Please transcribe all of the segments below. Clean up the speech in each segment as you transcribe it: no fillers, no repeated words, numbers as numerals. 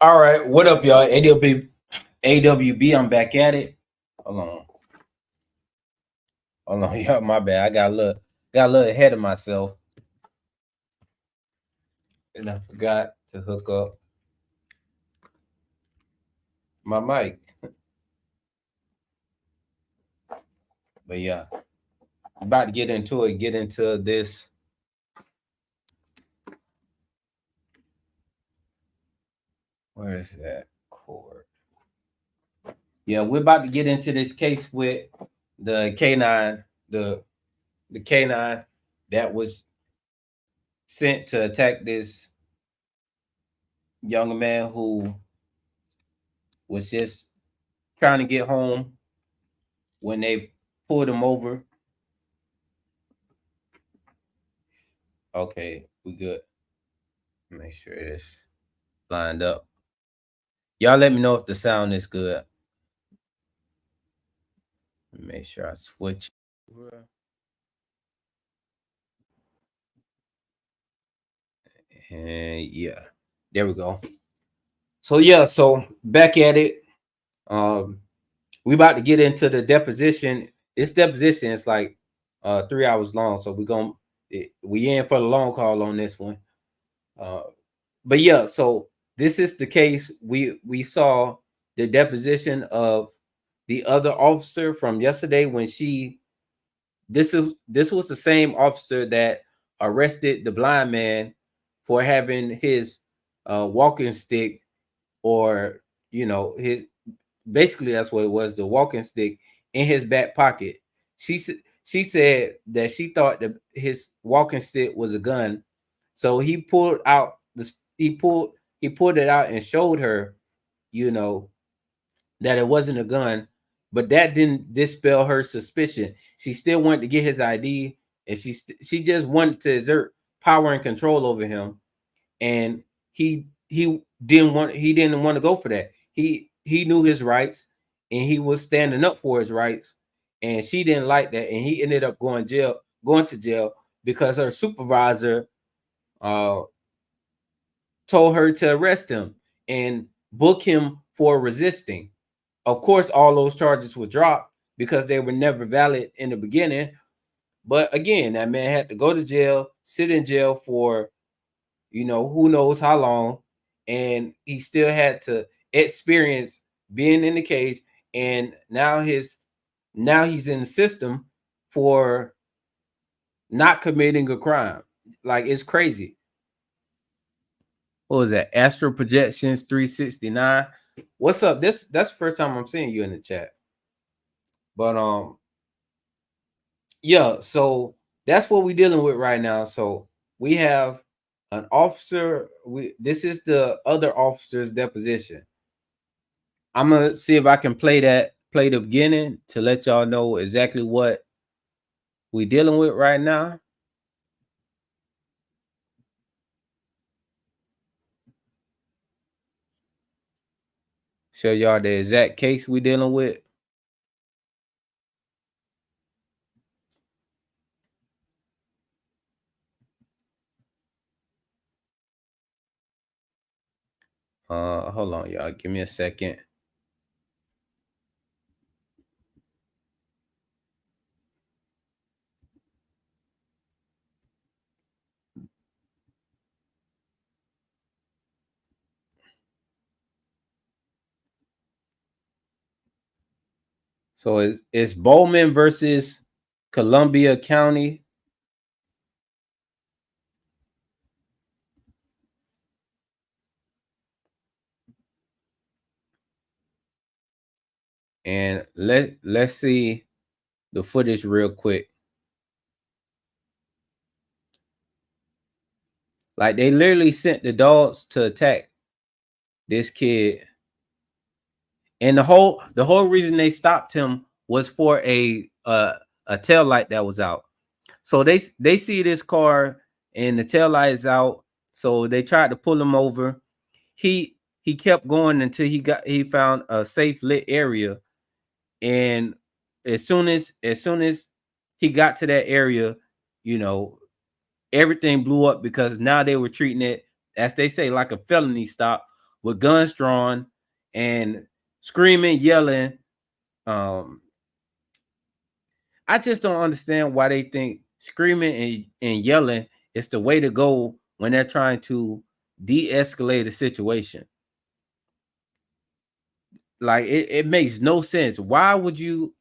All right, what up, y'all? AWB, I'm back at it. Hold on, hold on, y'all. My bad. I got a little ahead of myself, and I forgot to hook up my mic. But yeah, about to get into it. Get into this. Where is that cord? Yeah, we're about to get into this case with the canine, the canine that was sent to attack this young man who was just trying to get home when they pulled him over. Okay, we good. Make sure this lined up. Y'all let me know if the sound is good. Make sure I switch. And yeah, there we go. So yeah, so back at it. Um, we about to get into the deposition. This deposition is like 3 hours long, so we in for the long call on this one. Uh, but yeah, so this is the case. We saw the deposition of the other officer from yesterday when this was the same officer that arrested the blind man for having his walking stick, or his, basically that's what it was, the walking stick, in his back pocket. She said that she thought that his walking stick was a gun, so he pulled it out and showed her, you know, that it wasn't a gun, but that didn't dispel her suspicion. She still wanted to get his ID, and she just wanted to exert power and control over him, and he didn't want to go for that. He knew his rights, and he was standing up for his rights, and she didn't like that, and he ended up going to jail because her supervisor uh told her to arrest him and book him for resisting. Of course, all those charges were dropped because they were never valid in the beginning. But again, that man had to go to jail, sit in jail for, who knows how long, and he still had to experience being in the cage. And now he's in the system for not committing a crime. Like, it's crazy. What was that? Astro Projections 369. What's up? That's the first time I'm seeing you in the chat. But yeah, so that's what we're dealing with right now. So we have an officer. This is the other officer's deposition. I'm gonna see if I can play the beginning to let y'all know exactly what we're dealing with right now. Show y'all the exact case we're dealing with. Hold on, y'all. Give me a second. So it's Bowman versus Columbia County. And let's see the footage real quick. Like, they literally sent the dogs to attack this kid, and the whole reason they stopped him was for a tail light that was out. So they see this car and the tail light is out, so they tried to pull him over. He kept going until he found a safe lit area, and as soon as he got to that area, you know, everything blew up because now they were treating it, as they say, like a felony stop. with guns drawn and screaming, yelling. I just don't understand why they think screaming and yelling is the way to go when they're trying to de-escalate a situation. Like it makes no sense. Why would you?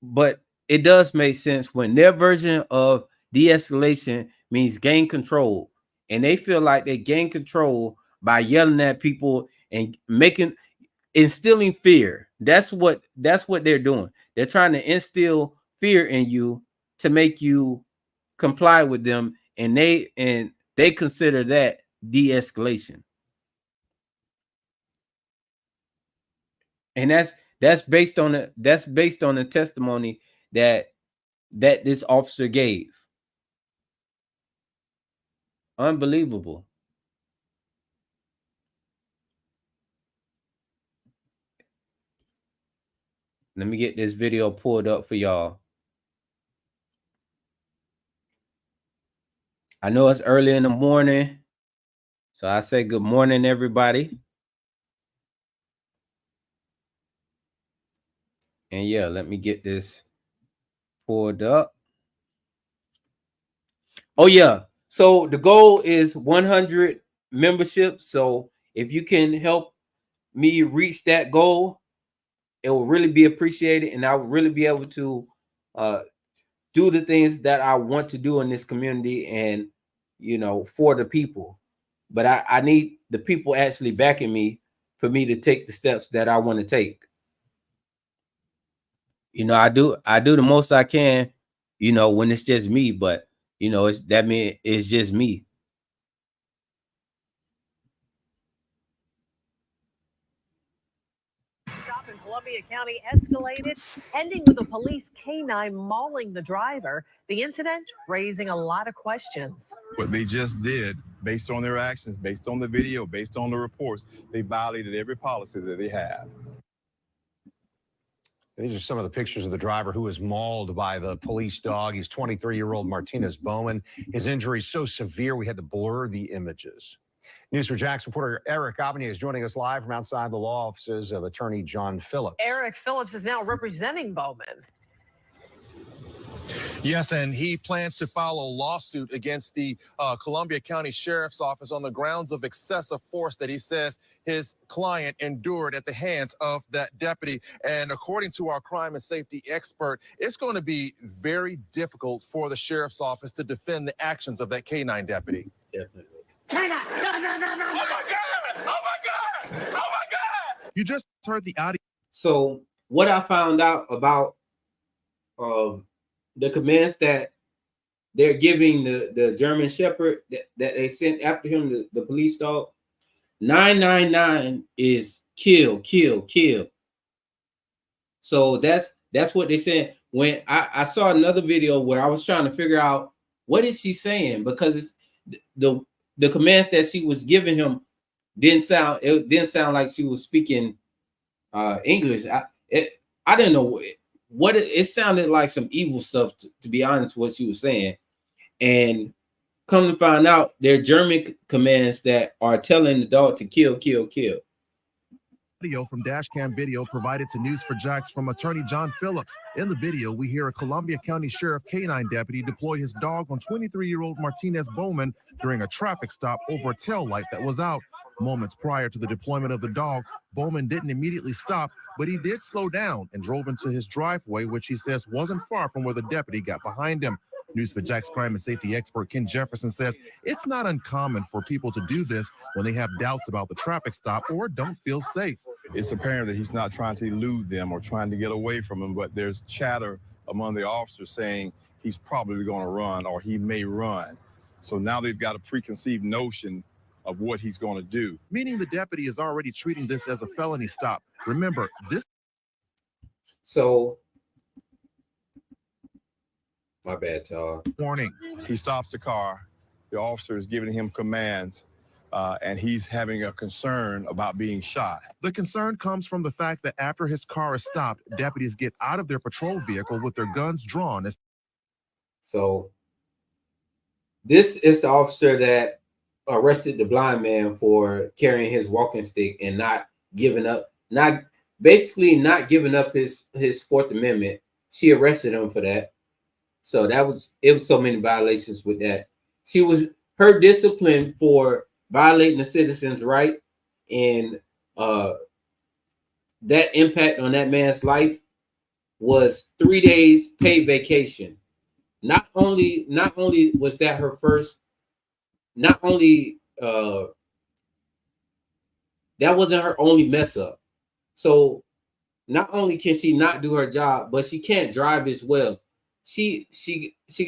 But it does make sense when their version of de-escalation means gain control, and they feel like they gain control by yelling at people and instilling fear. That's what they're doing. They're trying to instill fear in you to make you comply with them, and they consider that de-escalation. And that's based on the testimony that this officer gave. Unbelievable. Let me get this video pulled up for y'all. I know it's early in the morning, so I say good morning, everybody. And yeah, let me get this pulled up. Oh yeah, so the goal is 100 memberships. So if you can help me reach that goal, it will really be appreciated, and I will really be able to do the things that I want to do in this community and, for the people. But I need the people actually backing me for me to take the steps that I want to take. I do the most I can, when it's just me, but it's just me. Stop in Columbia County escalated, ending with a police canine mauling the driver. The incident raising a lot of questions. What they just did, based on their actions, based on the video, based on the reports, they violated every policy that they have. These are some of the pictures of the driver who was mauled by the police dog. He's 23-year-old Martinez Bowman. His injury is so severe we had to blur the images. News4JAX reporter Eric Avenier is joining us live from outside the law offices of attorney John Phillips. Eric Phillips is now representing Bowman. Yes, and he plans to file a lawsuit against the Columbia County Sheriff's Office on the grounds of excessive force that he says his client endured at the hands of that deputy. And according to our crime and safety expert, it's going to be very difficult for the Sheriff's Office to defend the actions of that K-9 deputy. Definitely. No. Oh, my God! Oh, my God! Oh, my God! You just heard the audio. So what I found out about the commands that they're giving the German Shepherd that they sent after him, the police dog, 999 is kill, kill, kill. So that's what they said. When I saw another video where I was trying to figure out what is she saying, because it's the commands that she was giving him didn't sound like she was speaking English. I didn't know what it sounded like, some evil stuff, to be honest, what she was saying. And come to find out, they're German commands that are telling the dog to kill, kill, kill. Video from dashcam video provided to News4JAX from attorney John Phillips. In the video, we hear a Columbia County Sheriff K-9 deputy deploy his dog on 23-year-old Martinez Bowman during a traffic stop over a tail light that was out. Moments prior to the deployment of the dog, Bowman didn't immediately stop, but he did slow down and drove into his driveway, which he says wasn't far from where the deputy got behind him. News4JAX crime and safety expert Ken Jefferson says it's not uncommon for people to do this when they have doubts about the traffic stop or don't feel safe. It's apparent that he's not trying to elude them or trying to get away from them, but there's chatter among the officers saying he's probably going to run or he may run. So now they've got a preconceived notion of what he's going to do. Meaning the deputy is already treating this as a felony stop. Remember, this... So, my bad, y'all. Warning. He stops the car. The officer is giving him commands, and he's having a concern about being shot. The concern comes from the fact that after his car is stopped, deputies get out of their patrol vehicle with their guns drawn. So, this is the officer that arrested the blind man for carrying his walking stick and not giving up, not giving up his Fourth Amendment. She arrested him for that. So it was so many violations with that. Her discipline for violating the citizen's right and that impact on that man's life was 3 days paid vacation. Not only was that her first, not only that wasn't her only mess up. So not only can she not do her job, but she can't drive as well. She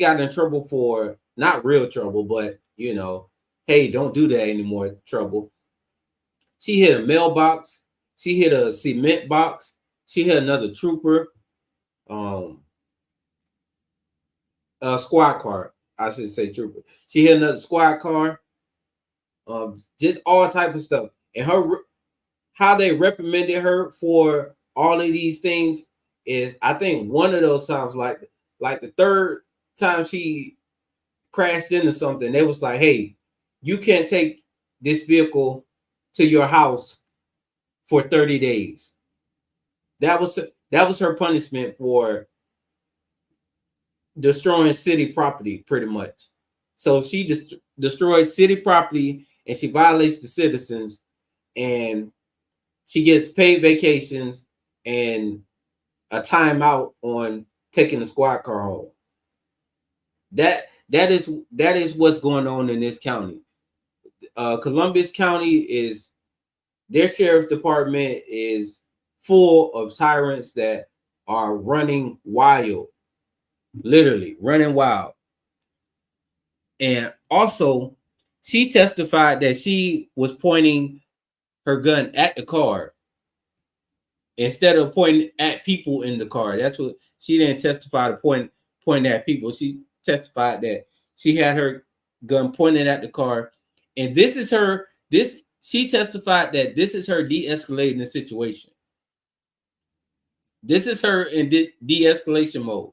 got in trouble for, not real trouble, but you know, hey, don't do that anymore trouble. She hit a mailbox. She hit a cement box. She hit another trooper. A squad car. I should say trooper. She hit another squad car. Just all type of stuff. And how they reprimanded her for all of these things is, I think one of those times, like the third time she crashed into something, they was like, hey, you can't take this vehicle to your house for 30 days. That was her punishment for destroying city property, pretty much. So she destroyed city property and she violates the citizens, and she gets paid vacations and a timeout on taking the squad car home. That is what's going on in this county. Columbus County their sheriff's department is full of tyrants that are running wild, literally running wild. And also, she testified that she was pointing her gun at the car instead of pointing at people in the car. That's what she didn't testify to, pointing at people. She testified that she had her gun pointed at the car, and she testified that this is her de-escalating the situation. This is her in de-escalation mode.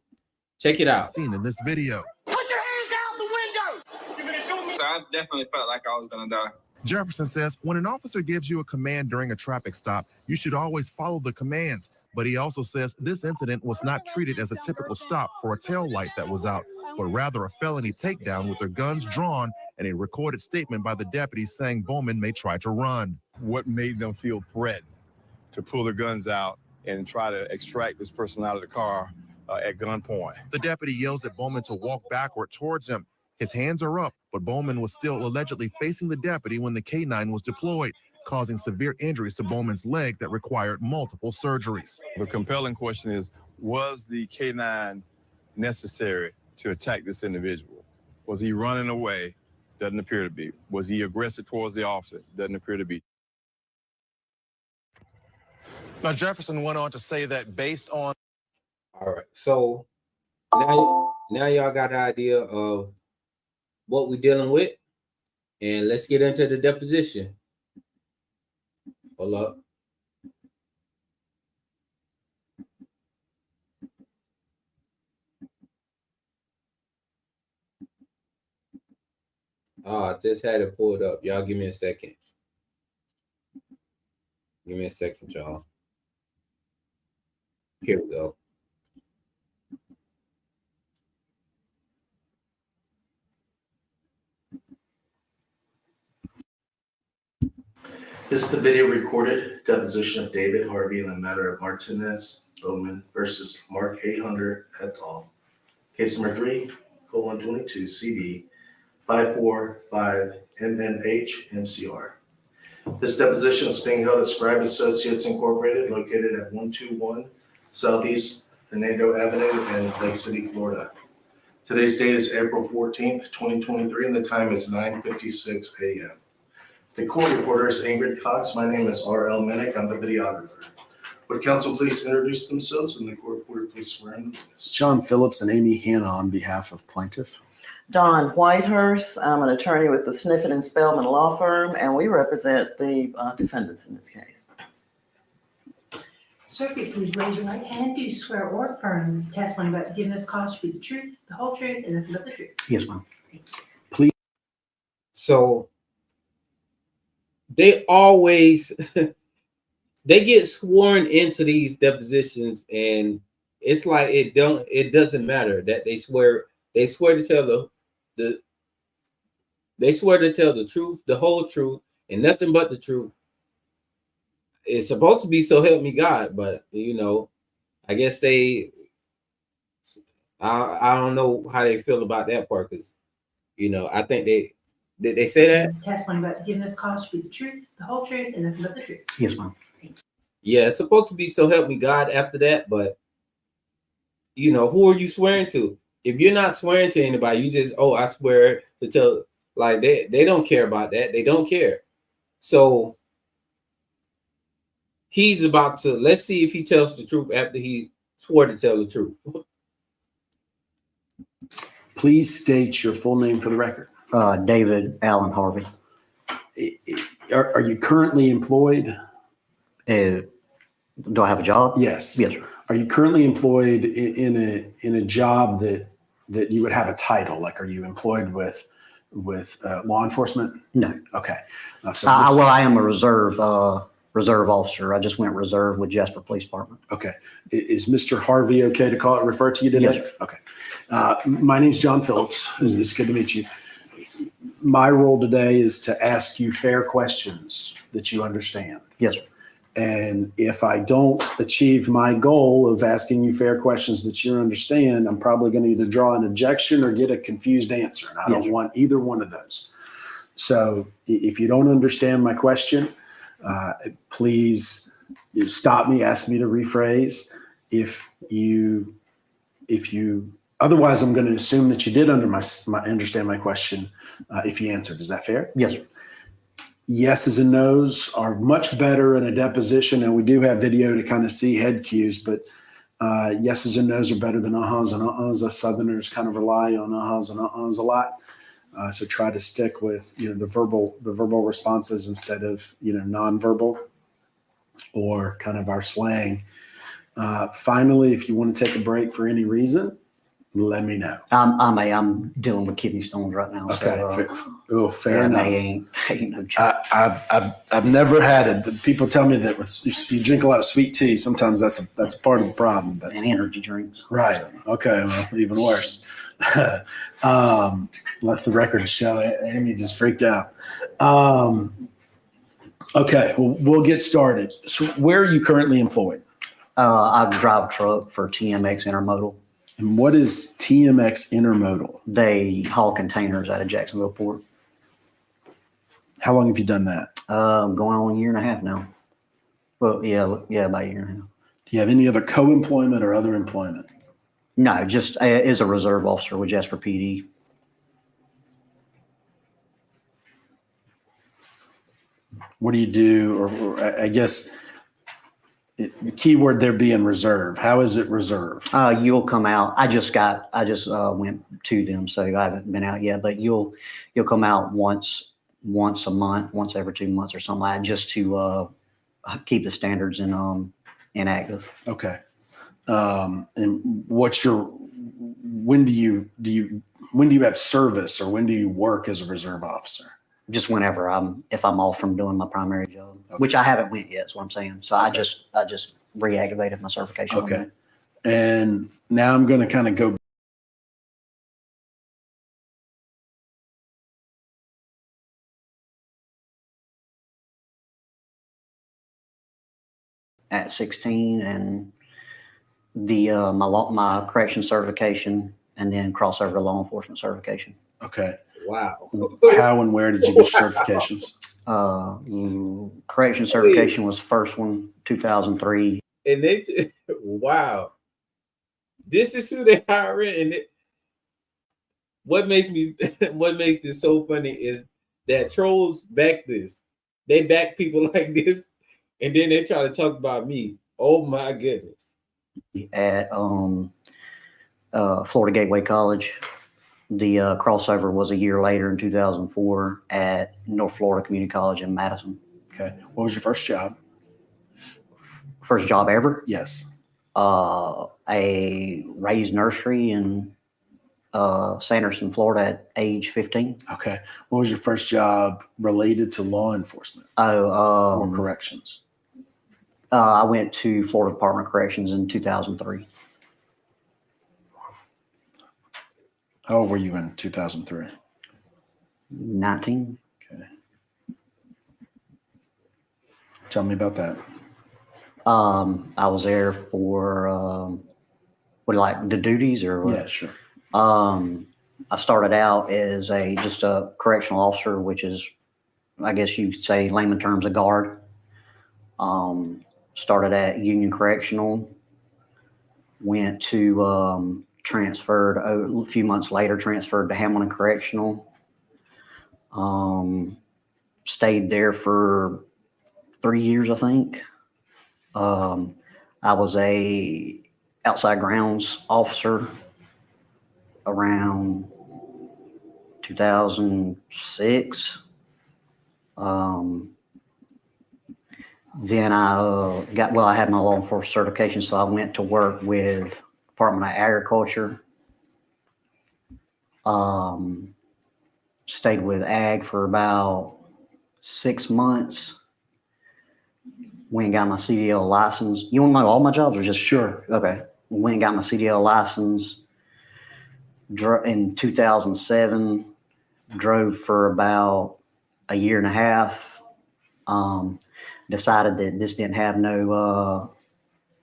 Check it out. Seen in this video. Put your hands out the window! So I definitely felt like I was gonna die. Jefferson says when an officer gives you a command during a traffic stop, you should always follow the commands. But he also says this incident was not treated as a typical stop for a tail light that was out, but rather a felony takedown with their guns drawn and a recorded statement by the deputy saying Bowman may try to run. What made them feel threatened to pull their guns out and try to extract this person out of the car at gunpoint? The deputy yells at Bowman to walk backward towards him. His hands are up, but Bowman was still allegedly facing the deputy when the K-9 was deployed, causing severe injuries to Bowman's leg that required multiple surgeries. The compelling question is, was the K-9 necessary to attack this individual? Was he running away? Doesn't appear to be. Was he aggressive towards the officer? Doesn't appear to be. Now, Jefferson went on to say that based on... All right, so now y'all got an idea of what we're dealing with, and let's get into the deposition. Hold up. I just had it pulled up. Y'all give me a second. Give me a second, y'all. Here we go. This is the video recorded deposition of David Harvey in the matter of Martinez Bowman versus Mark A. Hunter et al. Case number 3:22 CB 545 MNH MCR. This deposition is being held at Scribe Associates Incorporated, located at 121 Southeast Hernando Avenue in Lake City, Florida. Today's date is April 14th, 2023, and the time is 9:56 a.m. The court reporter is Ingrid Cox. My name is R.L. Minnick. I'm the videographer. Would counsel please introduce themselves, and the court reporter please swear in the witness. John Phillips and Amy Hanna on behalf of plaintiff. Dawn Whitehurst. I'm an attorney with the Sniffen and Spellman Law Firm, and we represent the defendants in this case. Sir, if you please raise your right hand, do you swear or affirm the testimony about giving this cause to be the truth, the whole truth, and nothing but the truth? Yes, ma'am. So they always they get sworn into these depositions, and it's like it doesn't matter that they swear to tell they swear to tell the truth, the whole truth, and nothing but the truth. It's supposed to be so help me God, but I guess I don't know how they feel about that part, because I think did they say that? Testimony about giving this cause should be the truth, the whole truth, and nothing but the truth. Yes, ma'am. Yeah, it's supposed to be so help me God after that, but who are you swearing to? If you're not swearing to anybody, you just, I swear to tell, like they don't care about that. They don't care. So he's about to, let's see if he tells the truth after he swore to tell the truth. Please state your full name for the record. David Allen Harvey. Are you currently employed? Do I have a job? Yes. Yes, sir. Are you currently employed in a job that you would have a title? Like, are you employed with law enforcement? No. Okay. Well, I am a reserve officer. I just went reserve with Jasper Police Department. Okay. Is Mr. Harvey okay to refer to you today? Yes, sir. Okay. My name's John Phillips. It's good to meet you. My role today is to ask you fair questions that you understand. Yes, sir. And if I don't achieve my goal of asking you fair questions that you understand, I'm probably going to either draw an objection or get a confused answer. And I don't want either one of those. So if you don't understand my question, please stop me, ask me to rephrase. Otherwise, I'm going to assume that you did understand my question if you answered. Is that fair? Yes, sir. Yeses and nos are much better in a deposition, and we do have video to kind of see head cues, but yeses and nos are better than uh-huhs and uh-uhs. Us Southerners kind of rely on uh-huhs and uh-uhs a lot. So try to stick with the verbal responses instead of nonverbal or kind of our slang. Finally, if you want to take a break for any reason, let me know. I'm dealing with kidney stones right now. Okay. So, fair enough. Ain't no joke. I've never had it. The people tell me that if you drink a lot of sweet tea, sometimes that's a part of the problem. But and energy drinks. Right. Okay. Well, even worse. Let the record show. Amy just freaked out. Okay. Well, we'll get started. So, where are you currently employed? I drive a truck for TMX Intermodal. And what is TMX Intermodal? They haul containers out of Jacksonville Port. How long have you done that? Going on a year and a half now. Well, yeah, about a year and a half. Do you have any other co-employment or other employment? No, just as a reserve officer with Jasper PD. What do you do? Or I guess the key word there being reserve. How is it reserve? You'll come out. I just went to them, so I haven't been out yet. But you'll come out once a month, once every 2 months or something like that, just to keep the standards inactive. Okay. And when do you have service, or when do you work as a reserve officer? Just whenever if I'm off from doing my primary job, which I haven't went yet, is what I'm saying. So I just reactivated my certification. Okay. And now I'm going to kind of go at 16, and my correction certification, and then crossover to law enforcement certification. Okay. Wow. How and where did you get your certifications? Correction certification was the first one, 2003. And wow. This is who they hiring. And what makes this so funny is that trolls back this. They back people like this, and then they try to talk about me. Oh my goodness. At Florida Gateway College. The crossover was a year later in 2004 at North Florida Community College in Madison. Okay. What was your first job? First job ever? Yes. A raised nursery in Sanderson, Florida at age 15. Okay. What was your first job related to law enforcement or corrections? I went to Florida Department of Corrections in 2003. How old were you in 2003? 19. Okay. Tell me about that. I was there for what, like the duties or what? Yeah, sure. I started out as just a correctional officer, which is, I guess you'd say layman terms, a guard. Started at Union Correctional, went to transferred a few months later, transferred to Hamilton Correctional. Stayed there for 3 years, I think. I was a outside grounds officer around 2006. Then I I had my law enforcement certification, so I went to work with Department of Agriculture. Stayed with Ag for about 6 months. Went and got my CDL license. You want to know all my jobs or just? Sure. Okay. Went and got my CDL license in 2007. Drove for about a year and a half. Decided that this didn't have no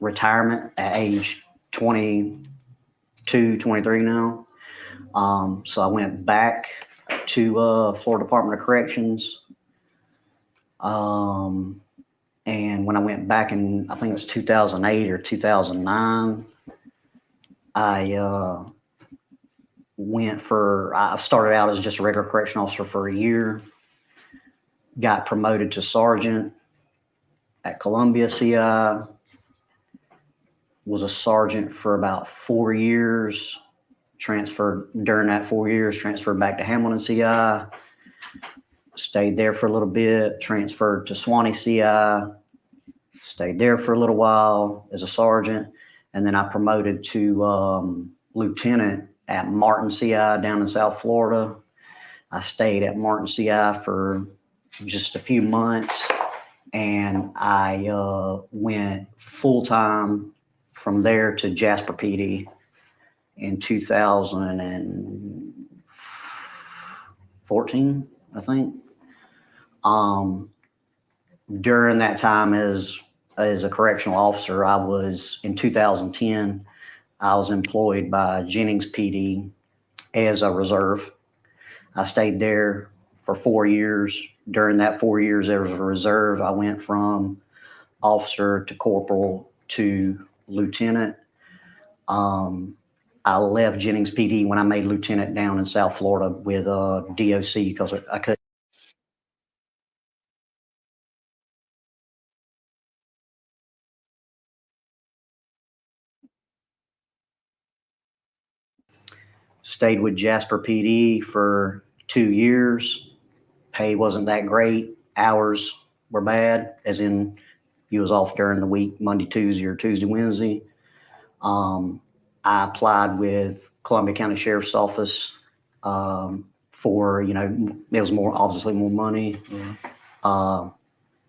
retirement at age 22, 23 now. So I went back to Florida Department of Corrections. And when I went back in, I think it was 2008 or 2009, I started out as just a regular correction officer for a year, got promoted to sergeant at Columbia CI, was a sergeant for about 4 years, during that 4 years, transferred back to Hamilton CI, stayed there for a little bit, transferred to Swanee CI, stayed there for a little while as a sergeant, and then I promoted to lieutenant at Martin CI down in South Florida. I stayed at Martin CI for just a few months, and I went full-time from there to Jasper PD in 2014, I think. During that time as a correctional officer, in 2010, I was employed by Jennings PD as a reserve. I stayed there for 4 years. During that 4 years as a reserve, I went from officer to corporal to lieutenant. I left Jennings PD when I made lieutenant down in South Florida with DOC because I couldn't. Stayed with Jasper PD for 2 years. Pay wasn't that great. Hours were bad, as in you was off during the week, Monday, Tuesday, or Tuesday, Wednesday. I applied with Columbia County Sheriff's Office for, it was obviously more money.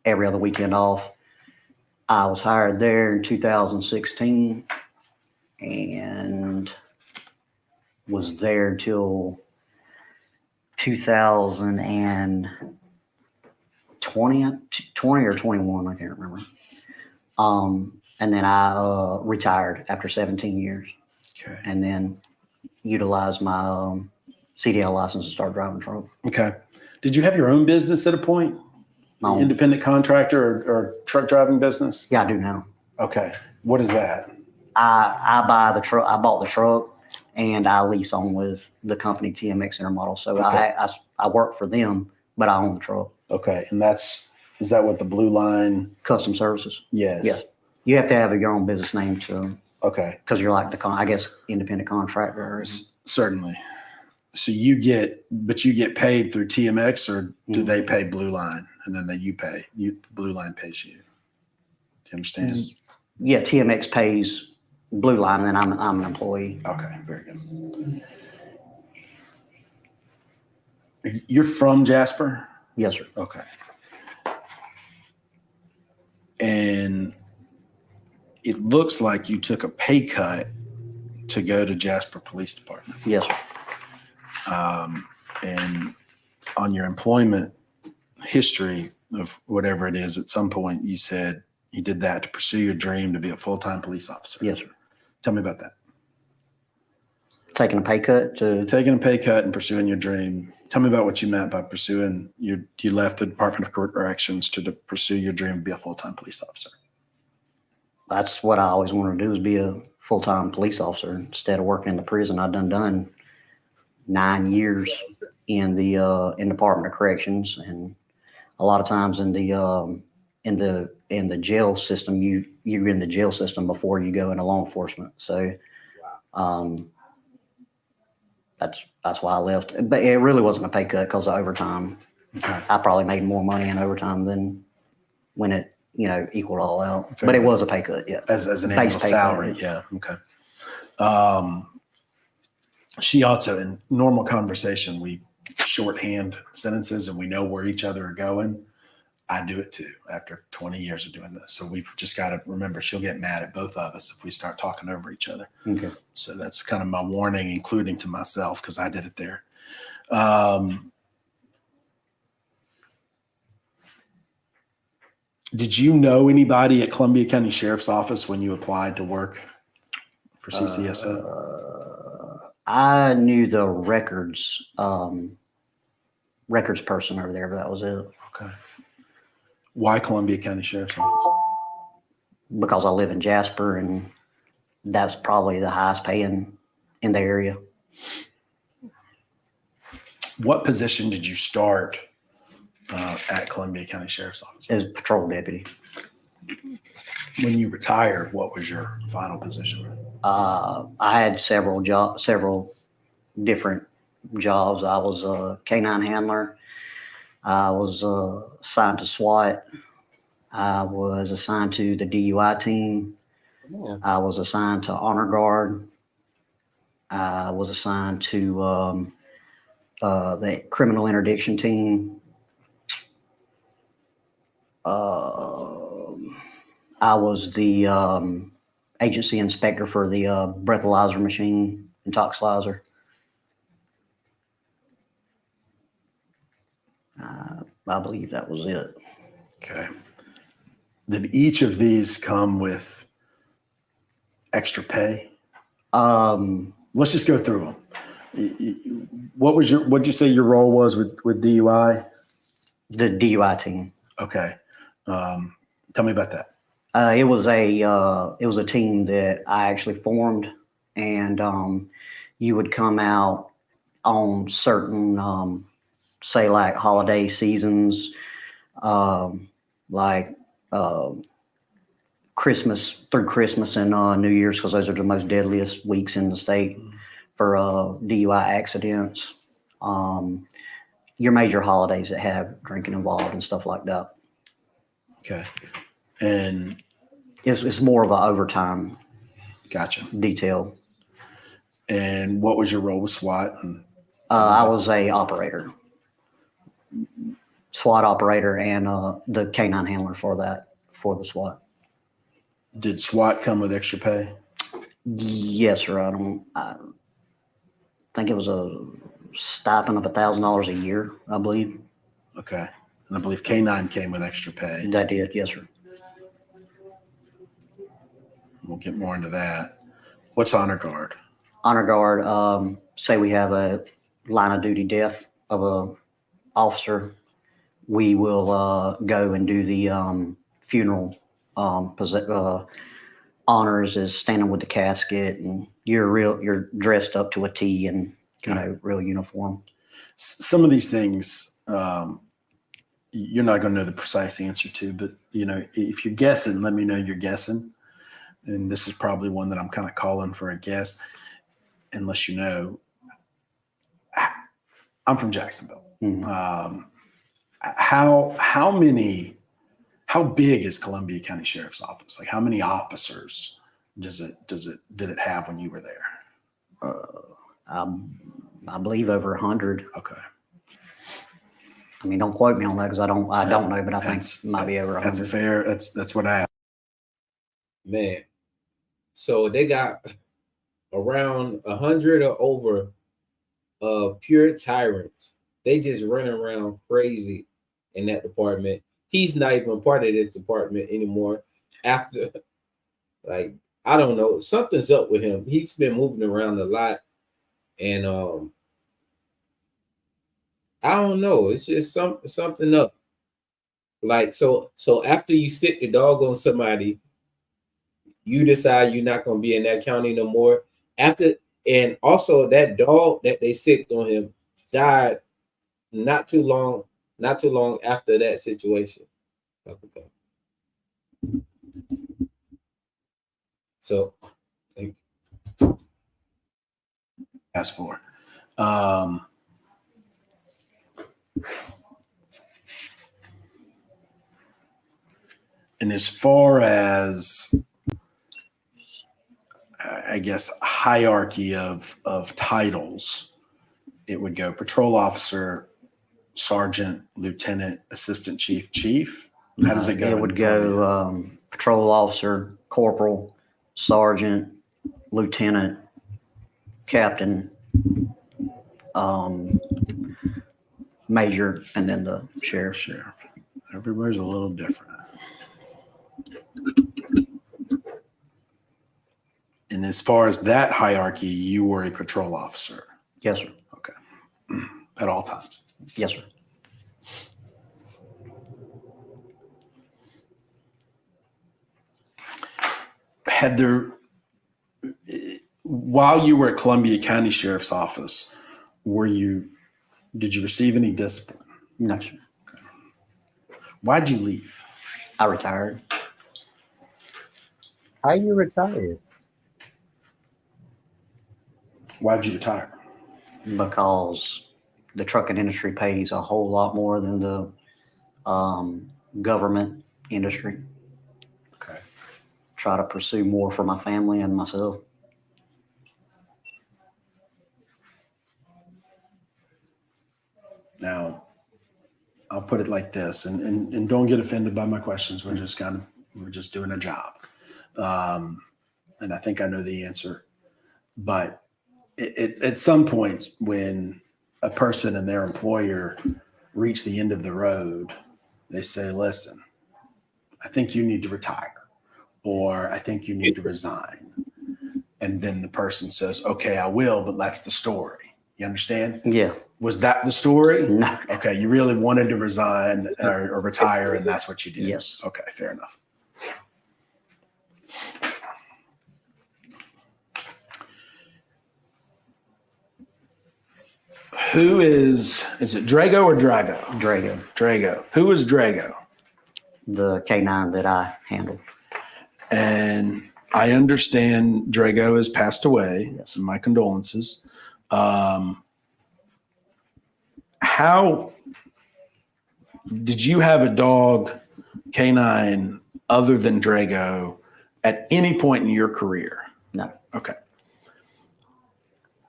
Every other weekend off. I was hired there in 2016 and was there until 2020 or 21, I can't remember. And then I retired after 17 years. Okay. And then utilized my CDL license to start driving truck. Okay. Did you have your own business at a point? Independent contractor or truck driving business? Yeah, I do now. Okay. What is that? I buy the truck. I bought the truck and I lease on with the company TMX Intermodal. So Okay. I work for them, but I own the truck. Okay. And is that what the Blue Line? Custom Services. Yes. Yes. You have to have your own business name to. Okay. Because you're like I guess, independent contractor. Certainly. So you get paid through TMX, or do they pay Blue Line and then you pay? Blue Line pays you. Do you understand? Yeah, TMX pays Blue Line, and then I'm an employee. Okay, very good. You're from Jasper? Yes, sir. Okay. And it looks like you took a pay cut to go to Jasper Police Department. Yes, sir. And on your employment history of whatever it is, at some point you said you did that to pursue your dream to be a full-time police officer. Yes, sir. Tell me about that. Taking a pay cut to Taking a pay cut and pursuing your dream. Tell me about what you meant by pursuing you left the Department of Corrections to pursue your dream to be a full-time police officer. That's what I always wanted to do, is be a full-time police officer instead of working in the prison. I've done 9 years in the Department of Corrections, and a lot of times in the jail system, you're in the jail system before you go into law enforcement. So that's why I left. But it really wasn't a pay cut because of overtime. Okay. I probably made more money in overtime than when it equaled all out. Fair but it enough. was a pay cut, yeah. As an Base annual pay salary, cut. yeah. Okay. She also, in normal conversation, we shorthand sentences and we know where each other are going. I do it too after 20 years of doing this. So we've just got to remember she'll get mad at both of us if we start talking over each other. Okay. So that's kind of my warning, including to myself, because I did it there. Did you know anybody at Columbia County Sheriff's Office when you applied to work for CCSO? I knew the records person over there, but that was it. Okay. Why Columbia County Sheriff's Office? Because I live in Jasper, and that's probably the highest paying in the area. What position did you start at Columbia County Sheriff's Office? As patrol deputy. When you retired, what was your final position? I had several different jobs. I was a canine handler. I was assigned to SWAT. I was assigned to the DUI team. I was assigned to Honor Guard. I was assigned to the criminal interdiction team. I was the agency inspector for the breathalyzer machine, intoxilizer. I believe that was it. Okay. Did each of these come with extra pay? Let's just go through them. What'd you say your role was with DUI? The DUI team. Okay. Tell me about that. It was a team that I actually formed, and you would come out on certain say like holiday seasons, like Christmas through Christmas and New Year's, because those are the most deadliest weeks in the state for DUI accidents. Your major holidays that have drinking involved and stuff like that. Okay. And it's more of an overtime. Gotcha. Detail. And what was your role with SWAT? I was a operator. SWAT operator and the canine handler for the SWAT. Did SWAT come with extra pay? Yes, sir. I think it was a stipend of $1,000 a year, I believe. Okay. And I believe K9 came with extra pay. That did, yes, sir. We'll get more into that. What's Honor Guard? Honor Guard, say we have a line of duty death of a officer, we will go and do the funeral honors, is standing with the casket, and you're dressed up to a T and real uniform. Some of these things you're not going to know the precise answer to, but if you're guessing, let me know you're guessing. And this is probably one that I'm kind of calling for a guess, unless you know. I'm from Jacksonville. Mm-hmm. How big is Columbia County Sheriff's Office? Like, how many officers did it have when you were there? I believe over 100. Okay. I mean, don't quote me on that because I don't know, but I think it might be over 100. That's fair. That's what I. Man, so they got around 100 or over pure tyrants. They just running around crazy in that department. He's not even part of this department anymore. After, like, I don't know, something's up with him. He's been moving around a lot, and I don't know. It's just something up. Like, so after you sit the dog on somebody, you decide you're not gonna be in that county no more. After, and also that dog that they sicked on him died not too long after that situation. So, thank you. Ask for. And as far as, I guess, hierarchy of titles, it would go patrol officer, sergeant, lieutenant, assistant chief, chief. How does it go? It would go patrol officer, corporal, sergeant, lieutenant, captain, major, and then the sheriff. Everybody's a little different. And as far as that hierarchy, you were a patrol officer. Yes, sir. Okay. At all times. Yes, sir. Had there, while you were at Columbia County Sheriff's Office, did you receive any discipline? No, sir. Okay. Why'd you leave? I retired. How you retired? Why'd you retire? Because the trucking industry pays a whole lot more than the government industry. Okay. Try to pursue more for my family and myself. Now, I'll put it like this, and don't get offended by my questions. We're just doing a job. And I think I know the answer, but at some point when a person and their employer reach the end of the road, they say, listen, I think you need to retire, or I think you need to resign. And then the person says, okay, I will, but that's the story. You understand? Yeah. Was that the story? No. Okay, you really wanted to resign or retire, and that's what you did? Yes. Okay, fair enough. Who is it Drago or Drago? Drago. Drago. Who is Drago? The K9 that I handled. And I understand Drago has passed away. Yes. My condolences. How did you have a dog, K9, other than Drago at any point in your career? No. Okay.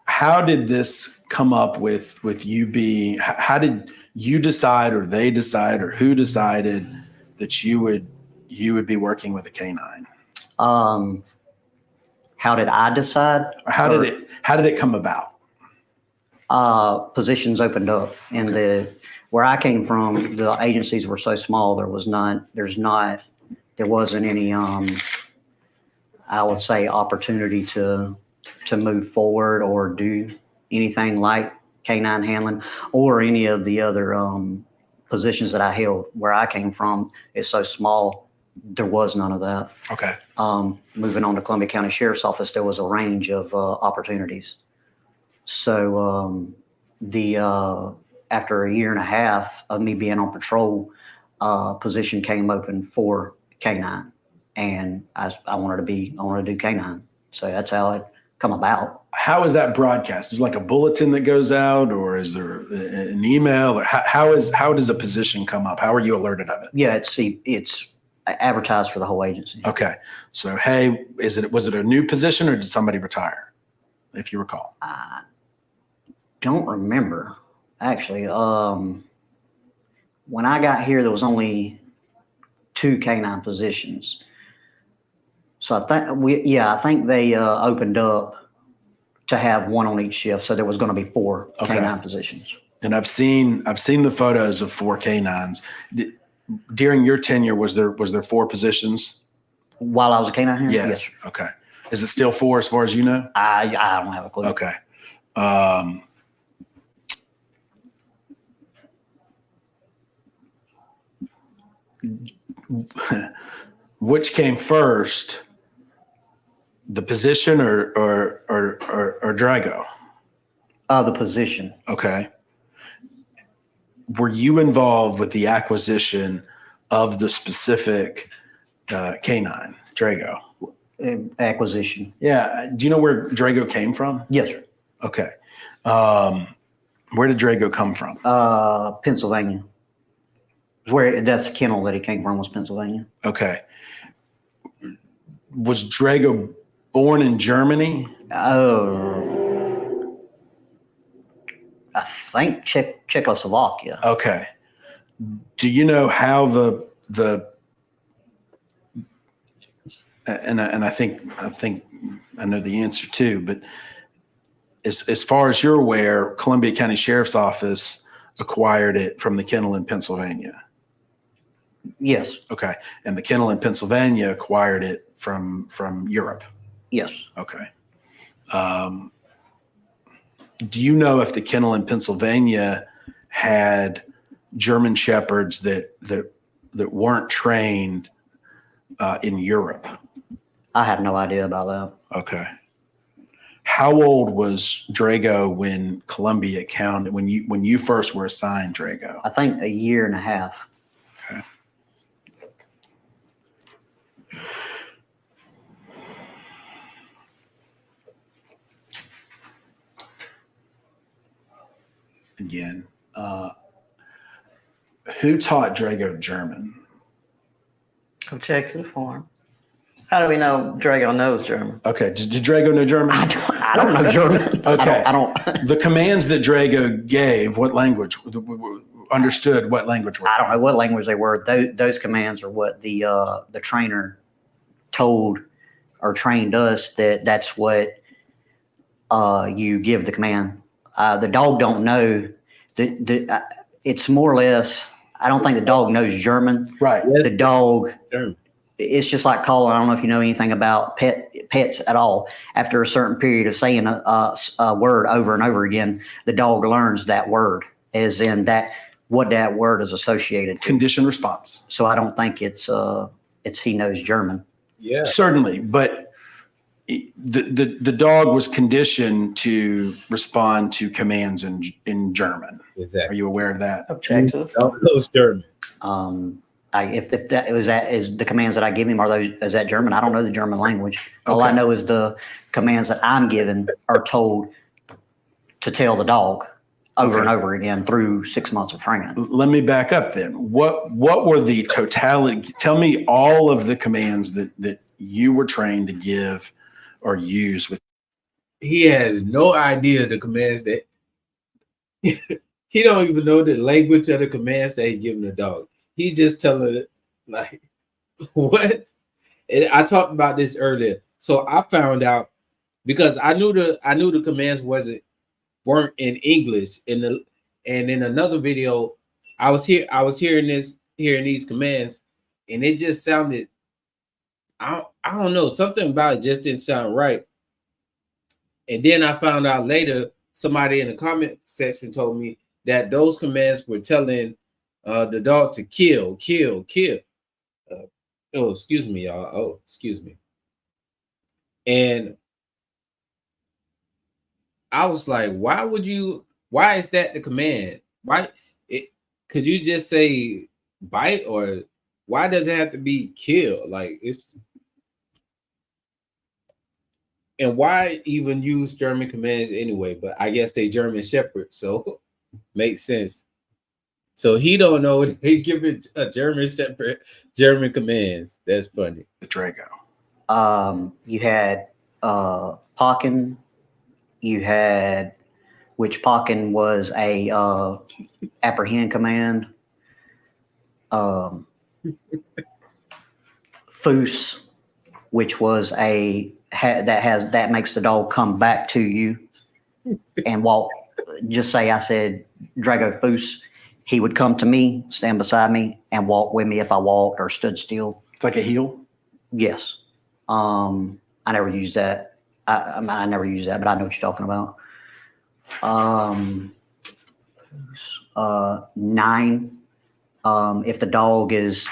How did this come up with you being, how did you decide, or they decide, or who decided that you would be working with a canine? How did I decide? How did it come about? Positions opened up in where I came from. The agencies were so small. There wasn't any, I would say, opportunity to move forward or do anything like canine handling or any of the other positions that I held. Where I came from, it's so small, there was none of that. Okay. Moving on to Columbia County Sheriff's Office, there was a range of opportunities. So after a year and a half of me being on patrol, position came open for canine, and I wanted to do canine. So that's how it come about. How is that broadcast? Is it like a bulletin that goes out, or is there an email, or how does a position come up? How are you alerted of it? Yeah, it's advertised for the whole agency. Okay. So, hey, was it a new position, or did somebody retire, if you recall? I don't remember, actually. when I got here, there was only 2 canine positions. So I think they opened up to have 1 on each shift. So there was going to be 4 canine positions. And I've seen the photos of 4 canines. During your tenure, was there 4 positions? While I was a canine here? Yes. Okay. Is it still 4 as far as you know? I don't have a clue. Okay. Which came first, the position or Drago? The position. Okay. Were you involved with the acquisition of the specific canine, Drago? Acquisition. Yeah. Do you know where Drago came from? Yes, sir. Okay. Where did Drago come from? Pennsylvania. That's the kennel that he came from, was Pennsylvania. Okay. Was Drago born in Germany? Oh, I think Czechoslovakia. Okay. Do you know how and I think I know the answer too, but as far as you're aware, Columbia County Sheriff's Office acquired it from the kennel in Pennsylvania. Yes. Okay. And the kennel in Pennsylvania acquired it from Europe. Yes. Okay. Do you know if the kennel in Pennsylvania had German Shepherds that weren't trained in Europe? I have no idea about that. Okay. How old was Drago when Columbia County, when you first were assigned Drago? I think 1.5 years. Okay. Again, who taught Drago German? Go check to the form. How do we know Drago knows German? Okay, did Drago know German? I don't know German. Okay. I don't. The commands that Drago gave, what language? Understood what language were? I don't know what language they were. Those commands are what the trainer told or trained us that's what you give the command. The dog don't know. It's more or less. I don't think the dog knows German. Right. The dog. German. It's just like calling. I don't know if you know anything about pets at all. After a certain period of saying a word over and over again, the dog learns that word, as in what that word is associated to. Condition response. So I don't think it's he knows German. Yeah. Certainly, but the dog was conditioned to respond to commands in German. Exactly. Are you aware of that? Check to the form. Those German. If that was is the commands that I give him, is that German? I don't know the German language. All I know is the commands that I'm given are told to tell the dog over and over again through 6 months of training. Let me back up then. What were the totality? Tell me all of the commands that you were trained to give or use with. He has no idea the commands that he don't even know the language of the commands that he's giving the dog. He's just telling it like what? And I talked about this earlier. So I found out because I knew the commands weren't in English. And in another video, I was hearing these commands, and it just sounded I don't know, something about it just didn't sound right. And then I found out later, somebody in the comment section told me that those commands were telling the dog to kill. Oh, excuse me, y'all. Oh, excuse me. And I was like, why is that the command? Could you just say bite, or why does it have to be kill? And why even use German commands anyway? But I guess they German Shepherd, so makes sense. So he don't know they give it a German Shepherd German commands. That's funny. The Drago. You had Pocken. You had which Pocken was a apprehend command. foos, which was that makes the dog come back to you and walk. Just say I said Drago foos, he would come to me, stand beside me, and walk with me if I walked or stood still. It's like a heel? Yes. I never used that. I never used that, but I know what you're talking about. 9. If the dog is,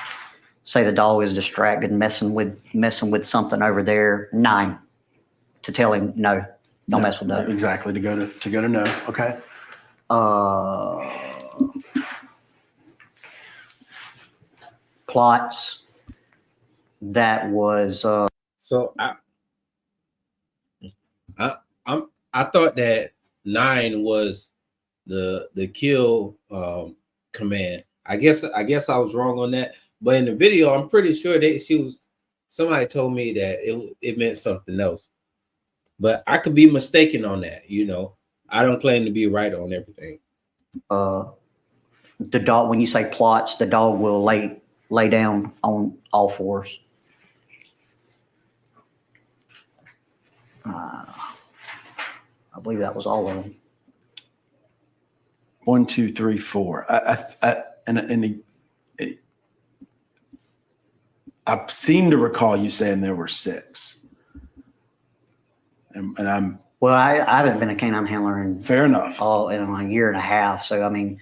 say the dog is distracted, messing with something over there, 9 to tell him no, don't mess with that. Exactly, to go to no. Okay. Plots. That was So I thought that 9 was the kill command. I guess I was wrong on that. But in the video, I'm pretty sure somebody told me that it meant something else. But I could be mistaken on that, you know. I don't claim to be right on everything. The dog, when you say plots, the dog will lay down on all fours. I believe that was all of them. 1, 2, 3, 4. I seem to recall you saying there were 6. And I'm well. I haven't been a canine handler in fair enough in a year and a half. So I mean,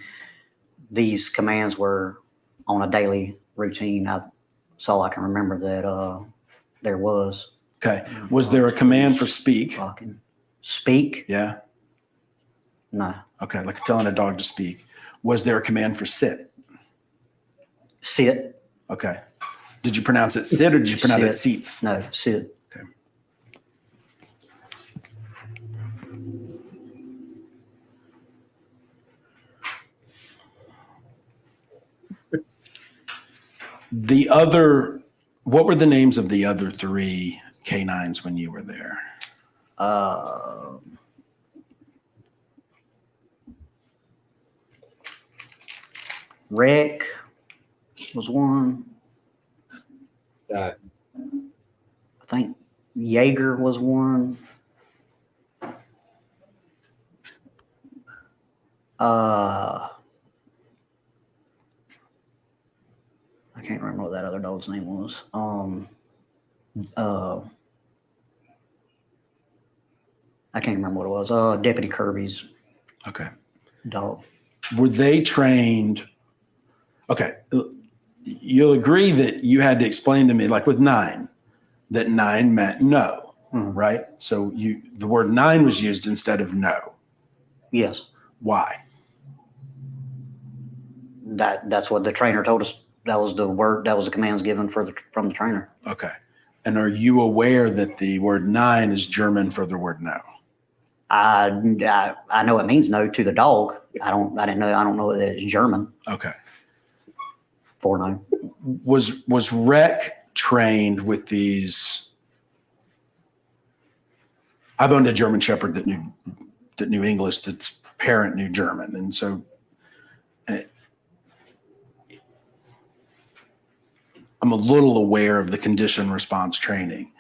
these commands were on a daily routine. That's all I can remember that there was. Okay. Was there a command for speak? Speak? Yeah. No. Okay, like telling a dog to speak. Was there a command for sit? Sit. Okay. Did you pronounce it sit or did you pronounce it seats? No, sit. Okay. What were the names of the other 3 canines when you were there? Rick was one. I think Jaeger was one. I can't remember what that other dog's name was. I can't remember what it was. Deputy Kirby's dog. Were they trained? Okay. You'll agree that you had to explain to me, like with 9, that 9 meant no, right? So the word 9 was used instead of no. Yes. Why? That's what the trainer told us. That was the word. That was the commands given from the trainer. Okay. And are you aware that the word 9 is German for the word no? I know it means no to the dog. I don't know that it's German. Okay. For no. Was Rec trained with these? I've owned a German Shepherd that knew English, that's parent knew German. And so I'm a little aware of the condition response training.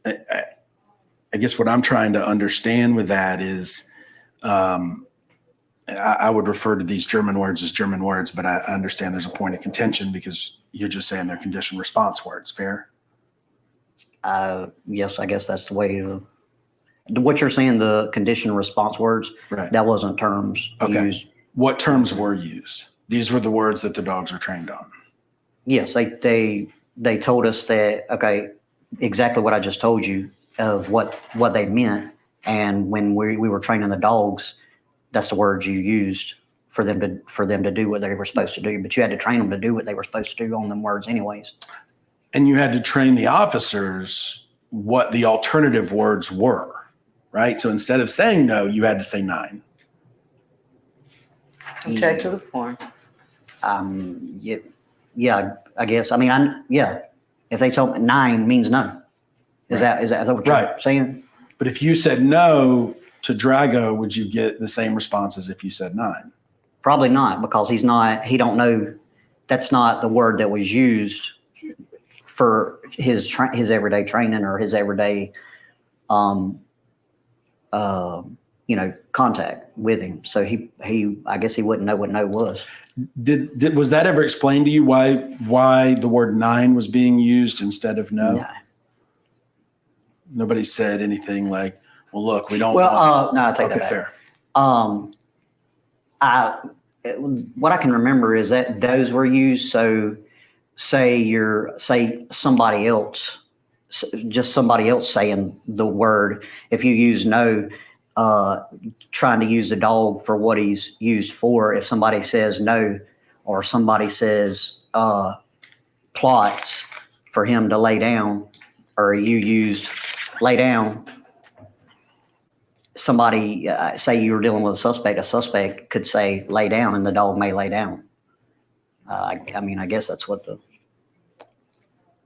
I guess what I'm trying to understand with that is, I would refer to these German words as German words, but I understand there's a point of contention because you're just saying they're condition response words. Fair? Yes, I guess that's the way to. What you're saying, the condition response words, right? That wasn't terms used. What terms were used? These were the words that the dogs are trained on. Yes, they told us that, okay, exactly what I just told you of what they meant. And when we were training the dogs, that's the words you used for them to do what they were supposed to do. But you had to train them to do what they were supposed to do on them words anyways. And you had to train the officers what the alternative words were, right? So instead of saying no, you had to say 9. Check to the form. Yeah, I guess. I mean, if they told me 9 means no. Is that what you're saying? But if you said no to Drago, would you get the same response as if you said 9? Probably not, because he don't know that's not the word that was used for his everyday training or his everyday, contact with him. So I guess he wouldn't know what no was. Was that ever explained to you why the word 9 was being used instead of no? No. Nobody said anything like, well, look, we don't no, okay, I'll take that back. fair. What I can remember is that those were used. So say somebody else, just somebody else saying the word. If you use no, trying to use the dog for what he's used for. If somebody says no, or somebody says plots for him to lay down, or you used lay down. Somebody say you were dealing with a suspect could say lay down, and the dog may lay down. I guess that's what the.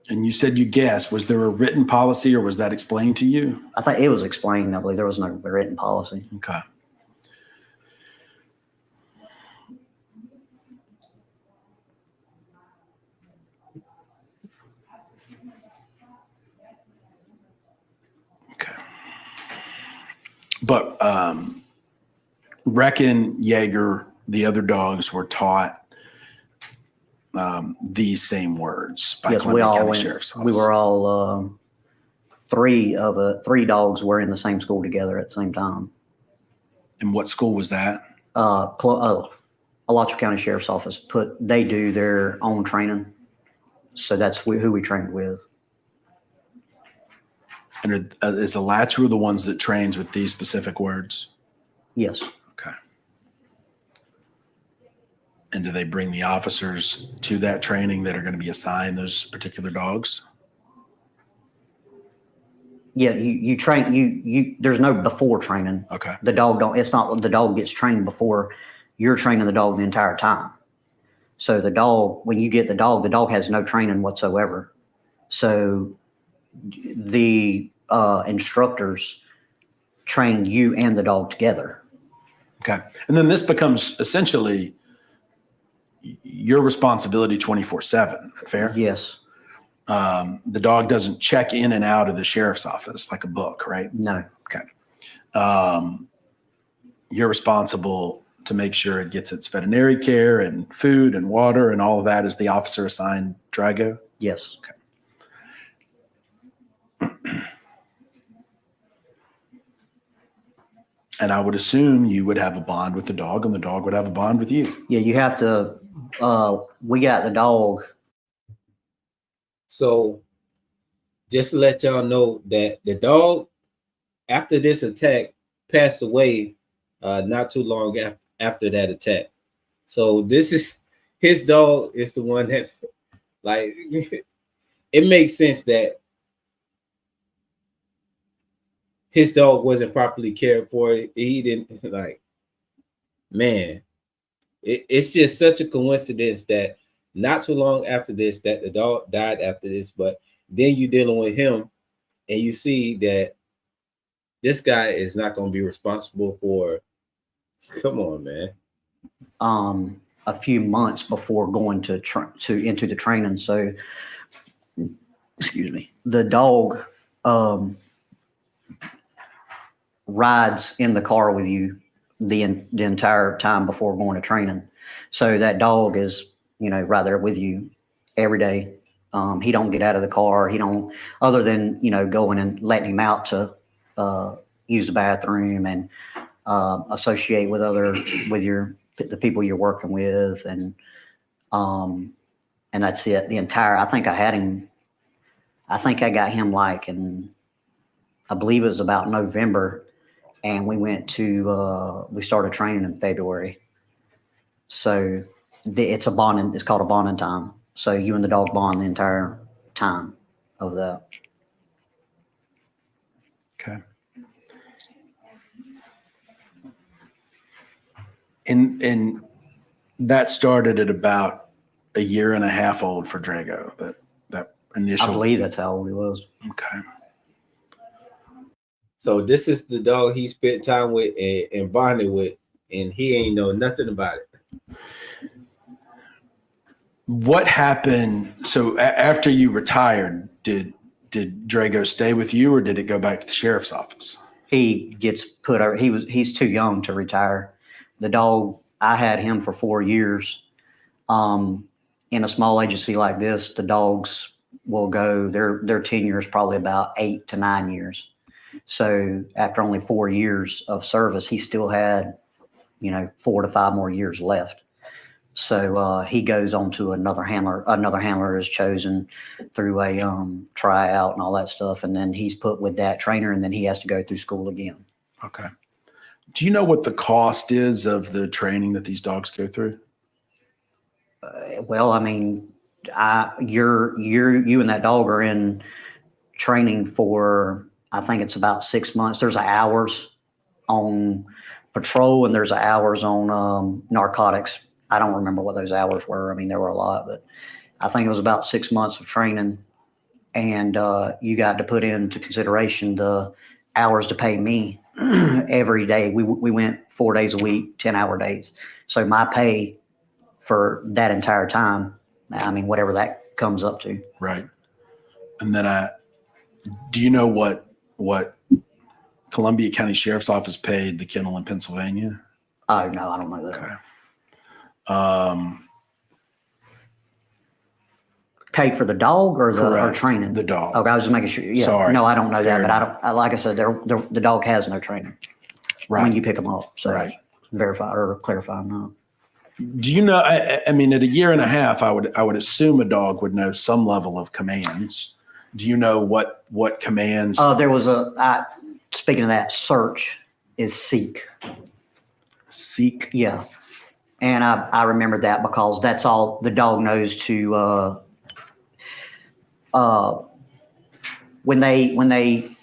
And you said you guessed. Was there a written policy, or was that explained to you? I think it was explained. I believe there was no written policy. Okay. Okay. But Reckon, Yeager, the other dogs were taught these same words by Columbia County Sheriff's Office. We were all three dogs were in the same school together at the same time. And what school was that? Alachua County Sheriff's Office. They do their own training, so that's who we trained with. And is Alachua the ones that trains with these specific words? Yes. Okay. And do they bring the officers to that training that are going to be assigned those particular dogs? Yeah, you train, there's no before training. Okay. The dog gets trained before you're training the dog the entire time. So when you get the dog has no training whatsoever. So the instructors train you and the dog together. Okay. And then this becomes essentially your responsibility 24/7, fair? Yes. The dog doesn't check in and out of the sheriff's office like a book, right? No. Okay. You're responsible to make sure it gets its veterinary care and food and water and all of that. Is the officer assigned Drago? Yes. Okay. And I would assume you would have a bond with the dog and the dog would have a bond with you. Yeah, you have to, we got the dog. So just to let y'all know that the dog, after this attack, passed away not too long after that attack. So this is his dog is the one that, like, it makes sense that his dog wasn't properly cared for. He didn't, like, man, it's just such a coincidence that not too long after this, that the dog died after this, but then you're dealing with him and you see that this guy is not going to be responsible for, come on, man. A few months before going into the training. So, excuse me, the dog rides in the car with you the entire time before going to training. So that dog is, right there with you every day. He don't get out of the car. He don't, other than, going and letting him out to use the bathroom and associate with the people you're working with. And that's it. I think I got him like I believe it was about November, and we started training in February. So it's called a bonding time. So you and the dog bond the entire time of that. Okay. And that started at about a year and a half old for Drago. That initial. I believe that's how old he was. Okay. So this is the dog he spent time with and bonded with, and he ain't know nothing about it. What happened? So after you retired, did Drago stay with you, or did it go back to the sheriff's office? He gets put out. He's too young to retire. The dog, I had him for 4 years. In a small agency like this, the dogs will go, their tenure is probably about 8 to 9 years. So after only 4 years of service, he still had, 4 to 5 more years left. So he goes on to another handler. Another handler is chosen through a tryout and all that stuff. And then he's put with that trainer, and then he has to go through school again. Okay. Do you know what the cost is of the training that these dogs go through? Well, I mean, you and that dog are in training for, I think it's about 6 months. There's hours on patrol and there's hours on narcotics. I don't remember what those hours were. I mean, there were a lot, but I think it was about 6 months of training. And you got to put into consideration the hours to pay me every day. We went 4 days a week, 10-hour days. So my pay for that entire time, I mean, whatever that comes up to. Right. And then do you know what Columbia County Sheriff's Office paid the kennel in Pennsylvania? Oh, no, I don't know that. Okay. Paid for the dog or Correct. training? The dog. Okay, I was just making sure. Yeah. Sorry. No, I don't know Fair that, enough. but like I said, the dog has no trainer Right. when you pick them up. So Right. verify or clarify now. Do you know? I mean, at 1.5 years, I would assume a dog would know some level of commands. Do you know what commands? There was speaking of that, search is seek. Seek. Yeah, and I remember that because that's all the dog knows to. When they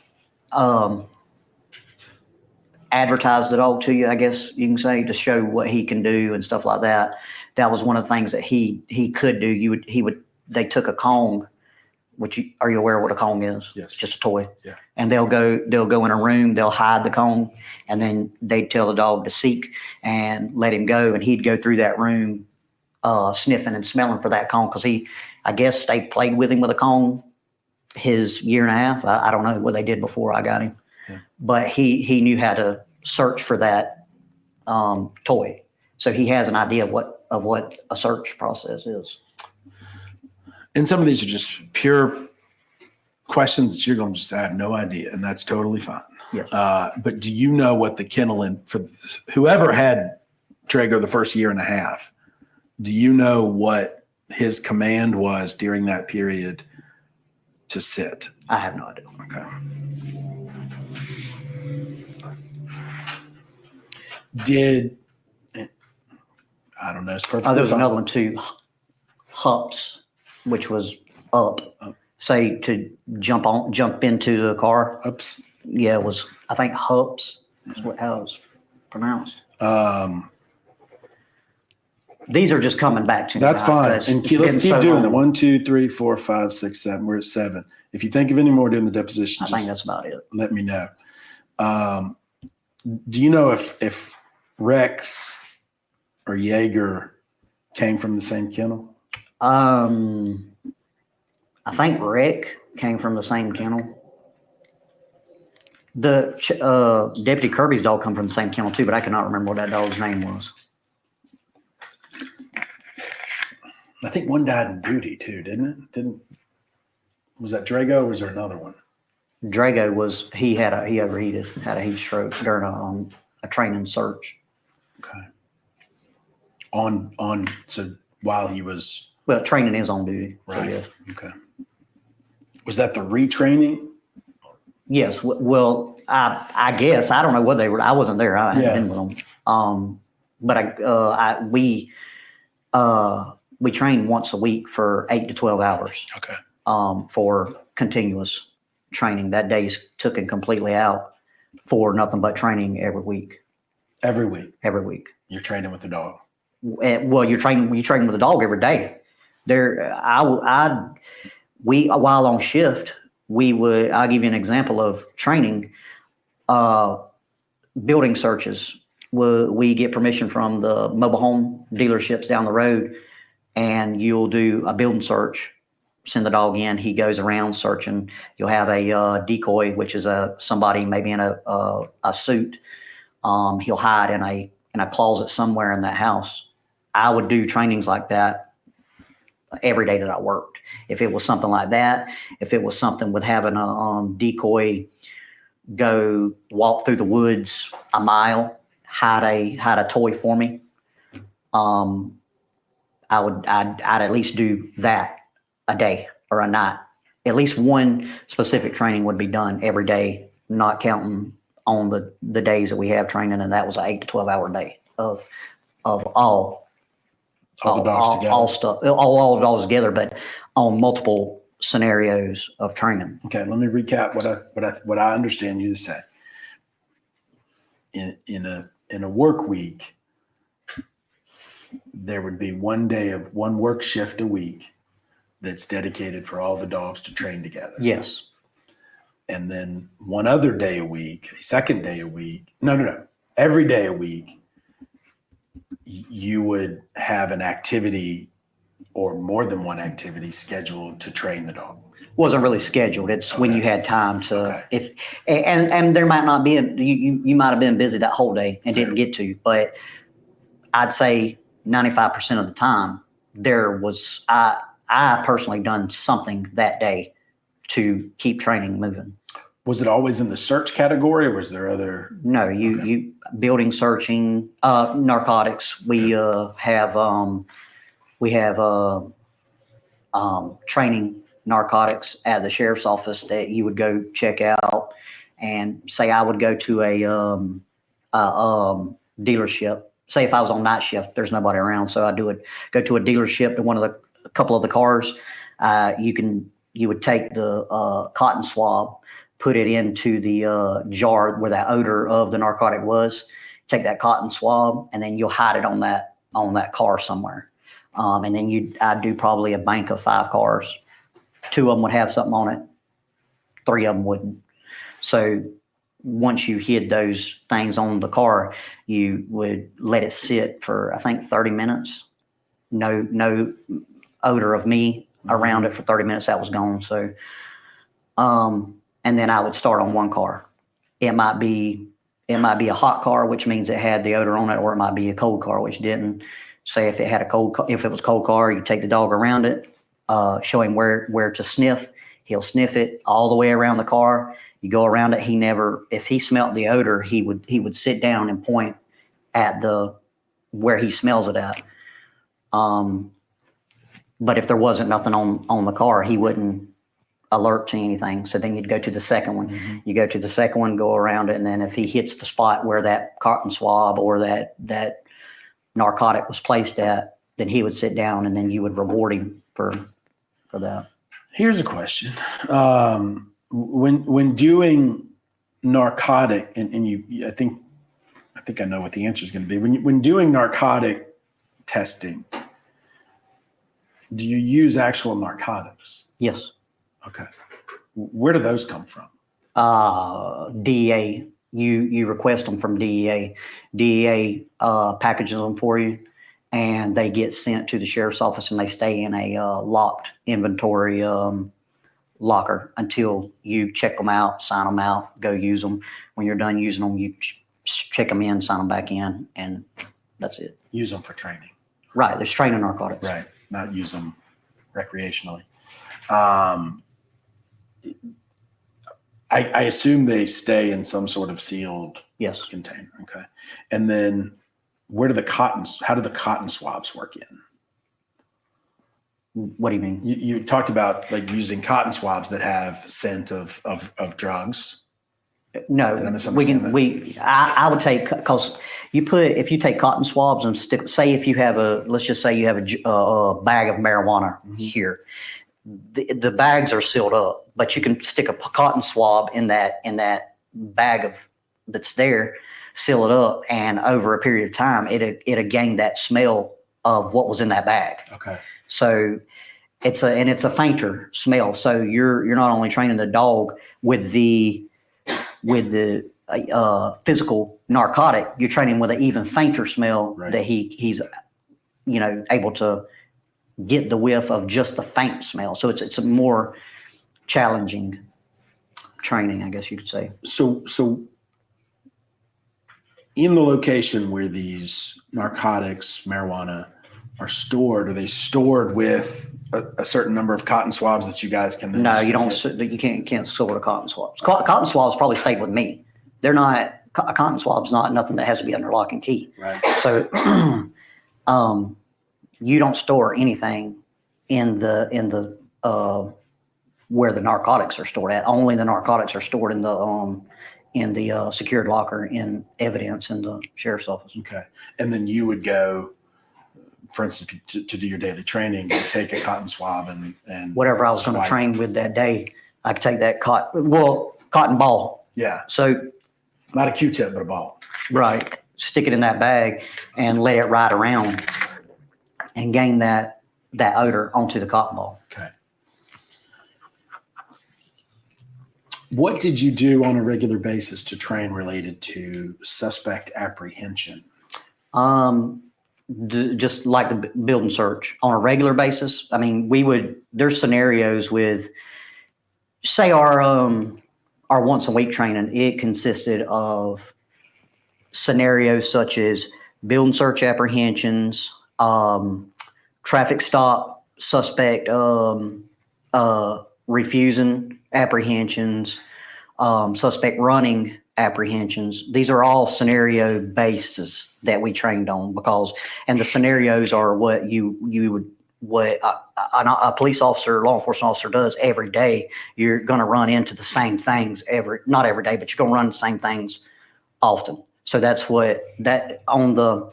advertise the dog to you, I guess you can say, to show what he can do and stuff like that. That was one of the things that he could do. They took a Kong, are you aware of what a Kong is? Yes. It's just a toy. Yeah. And they'll go in a room, they'll hide the Kong, and then they'd tell the dog to seek and let him go. And he'd go through that room, sniffing and smelling for that Kong. Cause I guess they played with him with a Kong his 1.5 years. I don't know what they did before I got him. Yeah. But he knew how to search for that toy, so he has an idea of what a search process is. And some of these are just pure questions that you're going to just have no idea, and that's totally fine. Yes. But do you know what the kennel for whoever had Drago the first 1.5 years? Do you know what his command was during that period to sit? I have no idea. Okay. I don't know. It's perfectly There was fine. another one too, hups, which was up. Say to jump into the car. Ups. Yeah, it was, I think hups is how it was pronounced. These are just coming back to me. That's fine. It's And been let's keep so doing long. it. 1, 2, 3, 4, 5, 6, 7. We're at 7. If you think of any more during the deposition, I think that's about it. let me know. Do you know if Rex or Jaeger came from the same kennel? I think Rick came from the same kennel. The Deputy Kirby's dog come from the same kennel too, but I cannot remember what that dog's name was. I think one died in duty too, didn't it? Was that Drago or was there another one? Drago was, he overheated, had a heat stroke during a training search. Okay. So while he was. Well, training is on duty. Right. So yes. Okay. Was that the retraining? Yes. Well, I guess, I don't know what they were. I wasn't there. I hadn't been with them. But we trained once a week for 8 to 12 hours. Okay. For continuous training. That day's taken completely out for nothing but training every week. Every week. Every week. You're training with the dog. Well, you're training with the dog every day. While on shift, I'll give you an example of training, building searches. We get permission from the mobile home dealerships down the road and you'll do a building search. Send the dog in. He goes around searching. You'll have a decoy, which is somebody maybe in a suit. He'll hide in a closet somewhere in that house. I would do trainings like that every day that I worked. If it was something like that, if it was something with having a decoy go walk through the woods a mile, hide a toy for me, I'd at least do that a day or a night. At least one specific training would be done every day, not counting on the days that we have training, and that was an 8 to 12 hour day of all the dogs together. all stuff, all the dogs together, but on multiple scenarios of training. Okay, let me recap what I understand you to say. In a work week, there would be one work shift a week that's dedicated for all the dogs to train together. Yes. And then one other day a week, a second day a week. No. Every day a week, you would have an activity or more than one activity scheduled to train the dog. Wasn't really scheduled. It's when you had time to, and there might not be, you might have been busy that whole day and didn't get to, but I'd say 95% of the time there was, I personally done something that day to keep training moving. Was it always in the search category, or was there other? No, you building, searching, narcotics. We have training narcotics at the sheriff's office that you would go check out. And say I would go to a dealership. Say if I was on night shift, there's nobody around, so I go to a dealership to a couple of the cars. You would take the cotton swab, put it into the jar where that odor of the narcotic was. Take that cotton swab, and then you'll hide it on that car somewhere. And then I'd do probably a bank of 5 cars. 2 of them would have something on it. 3 of them wouldn't. So once you hid those things on the car, you would let it sit for, I think, 30 minutes. No odor of me around it for 30 minutes. That was gone. So, and then I would start on one car. It might be a hot car, which means it had the odor on it, or it might be a cold car, which didn't. Say if it was a cold car, you take the dog around it, show him where to sniff. He'll sniff it all the way around the car. You go around it. If he smelt the odor, he would sit down and point at where he smells it at. But if there wasn't nothing on the car, he wouldn't alert to anything. So then you'd go to the second one. Mm-hmm. You go to the second one, go around it, and then if he hits the spot where that cotton swab or that narcotic was placed at, then he would sit down, and then you would reward him for that. Here's a question. When doing narcotic, and I think I know what the answer is going to be. When doing narcotic testing, do you use actual narcotics? Yes. Okay. Where do those come from? DEA. You request them from DEA. DEA packages them for you, and they get sent to the sheriff's office, and they stay in a locked inventory locker until you check them out, sign them out, go use them. When you're done using them, you check them in, sign them back in, and that's it. Use them for training. Right. There's training narcotics. Right. Not use them recreationally. I assume they stay in some sort of sealed container. Okay. And then how do the cotton swabs work in? What do you mean? You talked about like using cotton swabs that have scent of drugs. No, I would take, because if you take cotton swabs and say if you have let's just say you have a bag of marijuana here, the bags are sealed up, but you can stick a cotton swab in that bag that's there, seal it up, and over a period of time, it'll gain that smell of what was in that bag. Okay. So it's a fainter smell. So you're not only training the dog with the physical narcotic, you're training with an even fainter smell that he's able to get the whiff of just the faint smell. So it's a more challenging training, I guess you could say. So in the location where these narcotics, marijuana are stored, are they stored with a certain number of cotton swabs that you guys can then No, you distribute? don't. You can't store the cotton swabs. Cotton swabs probably stayed with me. They're not. A cotton swab's not nothing that has to be under lock and key. Right. So, you don't store anything in the where the narcotics are stored at. Only the narcotics are stored in the secured locker in evidence in the sheriff's office. Okay. And then you would go, for instance, to do your daily training, you take a cotton swab and Whatever I was going to train with that day, I could take that cotton ball. Yeah. So, not a Q-tip, but a ball. right, stick it in that bag and let it ride around and gain that odor onto the cotton ball. Okay. What did you do on a regular basis to train related to suspect apprehension? Just like the building search on a regular basis. I mean, there's scenarios with, say our once a week training, it consisted of scenarios such as building search apprehensions, traffic stop, suspect refusing apprehensions, suspect running apprehensions. These are all scenario bases that we trained on and the scenarios are what a police officer, law enforcement officer does every day. You're going to run into the same things not every day, but you're going to run the same things often. So that's on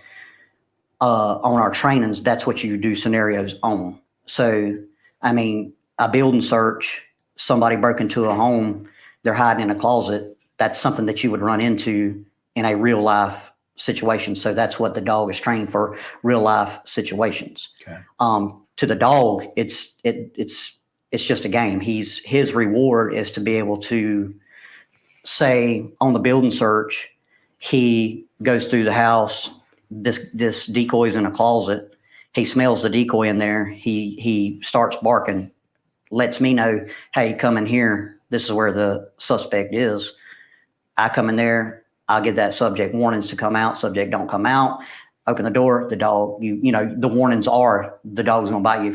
our trainings, that's what you do scenarios on. So, I mean, a building search, somebody broke into a home, they're hiding in a closet. That's something that you would run into in a real life situation. So that's what the dog is trained for, real life situations. Okay. To the dog, it's just a game. His reward is to be able to say on the building search, he goes through the house, this decoy's in a closet. He smells the decoy in there. He starts barking, lets me know, hey, come in here. This is where the suspect is. I come in there. I'll give that subject warnings to come out. Subject don't come out. Open the door. The dog. The warnings are the dog's gonna bite you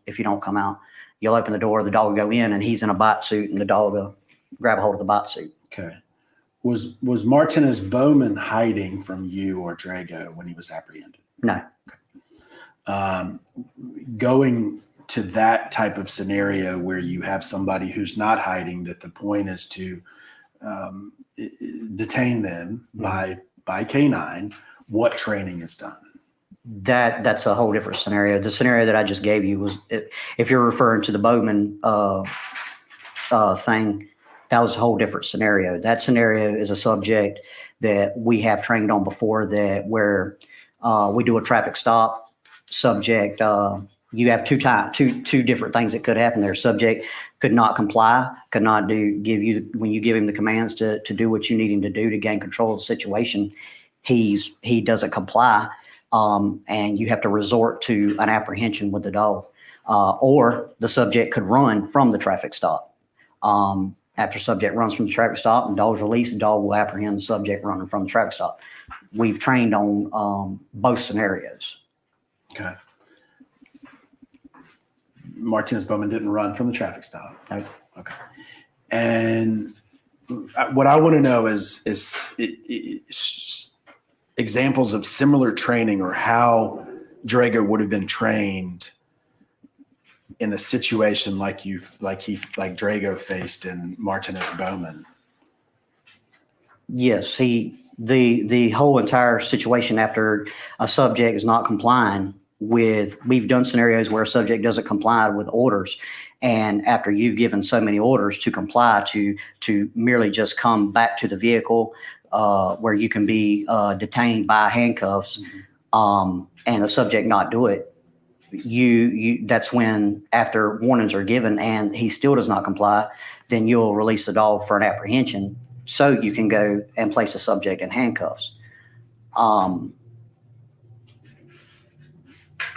if you don't come out. You'll open the door. The dog will go in, and he's in a bite suit, and the dog will grab a hold of the bite suit. Okay. Was Martinez Bowman hiding from you or Drago when he was apprehended? No. Okay. Going to that type of scenario where you have somebody who's not hiding, that the point is to detain them by K9, what training is done? That's a whole different scenario. The scenario that I just gave you was, if you're referring to the Bowman thing, that was a whole different scenario. That scenario is a subject that we have trained on before, where we do a traffic stop. Subject, you have two different things that could happen there. Subject could not comply, could not when you give him the commands to do what you need him to do to gain control of the situation, he doesn't comply, and you have to resort to an apprehension with the dog, or the subject could run from the traffic stop. After subject runs from the traffic stop and dog's released, the dog will apprehend the subject running from the traffic stop. We've trained on both scenarios. Okay. Martinez Bowman didn't run from the traffic stop. No. Okay. And what I want to know is examples of similar training, or how Drago would have been trained in a situation like Drago faced in Martinez Bowman. Yes, the whole entire situation after a subject is not complying we've done scenarios where a subject doesn't comply with orders, and after you've given so many orders to comply, to merely just come back to the vehicle, where you can be detained by handcuffs, and the subject not do it, that's when, after warnings are given and he still does not comply, then you'll release the dog for an apprehension so you can go and place the subject in handcuffs.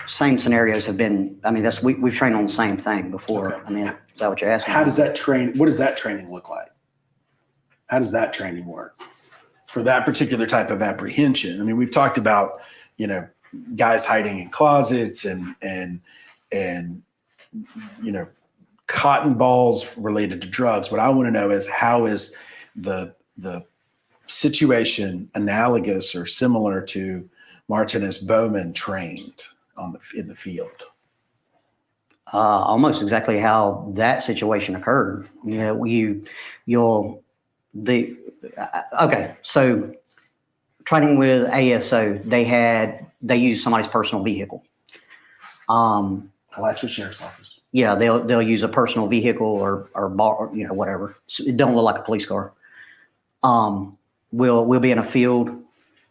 same scenarios have been, I mean, we've trained on the same thing before. Okay. I mean, is that what you're asking? What does that training look like? How does that training work for that particular type of apprehension? I mean, we've talked about, guys hiding in closets and cotton balls related to drugs. What I want to know is, how is the situation analogous or similar to Martinez Bowman trained in the field? Almost exactly how that situation occurred. Okay. So training with ASO, they use somebody's personal vehicle. Alachua Sheriff's Office. Yeah, they'll use a personal vehicle or bar, whatever. So it don't look like a police car. We'll be in a field.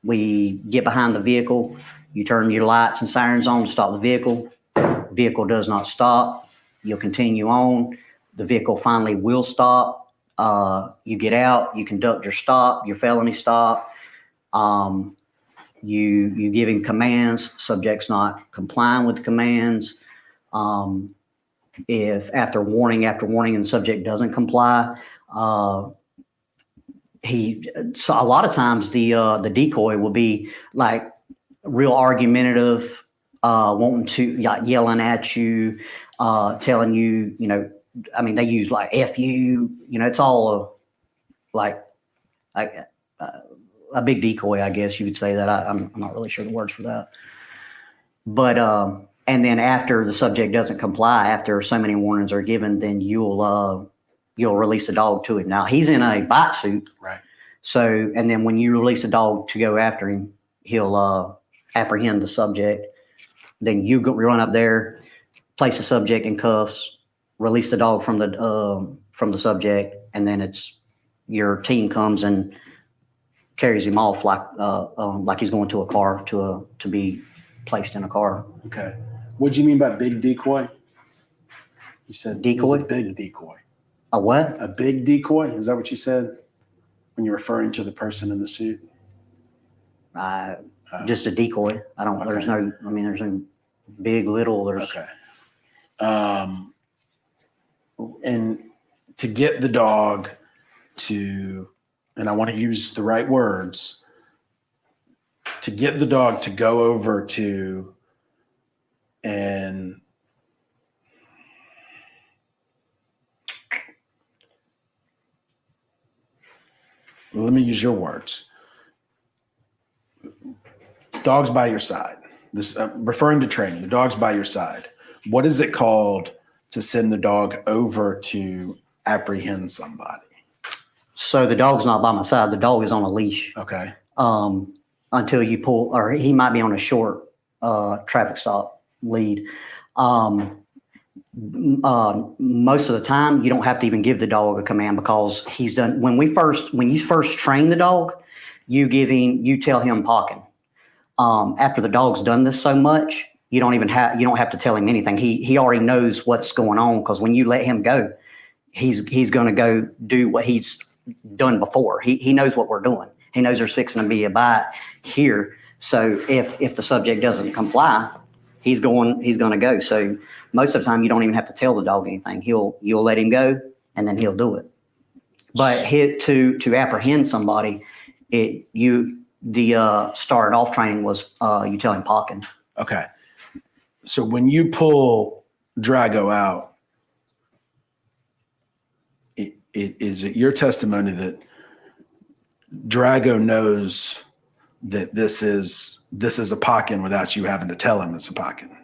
We get behind the vehicle. You turn your lights and sirens on to stop the vehicle. Vehicle does not stop. You'll continue on. The vehicle finally will stop. You get out. You conduct your felony stop. You give him commands. Subject's not complying with the commands. If after warning and subject doesn't comply, so a lot of times the decoy will be like real argumentative, wanting to yelling at you, telling you, I mean, they use like F you, it's all like a big decoy, I guess you would say that. I'm not really sure the words for that. But, and then after the subject doesn't comply, after so many warnings are given, then you'll release the dog to him. Now he's in a bite suit. Right. So, and then when you release a dog to go after him, he'll apprehend the subject. Then you run up there, place the subject in cuffs, release the dog from the subject, and then your team comes and carries him off like he's going to a car to be placed in a car. Okay. What do you mean by big decoy? You said decoy? A big decoy. A what? A big decoy? Is that what you said when you're referring to the person in the suit? Just a decoy. I don't. Okay. There's no big, little. Okay. And to get the dog to, and I want to use the right words, to get the dog to go over to and let me use your words. Dog's by your side. This referring to training. The dog's by your side. What is it called to send the dog over to apprehend somebody? So the dog's not by my side. The dog is on a leash. Okay. Until you pull, or he might be on a short traffic stop lead. Most of the time, you don't have to even give the dog a command, because he's done. When you first train the dog, you tell him pocking. After the dog's done this so much, you don't have to tell him anything. He already knows what's going on, because when you let him go, he's going to go do what he's done before. He knows what we're doing. He knows there's fixing to be a bite here. So if the subject doesn't comply, he's going to go. So most of the time, you don't even have to tell the dog anything. You'll let him go, and then he'll do it. But to apprehend somebody, the started off training was you tell him pocking. Okay. So when you pull Drago out, is it your testimony that Drago knows that this is a pocking without you having to tell him it's a pocking?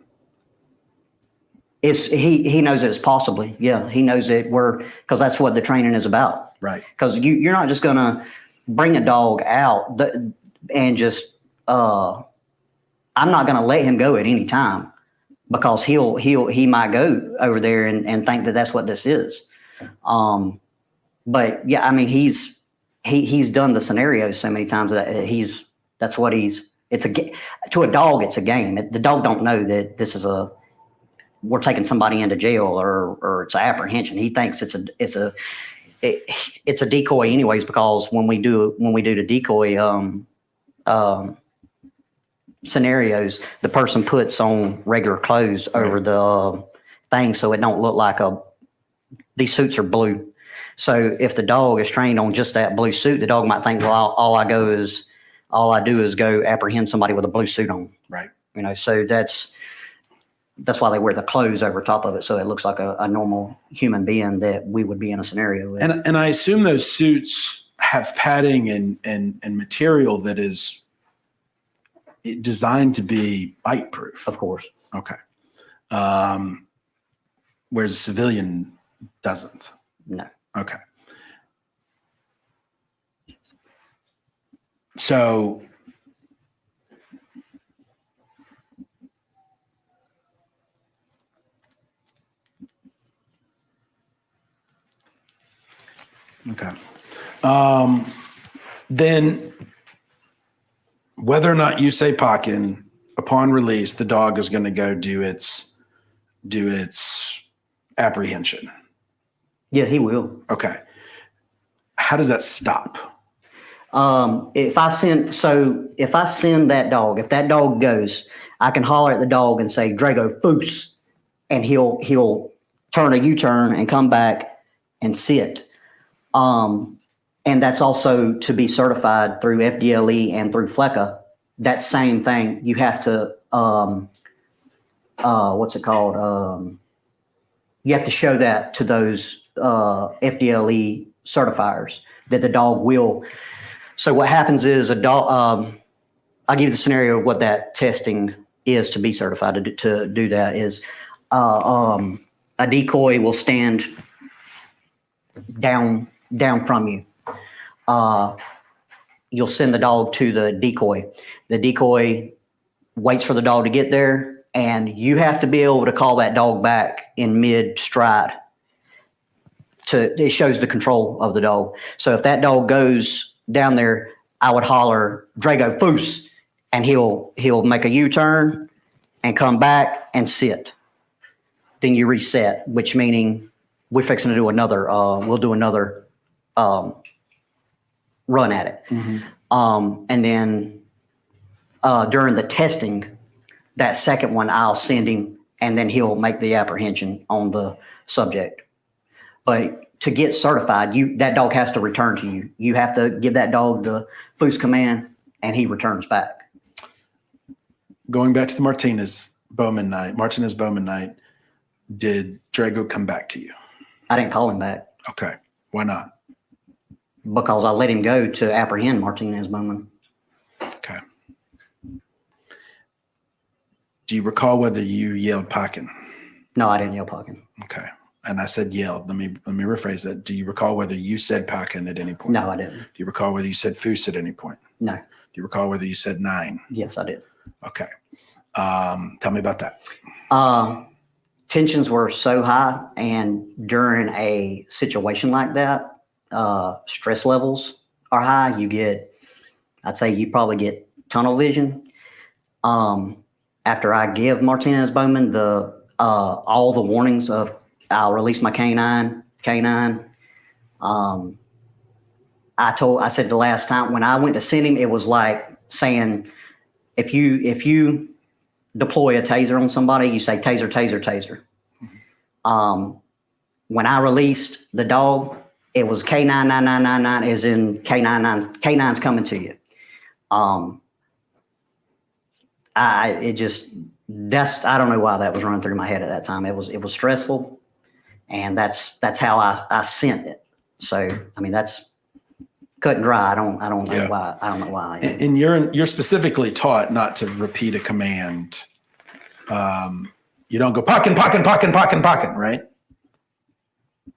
He knows it as possibly. Yeah, he knows it because that's what the training is about. Right. Because you're not just gonna bring a dog out and just I'm not gonna let him go at any time, because he might go over there and think that that's what this is. But yeah, I mean he's done the scenarios so many times that to a dog it's a game. The dog don't know that this is we're taking somebody into jail or it's an apprehension. He thinks it's a decoy anyways, because when we do the decoy, scenarios, the person puts on regular clothes over the thing so it don't look like these suits are blue. So if the dog is trained on just that blue suit, the dog might think, well, all I do is go apprehend somebody with a blue suit on. Right. You know, so that's why they wear the clothes over top of it, so it looks like a normal human being that we would be in a scenario with. And I assume those suits have padding and material that is designed to be bite proof. Of course. Okay. Whereas a civilian doesn't. No. Okay. So okay. Then whether or not you say Pockin, upon release, the dog is going to go do its apprehension. Yeah, he will. Okay. How does that stop? If I send that dog, if that dog goes, I can holler at the dog and say, Drago, foos, and he'll turn a U-turn and come back and sit. And that's also to be certified through FDLE and through FLECA. That same thing, you have to, what's it called? You have to show that to those FDLE certifiers that the dog will. So what happens is a dog, I'll give you the scenario of what that testing is to be certified. To do that is a decoy will stand down from you. You'll send the dog to the decoy. The decoy waits for the dog to get there, and you have to be able to call that dog back in mid-stride. It shows the control of the dog. So if that dog goes down there, I would holler, Drago, foos, and he'll make a U-turn and come back and sit. Then you reset, which meaning we're fixing to do another, we'll do another run at it. Mm-hmm. And then during the testing, that second one, I'll send him, and then he'll make the apprehension on the subject. But to get certified, that dog has to return to you. You have to give that dog the foos command, and he returns back. Going back to the Martinez Bowman night, did Drago come back to you? I didn't call him back. Okay. Why not? Because I let him go to apprehend Martinez Bowman. Okay. Do you recall whether you yelled Pockin? No, I didn't yell Pockin. Okay. And I said yelled. Let me rephrase that. Do you recall whether you said Pockin at any point? No, I didn't. Do you recall whether you said foos at any point? No. Do you recall whether you said 9? Yes, I did. Okay. Tell me about that. Tensions were so high, and during a situation like that, stress levels are high. I'd say you probably get tunnel vision. After I give Martinez Bowman all the warnings of I'll release my canine. I said the last time when I went to send him, it was like saying, if you deploy a taser on somebody, you say taser, taser, taser. When I released the dog, it was K99999, as in K9's coming to you. I don't know why that was running through my head at that time. It was stressful, and that's how I sent it. So I mean, that's cut and dry. I don't know why. I don't know why. And you're specifically taught not to repeat a command. You don't go Pockin, right?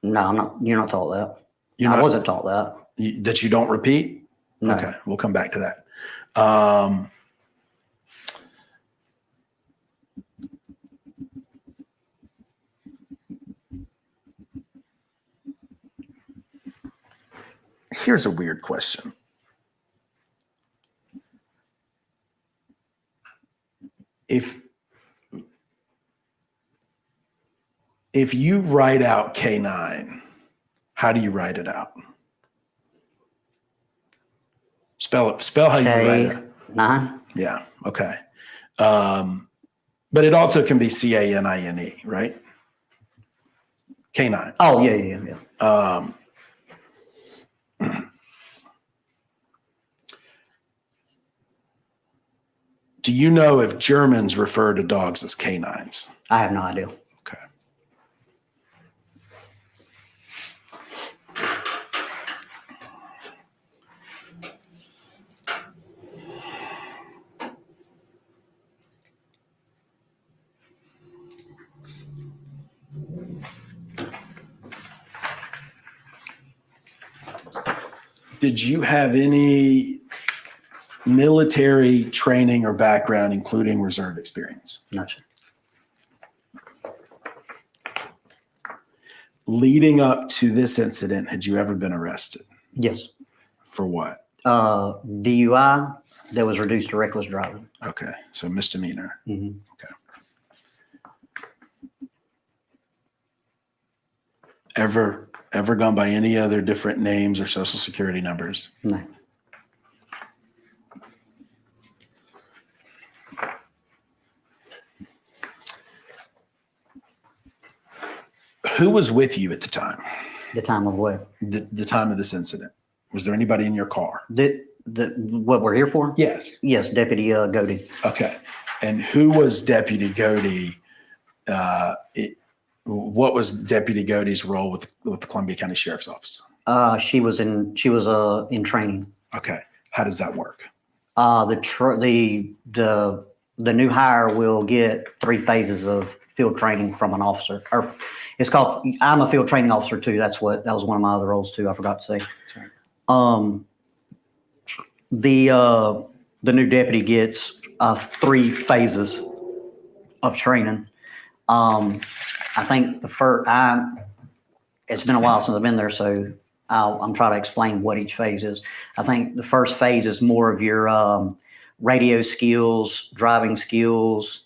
No, I'm not. You're not taught that. I wasn't taught that. That you don't repeat? No. Okay, we'll come back to that. Here's a weird question. If you write out K9, how do you write it out? Spell how you write it. K9. Yeah. Okay. But it also can be CANINE, right? Canine. Oh, yeah. Do you know if Germans refer to dogs as canines? I have no idea. Okay. Did you have any military training or background, including reserve experience? No, sir. Leading up to this incident, had you ever been arrested? Yes. For what? DUI that was reduced to reckless driving. Okay, so misdemeanor. Mm-hmm. Okay. Ever gone by any other different names or social security numbers? No. Who was with you at the time? The time of what? The time of this incident. Was there anybody in your car? What we're here for? Yes. Yes, Deputy Godey. Okay. And who was Deputy Godey? What was Deputy Godey's role with the Columbia County Sheriff's Office? She was in training. Okay. How does that work? The new hire will get 3 phases of field training from an officer. Or it's called. I'm a field training officer too. That was one of my other roles too. I forgot to say. Sorry. The new deputy gets 3 phases of training. I think it's been a while since I've been there, so I'm trying to explain what each phase is. I think the first phase is more of your radio skills, driving skills,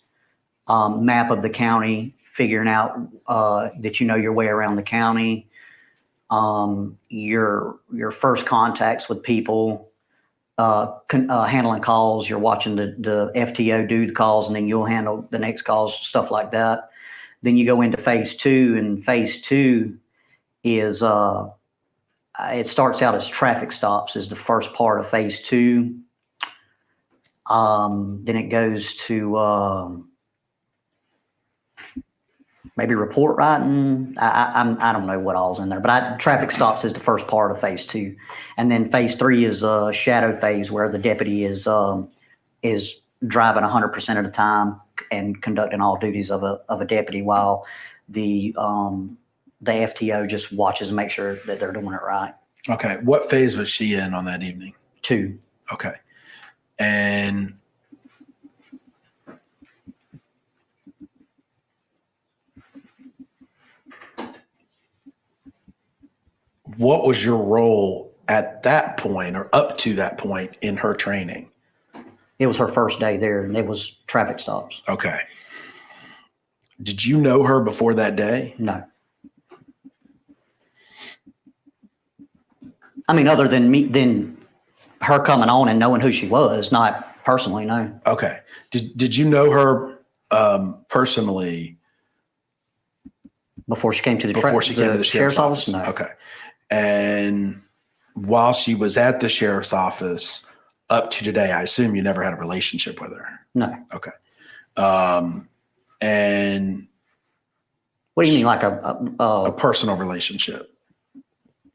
map of the county, figuring out that you know your way around the county, your first contacts with people, handling calls. You're watching the FTO do the calls, and then you'll handle the next calls, stuff like that. Then you go into phase 2, and phase 2 is it starts out as traffic stops is the first part of phase 2. Then it goes to maybe report writing. I don't know what all's in there, but traffic stops is the first part of phase 2, and then phase 3 is a shadow phase where the deputy is driving 100% of the time and conducting all duties of a deputy, while the FTO just watches and makes sure that they're doing it right. Okay. What phase was she in on that evening? 2. Okay. And what was your role at that point or up to that point in her training? It was her first day there, and it was traffic stops. Okay. Did you know her before that day? No. I mean, other than her coming on and knowing who she was, not personally, no. Okay. Did you know her personally before she came to came to the sheriff's office? No. Okay. And while she was at the sheriff's office up to today, I assume you never had a relationship with her. No. Okay. And what do you mean, like a personal relationship?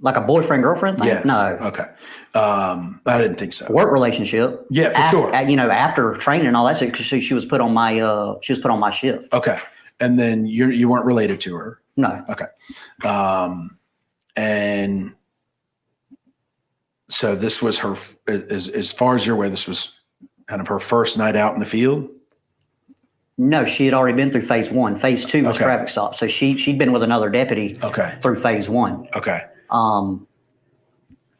Like a boyfriend girlfriend thing? Yes. No. Okay. I didn't think so. Work relationship. Yeah, for sure. After training and all that, because she was put on my shift. Okay. And then you weren't related to her. No. Okay. And so this was her, as far as you're aware, this was kind of her first night out in the field? No, she had already been through phase 1. Phase 2 was traffic stop. So she'd been with another deputy through phase 1. Okay. I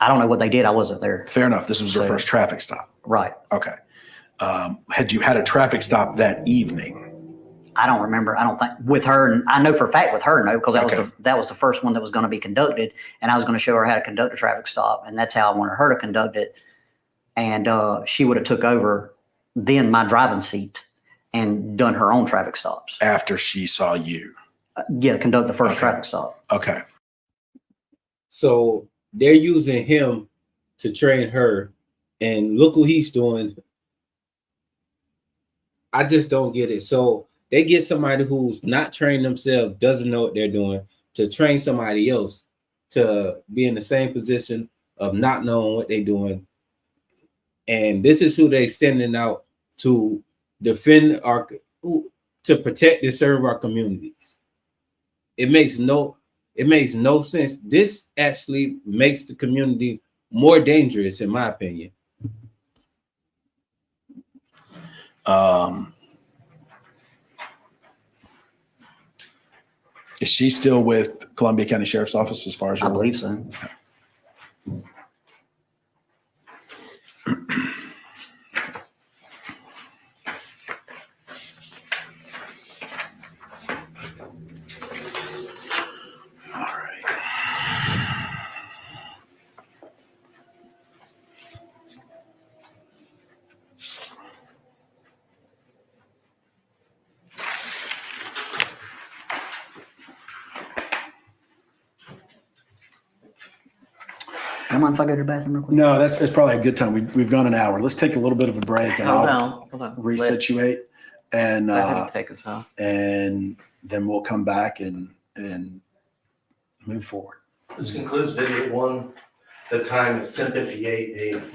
don't know what they did. I wasn't there. Fair enough. This was her first traffic stop. Right. Okay. Had you had a traffic stop that evening? I don't remember. I don't think with her. And I know for a fact with her, no, because that was the first one that was going to be conducted, and I was going to show her how to conduct a traffic stop, and that's how I wanted her to conduct it. And she would have took over then my driving seat and done her own traffic stops. After she saw you. Yeah, conduct the first Okay. traffic stop. Okay. So they're using him to train her, and look what he's doing. I just don't get it. So they get somebody who's not trained themselves, doesn't know what they're doing, to train somebody else to be in the same position of not knowing what they're doing. And this is who they sending out to defend to protect and serve our communities. It makes no sense. This actually makes the community more dangerous, in my opinion. Is she still with Columbia County Sheriff's Office as far as I you're aware? believe so. All right. You mind if I go to the bathroom real quick? No, that's probably a good time. We've gone an hour. Let's take a little bit of a break and Hold I'll on. resituate and Let him take us off. and then we'll come back and move forward. This concludes video 1. The time is 10:58 a.m.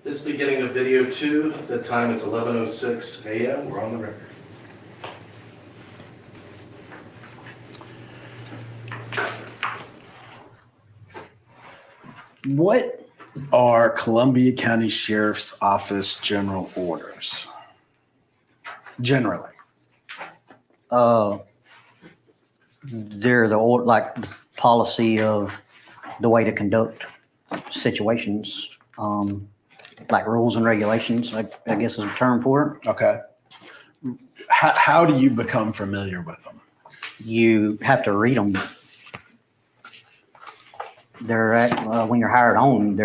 This is beginning of video 2. The time is 11:06 a.m. We're on the record. What are Columbia County Sheriff's Office general orders? Generally. They're the old, like, policy of the way to conduct situations, like rules and regulations, I guess is a term for it. Okay. How do you become familiar with them? You have to read them. They're when you're hired on,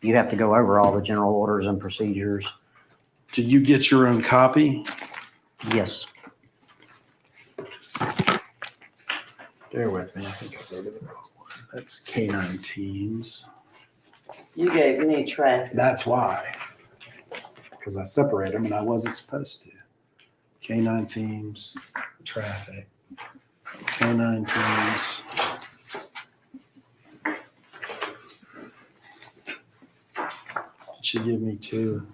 you have to go over all the general orders and procedures. Do you get your own copy? Yes. Bear with me. I think I go to the wrong one. That's K9 teams. You gave me traffic. That's why. Because I separated them and I wasn't supposed to. K9 teams, traffic. K9 teams. Should give me 2.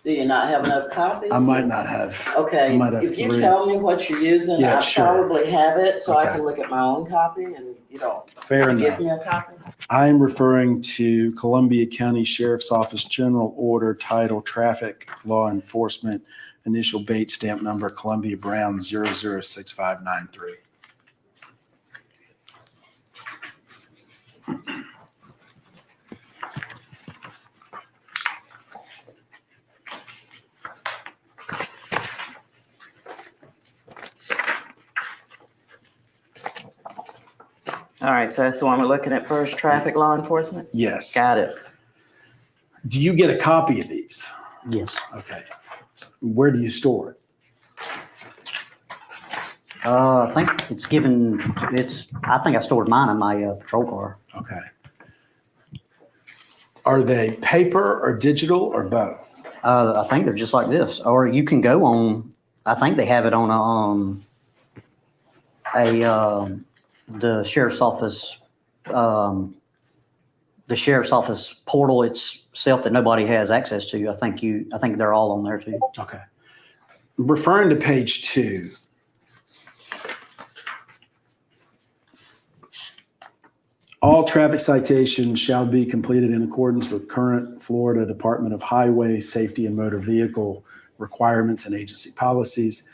Do you not have enough copies? I might not have. Okay, I might have if you 3. tell me what you're using, Yeah, I sure. probably have it, so I Okay. can look at my own copy and, Fair give enough. me a copy. I'm referring to Columbia County Sheriff's Office General Order Title Traffic Law Enforcement, initial bait stamp number Columbia Brown 006593. All right, so that's the one we're looking at first, traffic law enforcement? Yes. Got it. Do you get a copy of these? Yes. Okay. Where do you store it? I think I think I stored mine in my patrol car. Okay. Are they paper or digital or both? I think they're just like this, or you can go on, I think they have it on the sheriff's office, the sheriff's office portal itself that nobody has access to. I think they're all on there too. Okay. Referring to page 2. All traffic citations shall be completed in accordance with current Florida Department of Highway Safety and Motor Vehicle requirements and agency policies.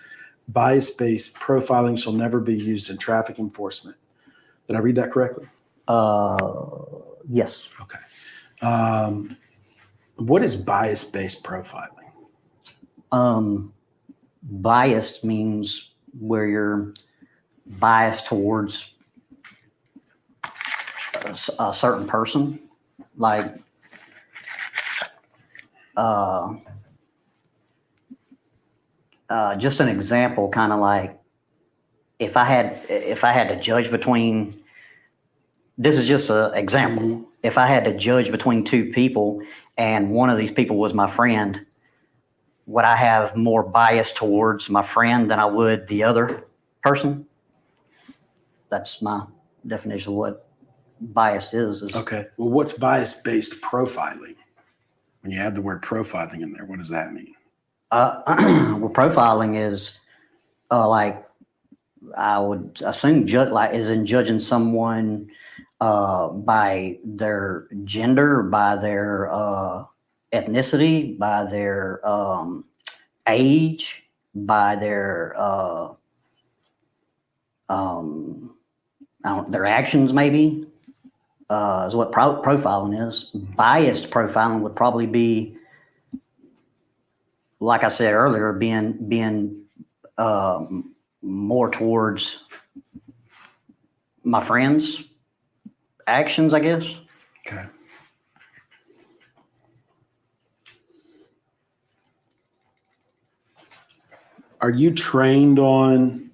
Bias-based profiling shall never be used in traffic enforcement. Did I read that correctly? Yes. Okay. What is bias-based profiling? Biased means where you're biased towards a certain person, like just an example, kind of like if I had to judge between, this is just an example. Mm-hmm. If I had to judge between two people and one of these people was my friend, would I have more bias towards my friend than I would the other person? That's my definition of what bias is. Okay. Well, what's bias-based profiling? When you add the word profiling in there, what does that mean? Well, profiling is like, I would assume is in judging someone by their gender, by their ethnicity, by their age, by their their actions, maybe, is what profiling is. Biased profiling would probably be, like I said earlier, being more towards my friends' actions, I guess. Okay. Are you trained on,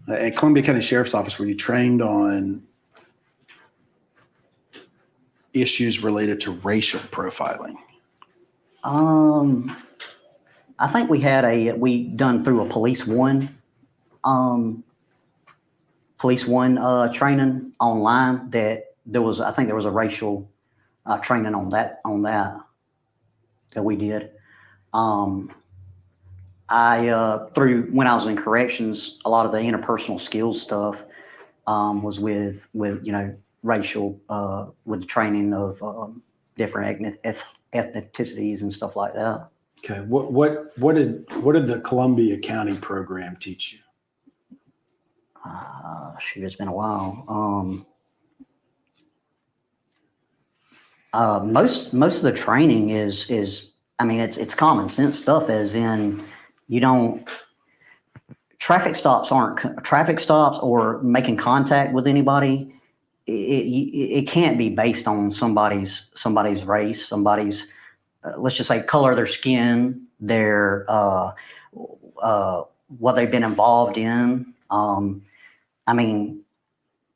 at Columbia County Sheriff's Office, were you trained on issues related to racial profiling? I think we done through a Police One training online, that I think there was a racial training on that we did. Through when I was in corrections, a lot of the interpersonal skills stuff was with racial, with the training of different ethnicities and stuff like that. Okay. What did the Columbia County program teach you? Shoot, it's been a while. Most of the training is I mean, it's common sense stuff, as in, traffic stops or making contact with anybody. It can't be based on somebody's race, somebody's, let's just say, color of their skin, their what they've been involved in. I mean,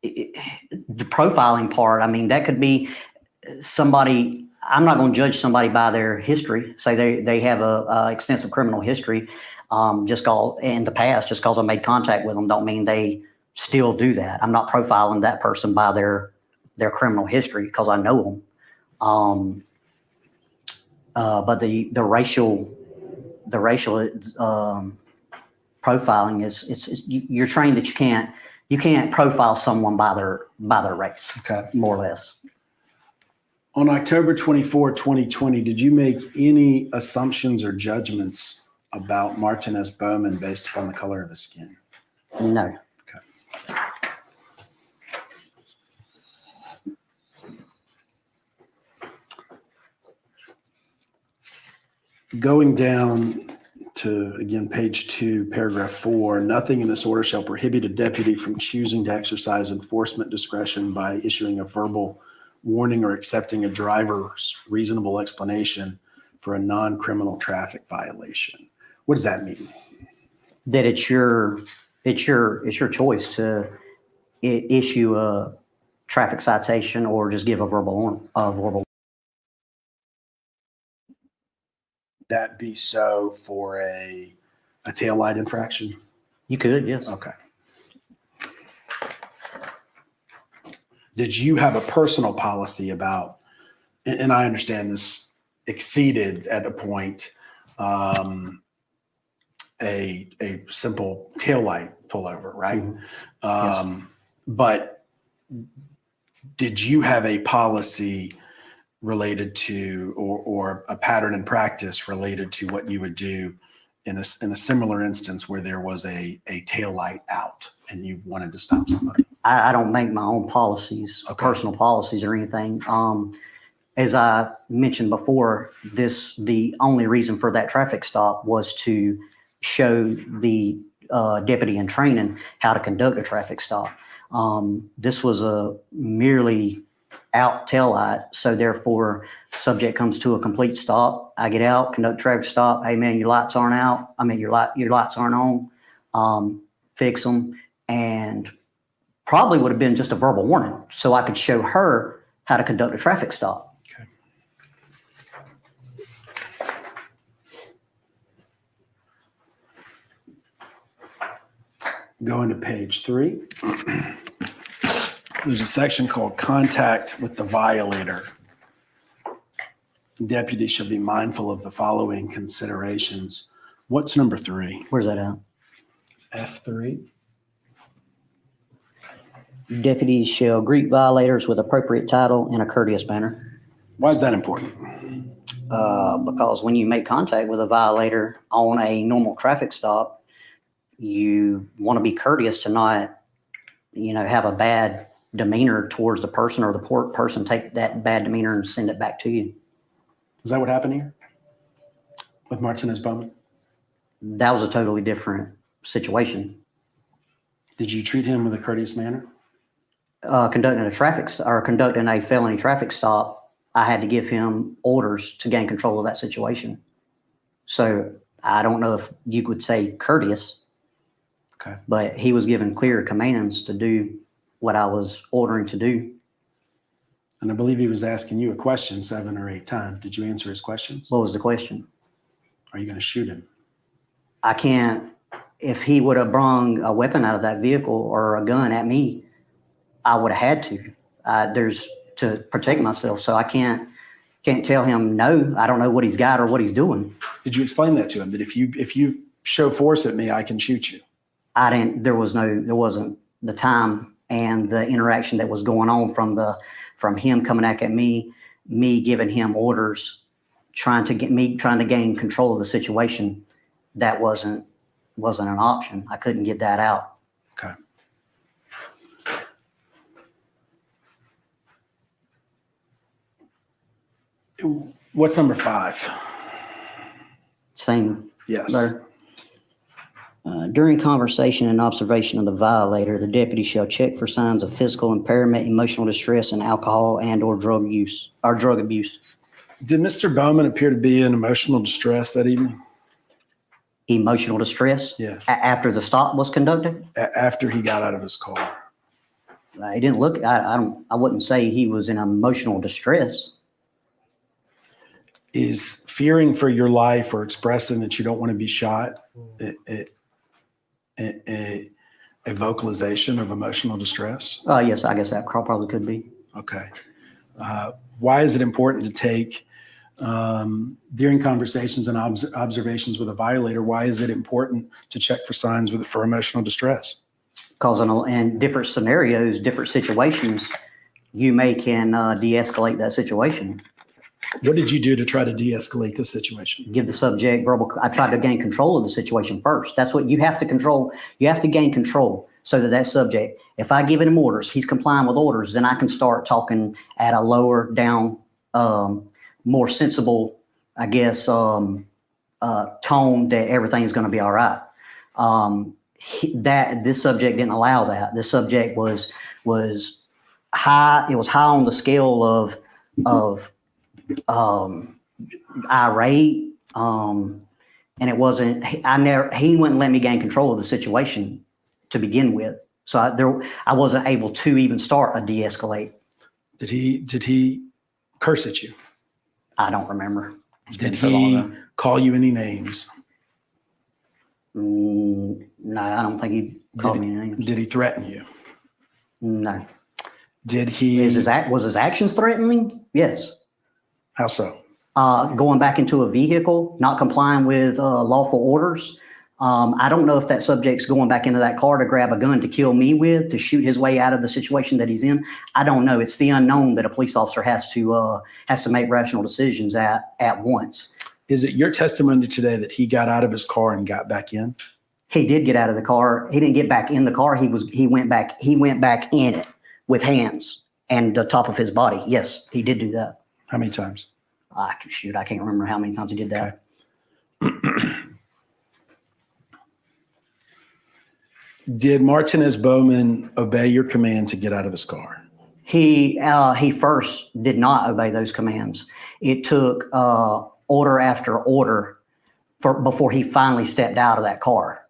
the profiling part, I mean, that could be somebody. I'm not going to judge somebody by their history. Say they have a extensive criminal history, just in the past, just because I made contact with them, don't mean they still do that. I'm not profiling that person by their criminal history because I know them. But the racial profiling is you're trained that you can't profile someone by their race. Okay. More or less. On October 24, 2020, did you make any assumptions or judgments about Martinez Bowman based upon the color of his skin? No. Okay. Going down to, again, page 2, paragraph 4, nothing in this order shall prohibit a deputy from choosing to exercise enforcement discretion by issuing a verbal warning or accepting a driver's reasonable explanation for a non-criminal traffic violation. What does that mean? That it's your choice to issue a traffic citation or just give a verbal. That be so for a taillight infraction? You could, yes. Okay. Did you have a personal policy about, and I understand this exceeded at a point, a simple taillight pullover, right? Mm-hmm. Yes. But did you have a policy related to, or a pattern in practice related to what you would do in a similar instance where there was a taillight out and you wanted to stop somebody? I don't make my own policies, Okay. Personal policies or anything. As I mentioned before, the only reason for that traffic stop was to show the deputy in training how to conduct a traffic stop. This was a merely out tail light. So therefore, subject comes to a complete stop. I get out, conduct traffic stop. Hey man, your lights aren't out. I mean, your lights aren't on. Fix them, and probably would have been just a verbal warning, so I could show her how to conduct a traffic stop. Okay. Going to page 3. There's a section called Contact with the Violator. Deputies shall be mindful of the following considerations. What's number 3? Where's that at? F3. Deputies shall greet violators with appropriate title in a courteous manner. Why is that important? Because when you make contact with a violator on a normal traffic stop, you want to be courteous to not, have a bad demeanor towards the person, or the person take that bad demeanor and send it back to you. Is that what happened here with Martinez Bowman? That was a totally different situation. Did you treat him with a courteous manner? Conducting a felony traffic stop, I had to give him orders to gain control of that situation. So I don't know if you could say courteous, okay, but he was given clear commands to do what I was ordering to do. And I believe he was asking you a question 7 or 8 times. Did you answer his questions? What was the question? Are you going to shoot him? I can't. If he would have brung a weapon out of that vehicle or a gun at me, I would have had to. There's to protect myself, so I can't tell him no. I don't know what he's got or what he's doing. Did you explain that to him? That if you show force at me, I can shoot you? I didn't. There wasn't the time and the interaction that was going on from him coming back at me giving him orders, trying to gain control of the situation. That wasn't an option. I couldn't get that out. Okay. What's number 5? Same. Yes. Better. During conversation and observation of the violator, the deputy shall check for signs of physical impairment, emotional distress, and alcohol and/or drug abuse. Did Mr. Bowman appear to be in emotional distress that evening? Emotional distress? Yes. After the stop was conducted? After he got out of his car. He didn't look. I wouldn't say he was in emotional distress. Is fearing for your life or expressing that you don't want to be shot a vocalization of emotional distress? Yes, I guess that probably could be. Okay. Why is it important to take, during conversations and observations with a violator, why is it important to check for signs for emotional distress? Because in different scenarios, different situations, you can de-escalate that situation. What did you do to try to de-escalate this situation? Give the subject verbal. I tried to gain control of the situation first. That's what you have to control. You have to gain control so that subject, if I give him orders, he's complying with orders, then I can start talking at a lower down, more sensible, I guess, tone that everything's going to be all right. This subject didn't allow that. This subject was high. It was high on the scale of irate, and it wasn't. He wouldn't let me gain control of the situation to begin with, so I wasn't able to even start a de-escalate. Did he curse at you? I don't remember. Did he call you any names? No, I don't think he called me any names. Did he threaten you? No. Did he? Was his actions threatening? Yes. How so? Going back into a vehicle, not complying with lawful orders. I don't know if that subject's going back into that car to grab a gun to kill me with, to shoot his way out of the situation that he's in. I don't know. It's the unknown that a police officer has to make rational decisions at once. Is it your testimony today that he got out of his car and got back in? He did get out of the car. He didn't get back in the car. He went back in it with hands and the top of his body. Yes, he did do that. How many times? I can't remember how many times he did that. Okay. Did Martinez Bowman obey your command to get out of his car? He first did not obey those commands. It took order after order before he finally stepped out of that car.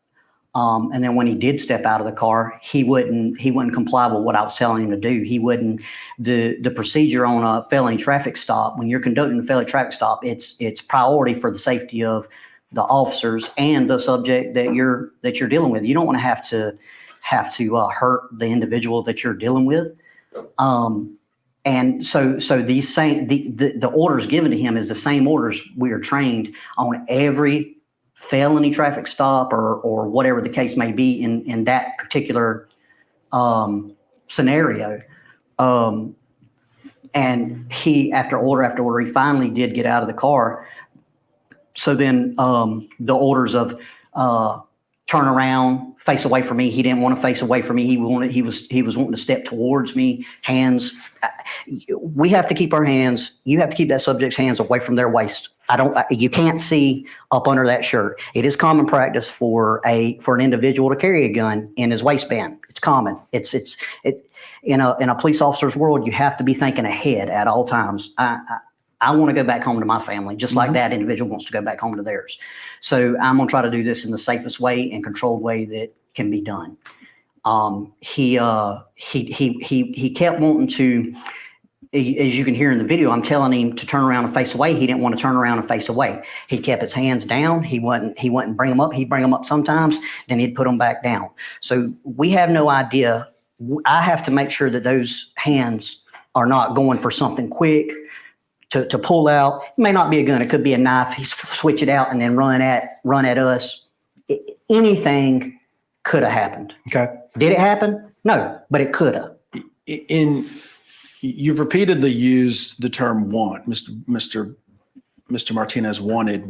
And then when he did step out of the car, he wouldn't comply with what I was telling him to do. He wouldn't. The procedure on a felony traffic stop, when you're conducting a felony traffic stop, it's priority for the safety of the officers and the subject that you're dealing with. You don't want to have to hurt the individual that you're dealing with. And so these same the orders given to him is the same orders we are trained on every felony traffic stop or whatever the case may be in that particular scenario. And he, after order, he finally did get out of the car. So then the orders of turn around, face away from me. He didn't want to face away from me. He was wanting to step towards me, hands. We have to keep our hands. You have to keep that subject's hands away from their waist. You can't see up under that shirt. It is common practice for an individual to carry a gun in his waistband. It's common. It's in a police officer's world, you have to be thinking ahead at all times. I want to go back home to my family, just like that individual wants to go back home to theirs. So I'm going to try to do this in the safest way and controlled way that can be done. He kept wanting to, as you can hear in the video, I'm telling him to turn around and face away. He didn't want to turn around and face away. He kept his hands down. He wouldn't bring them up. He'd bring them up sometimes, then he'd put them back down. So we have no idea. I have to make sure that those hands are not going for something quick to pull out. It may not be a gun. It could be a knife. He switch it out and then run at us. Anything could have happened. Okay. Did it happen? No, but it could have. You've repeatedly used the term want. Mr. Martinez wanted.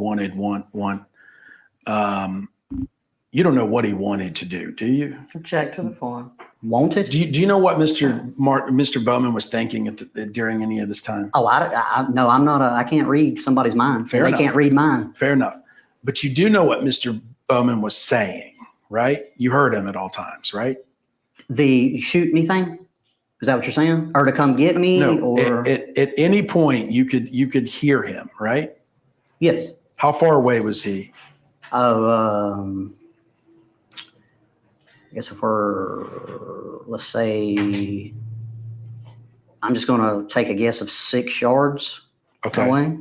You don't know what he wanted to do you? Object to the form. Wanted? Do you know what Mr. Bowman was thinking during any of this time? Oh, no, I'm not. I can't read somebody's mind. Fair enough. They can't read mine. Fair enough. But you do know what Mr. Bowman was saying, right? You heard him at all times, right? The shoot me thing? Is that what you're saying? Or to come get me? No. Or At any point you could hear him, right? Yes. How far away was he? Oh, I guess if let's say, I'm just going to take a guess of 6 yards away.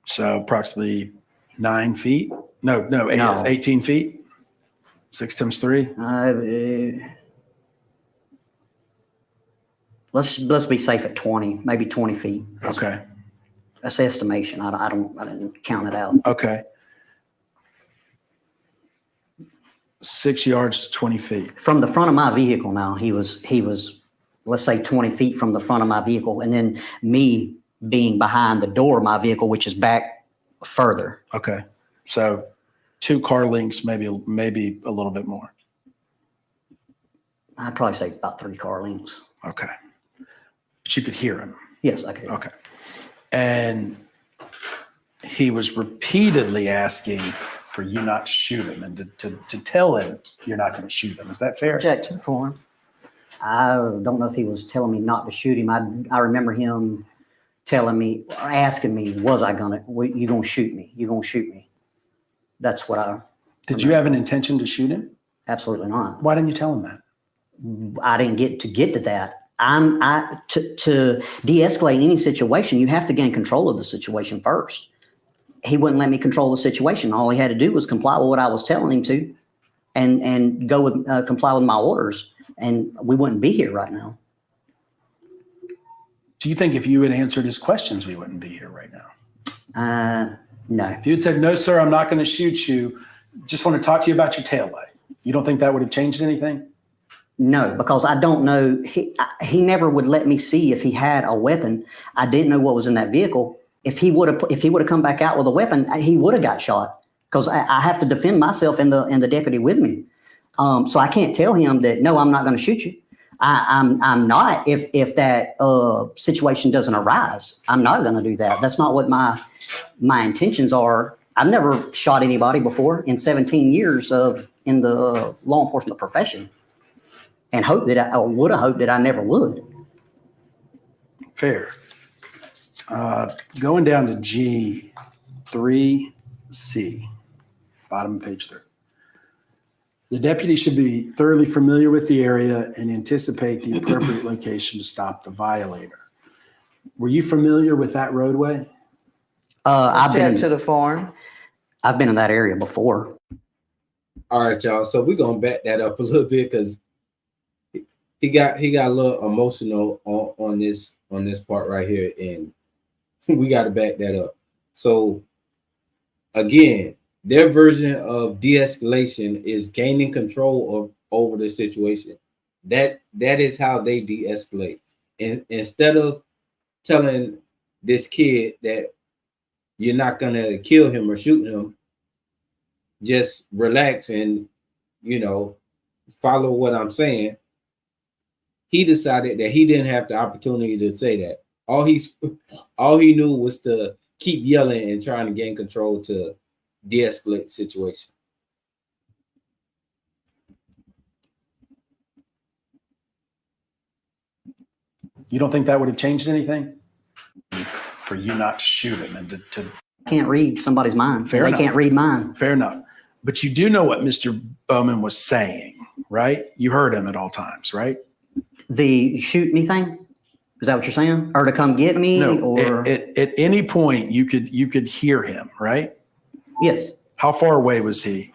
So approximately 9 feet? No, 18 feet? 6 times 3? Let's be safe at 20, maybe 20 feet. Okay. That's estimation. I didn't count it out. Okay. 6 yards to 20 feet. From the front of my vehicle now, he was, let's say 20 feet from the front of my vehicle. And then me being behind the door of my vehicle, which is back further. Okay. So 2 car lengths, maybe a little bit more. I'd probably say about 3 car lengths. Okay. But you could hear him. Yes, I could. Okay. And he was repeatedly asking for you not to shoot him and to tell him you're not going to shoot him. Is that fair? Object to the form. I don't know if he was telling me not to shoot him. I remember him telling me, or asking me, you going to shoot me? You going to shoot me? That's what I. Did you have an intention to shoot him? Absolutely not. Why didn't you tell him that? I didn't get to that. To de-escalate any situation, you have to gain control of the situation first. He wouldn't let me control the situation. All he had to do was comply with what I was telling him to, and go with comply with my orders, and we wouldn't be here right now. Do you think if you had answered his questions, we wouldn't be here right now? No. If you had said, no, sir, I'm not going to shoot you, just want to talk to you about your taillight, you don't think that would have changed anything? No, because I don't know. He never would let me see if he had a weapon. I didn't know what was in that vehicle. If he would have come back out with a weapon, he would have got shot, because I have to defend myself and the deputy with me. So I can't tell him that, no, I'm not going to shoot you. I'm not. If that situation doesn't arise, I'm not going to do that. That's not what my intentions are. I've never shot anybody before in 17 years in the law enforcement profession. and hope that I would have hoped that I never would. Fair. Going down to G3C, bottom of page 3. The deputy should be thoroughly familiar with the area and anticipate the appropriate location to stop the violator. Were you familiar with that roadway? Object to the form. I've been in that area before. All right, y'all. So we're gonna back that up a little bit because he got a little emotional on this part right here, and we got to back that up. So again, their version of de-escalation is gaining control over the situation. That is how they de-escalate. And instead of telling this kid that you're not gonna kill him or shoot him, just relax and follow what I'm saying. He decided that he didn't have the opportunity to say that. All he knew was to keep yelling and trying to gain control to de-escalate the situation. You don't think that would have changed anything for you not to shoot him and to Can't read somebody's mind. Fair They enough. can't read mine. Fair enough. But you do know what Mr. Bowman was saying, right? You heard him at all times, right? The shoot me thing? Is that what you're saying? Or to come get me? No. Or At any point you could hear him, right? yes. How far away was he?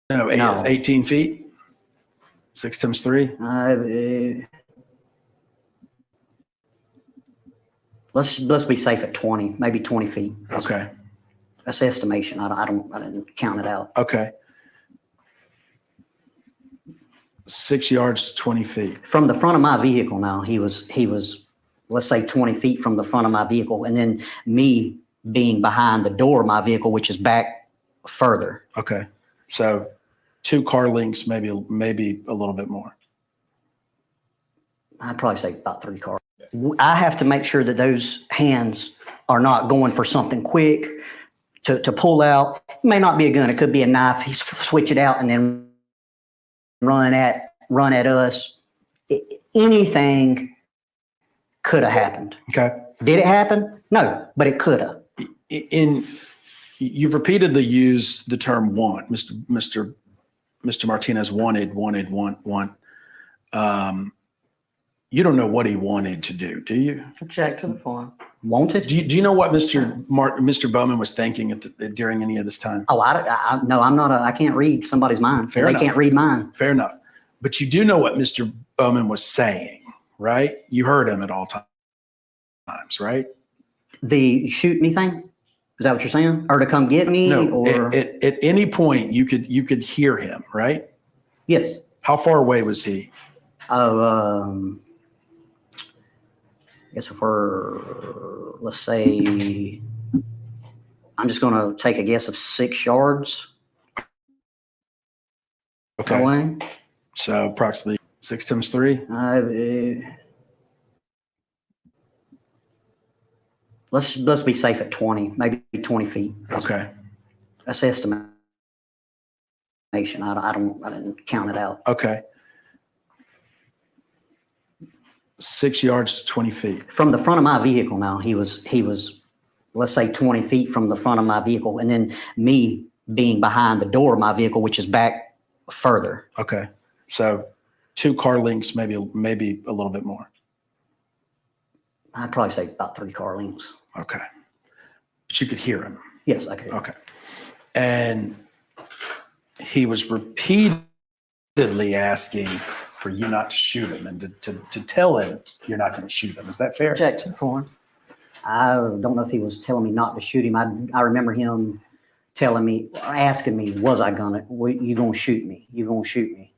No, No. 18 feet? 6 times 3? Let's be safe at 20, maybe 20 feet. Okay. That's estimation. I didn't count it out. Okay. 6 yards to 20 feet. From the front of my vehicle now, he was, let's say 20 feet from the front of my vehicle. And then me being behind the door of my vehicle, which is back further. Okay. So 2 car lengths, maybe a little bit more. I'd probably say about 3 cars. I have to make sure that those hands are not going for something quick to pull out. It may not be a gun. It could be a knife. He switch it out and then run at us. Anything could have happened. Okay. Did it happen? No, but it could have. You've repeatedly used the term want. Mr. Martinez wanted. You don't know what he wanted to do, do you? Object to the form. Wanted? Do you know what Mr. Bowman was thinking during any of this time? Oh, no, I'm not. I can't read somebody's mind. Fair they enough. can't read mine. Fair enough. But you do know what Mr. Bowman was saying, right? You heard him at all times, right? The shoot me thing? Is that what you're saying? Or to come get me? No. Or At any point you could hear him, right? yes. How far away was he? Oh, I guess if we're, let's say, I'm just going to take a guess of 6 yards Okay. away. So approximately 6 times 3. Let's be safe at 20, maybe 20 feet. Okay. That's estimation. I didn't count it out. Okay. 6 yards to 20 feet. From the front of my vehicle now, he was, let's say 20 feet from the front of my vehicle. And then me being behind the door of my vehicle, which is back further. Okay. So 2 car lengths, maybe a little bit more. I'd probably say about 3 car lengths. Okay. But you could hear him. Yes, I could. Okay. And he was repeatedly asking for you not to shoot him and to tell him you're not going to shoot him. Is that fair? Object to the form. I don't know if he was telling me not to shoot him. I remember him telling me, asking me, was I gonna, you gonna shoot me? You gonna shoot me?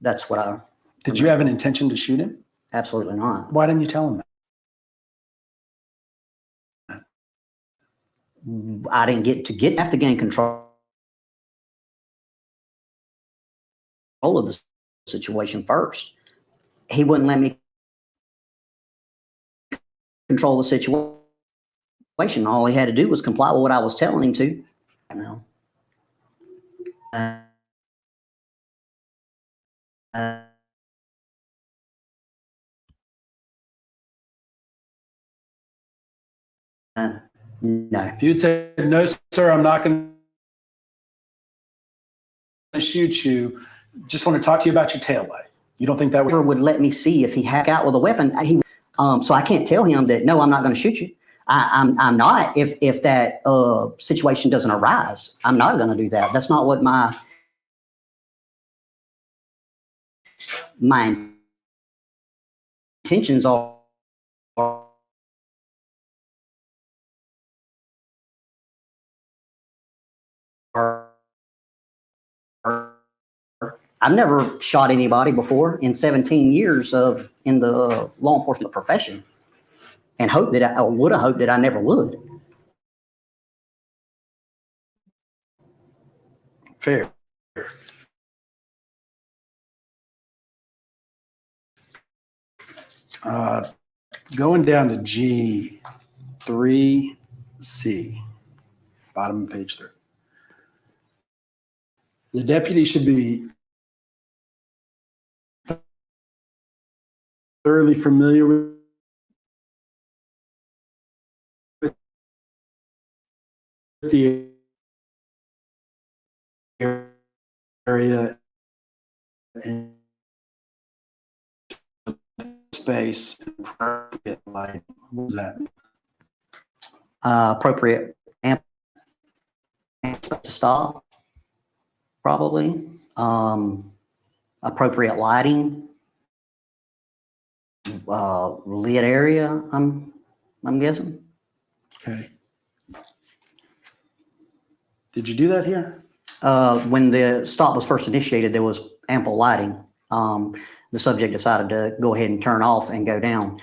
That's what I. Did you have an intention to shoot him? Absolutely not. Why didn't you tell him that? I didn't have to gain control of the situation first. He wouldn't let me control the situation. All he had to do was comply with what I was telling him to. You know. No. If you'd said, no, sir, I'm not going to shoot you, just want to talk to you about your taillight. You don't think that would let me see if he hack out with a weapon? So I can't tell him that, no, I'm not going to shoot you. I'm not. If that situation doesn't arise, I'm not going to do that. That's not what my intentions are. I've never shot anybody before in 17 years in the law enforcement profession, and would have hoped that I never would. fair? Going down to G3C, bottom of page 3. The deputy should be thoroughly familiar with the area and space and appropriate lighting. What was that? Appropriate amp to stop probably. Appropriate lighting, lit area, I'm guessing. Okay. Did you do that here? When the stop was first initiated, there was ample lighting. The subject decided to go ahead and turn off and go down.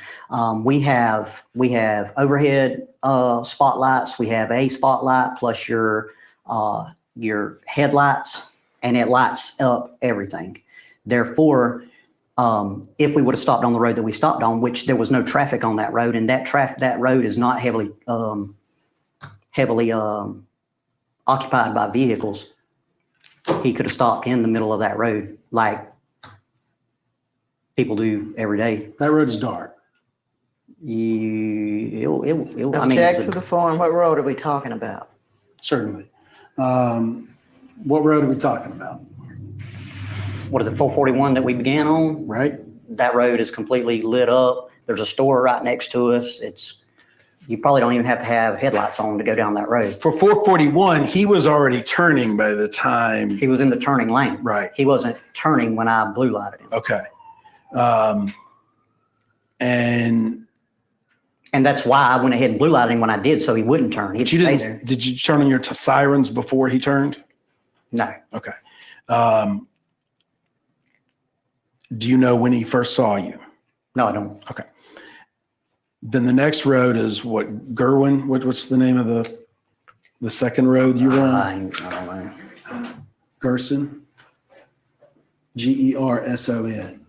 We have overhead spotlights. We have a spotlight plus your headlights, and it lights up everything. Therefore, if we would have stopped on the road that we stopped on, which there was no traffic on that road, and that road is not heavily occupied by vehicles, he could have stopped in the middle of that road like people do every day. That road is dark. I mean, Object to the form. What road are we talking about? Certainly. What road are we talking about? what is it, 441 that we began on? Right. That road is completely lit up. There's a store right next to us. You probably don't even have to have headlights on to go down that road. For 441, he was already turning by the time. He was in the turning lane. Right. He wasn't turning when I blue lighted him. Okay. And that's why I went ahead and blue lighted him when I did, so he wouldn't turn. He'd stay there. Did you turn on your sirens before he turned? No. Okay. Do you know when he first saw you? No, I don't. Okay. Then the next road is what, Gerwin? What's the name of the second road you were on? I don't know. Gerson? Gerson.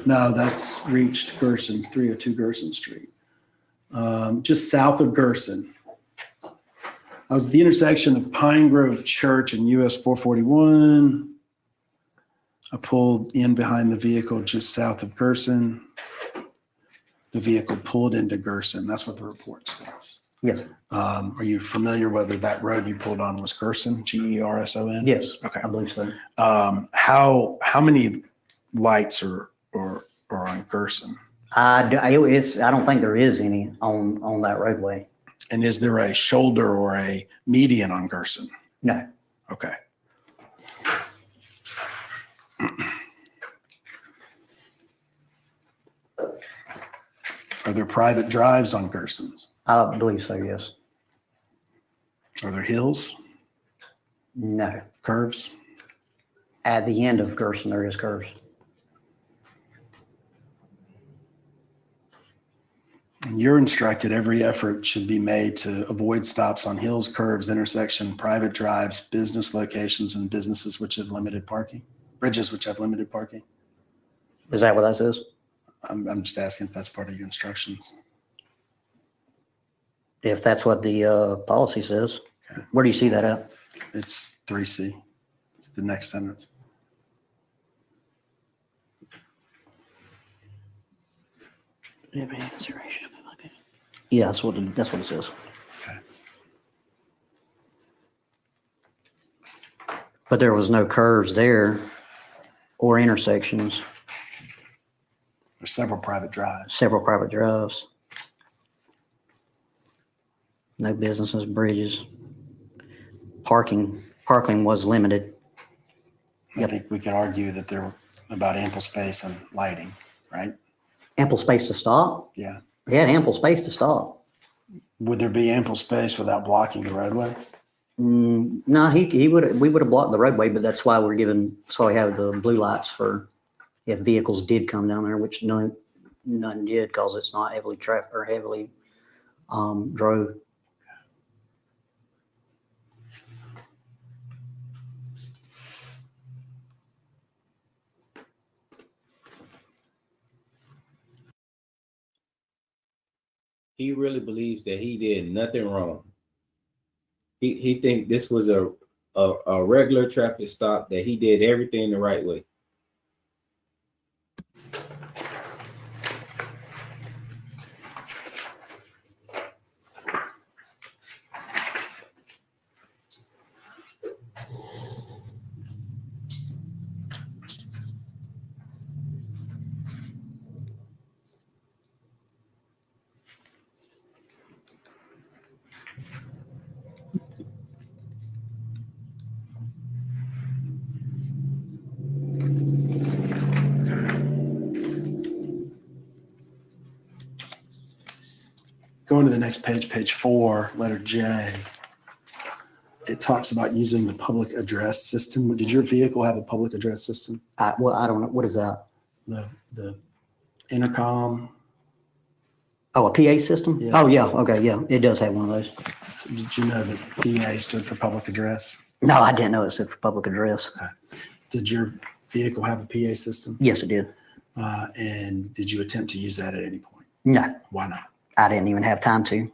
No, that's reached Gerson, 302 Gerson Street. Just south of Gerson. I was at the intersection of Pine Grove Church and US 441. I pulled in behind the vehicle just south of Gerson. The vehicle pulled into Gerson. That's what the report says. Yes. Are you familiar whether that road you pulled on was Gerson, Gerson? Yes. Okay. I believe so. How many lights are on Gerson? I don't think there is any on that roadway. And is there a shoulder or a median on Gerson? No. Okay. Are there private drives on Gerson's? I believe so, yes. Are there hills? No. Curves? At the end of Gerson, there is curves. And you're instructed every effort should be made to avoid stops on hills, curves, intersection, private drives, business locations, and businesses which have limited parking, bridges which have limited parking. Is that what that says? I'm just asking if that's part of your instructions. If that's what the policy says. Okay. Where do you see that at? It's 3C. It's the next sentence. Yeah, that's what it says. Okay. But there was no curves there or intersections. There's several private drives. Several private drives. No businesses, bridges. Parking was limited. I think we could argue that there were about ample space and lighting, right? Ample space to stop? Yeah. We had ample space to stop. Would there be ample space without blocking the roadway? No, we would have blocked the roadway, but that's why we have the blue lights for if vehicles did come down there, which none did because it's not heavily traffic or heavily drove. He really believes that he did nothing wrong. He think this was a regular traffic stop, that he did everything the right way. Going to the next page, page 4, letter J. It talks about using the public address system. Did your vehicle have a public address system? Well, I don't know. What is that? The intercom. Oh, a PA system? Yeah. Oh, yeah. Okay. Yeah. It does have one of those. So did you know that PA stood for public address? No, I didn't know it stood for public address. Okay. Did your vehicle have a PA system? Yes, it did. And did you attempt to use that at any point? No, Why not? I didn't even have time to. You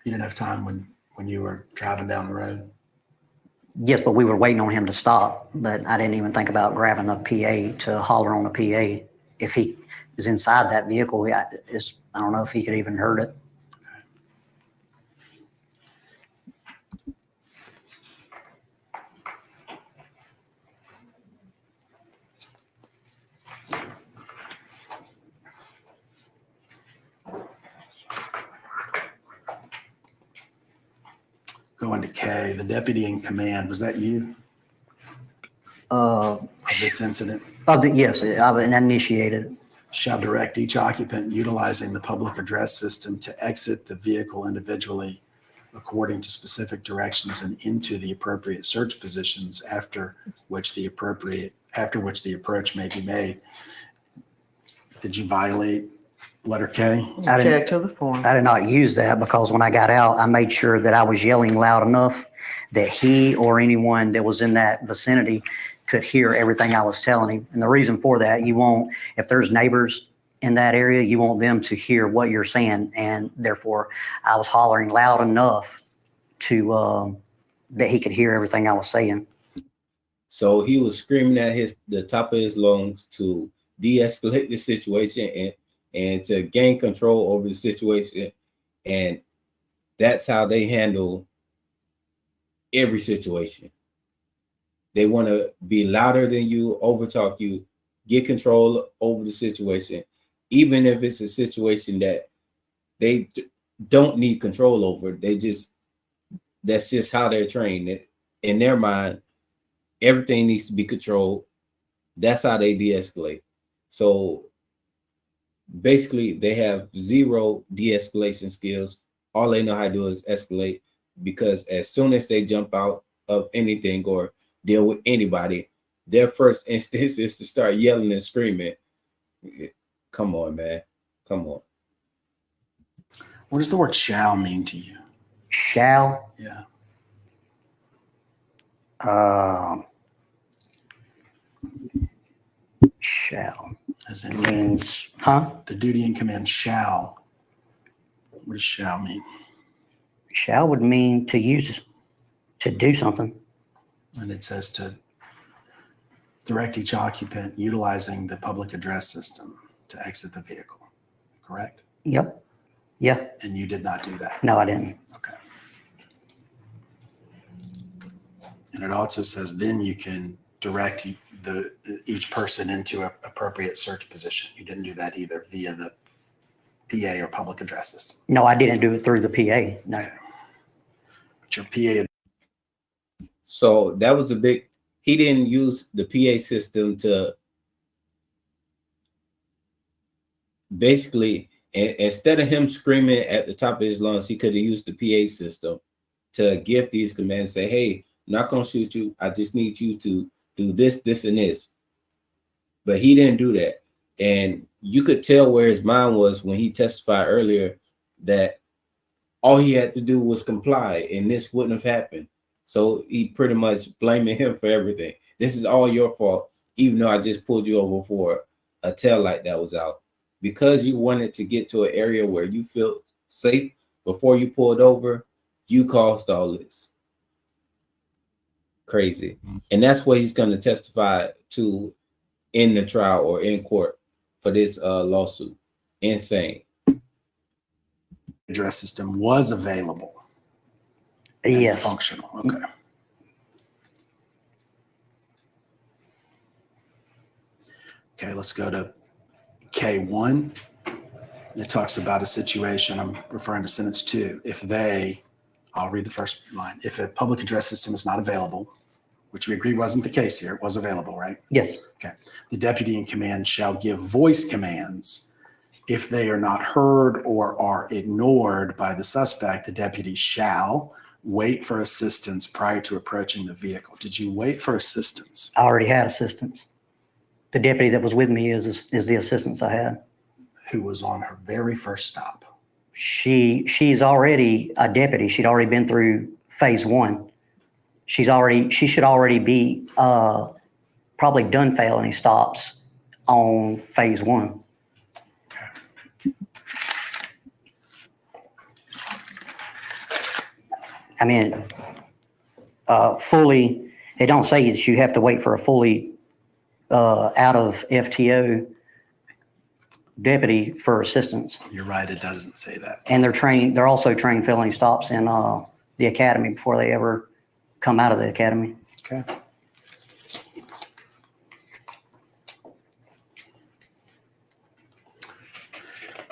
didn't have time when you were driving down the road? Yes, but we were waiting on him to stop, but I didn't even think about grabbing a PA to holler on a PA. If he is inside that vehicle, I don't know if he could even heard it. Going to K, the deputy in command, was that you Of of this incident? Yes, I've initiated. Shall direct each occupant utilizing the public address system to exit the vehicle individually according to specific directions and into the appropriate search positions after which the approach may be made. Did you violate letter K? Check to the form. I did not use that because when I got out, I made sure that I was yelling loud enough that he or anyone that was in that vicinity could hear everything I was telling him. And the reason for that, if there's neighbors in that area, you want them to hear what you're saying. And therefore, I was hollering loud enough to that he could hear everything I was saying. So he was screaming at the top of his lungs to de-escalate the situation and to gain control over the situation. And that's how they handle every situation. They want to be louder than you, overtalk you, get control over the situation, even if it's a situation that they don't need control over. That's just how they're trained. In their mind, everything needs to be controlled. That's how they de-escalate. So basically, they have zero de-escalation skills. All they know how to do is escalate, because as soon as they jump out of anything or deal with anybody, their first instinct is to start yelling and screaming. Come on, man. Come on. What does the word shall mean to you? Shall? Yeah. Shall. As It in means, huh? the duty in command shall. What does shall mean? Shall would mean to use, to do something. And it says to direct each occupant utilizing the public address system to exit the vehicle, correct? Yep. Yeah. And you did not do that? No, I didn't. Okay. And it also says then you can direct each person into an appropriate search position. You didn't do that either via the PA or public address system. No, I didn't do it through the PA. No. Okay. But your PA. So that was he didn't use the PA system to basically, instead of him screaming at the top of his lungs, he could have used the PA system to give these commands, say, hey, I'm not going to shoot you. I just need you to do this, this, and this. But he didn't do that. And you could tell where his mind was when he testified earlier that all he had to do was comply and this wouldn't have happened. So he pretty much blaming him for everything. This is all your fault, even though I just pulled you over for a taillight that was out. Because you wanted to get to an area where you feel safe before you pulled over, you caused all this. Crazy. And that's what he's going to testify to in the trial or in court for this lawsuit. Insane. Address system was available. Yes. Functional. Okay. Okay, let's go to K1. It talks about a situation. I'm referring to sentence 2. I'll read the first line. If a public address system is not available, which we agree wasn't the case here, it was available, right? Yes. Okay. The deputy in command shall give voice commands If they are not heard or are ignored by the suspect, the deputy shall wait for assistance prior to approaching the vehicle. Did you wait for assistance? I already had assistance. The deputy that was with me is the assistance I had. Who was on her very first stop? She's already a deputy. She'd already been through phase 1. She should already be probably done felony stops on phase 1. I mean, fully, it don't say that you have to wait for a fully out of FTO deputy for assistance. You're right, it doesn't say that. And they're also trained felony stops in the academy before they ever come out of the academy. Okay.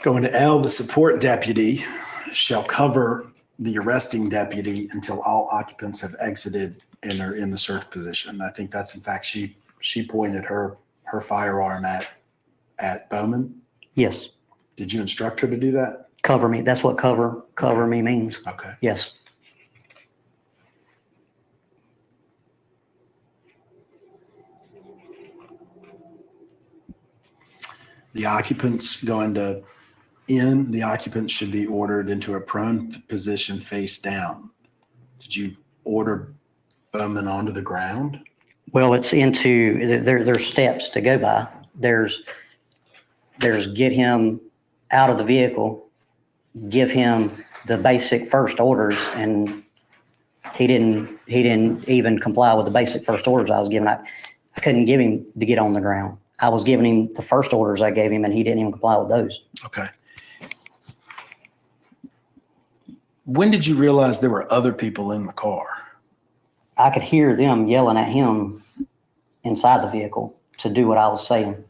Going to L, the support deputy shall cover the arresting deputy until all occupants have exited and are in the search position. I think that's, in fact, she pointed her firearm at Bowman. Yes. Did you instruct her to do that? Cover me. That's what cover me means. Okay. Yes. The occupants the occupants should be ordered into a prone position face down. Did you order Bowman onto the ground? Well, it's there's steps to go by. There's get him out of the vehicle, give him the basic first orders, and he didn't even comply with the basic first orders I was giving. I couldn't give him to get on the ground. I was giving him the first orders I gave him, and he didn't even comply with those. Okay. When did you realize there were other people in the car? I could hear them yelling at him inside the vehicle to do what I was saying.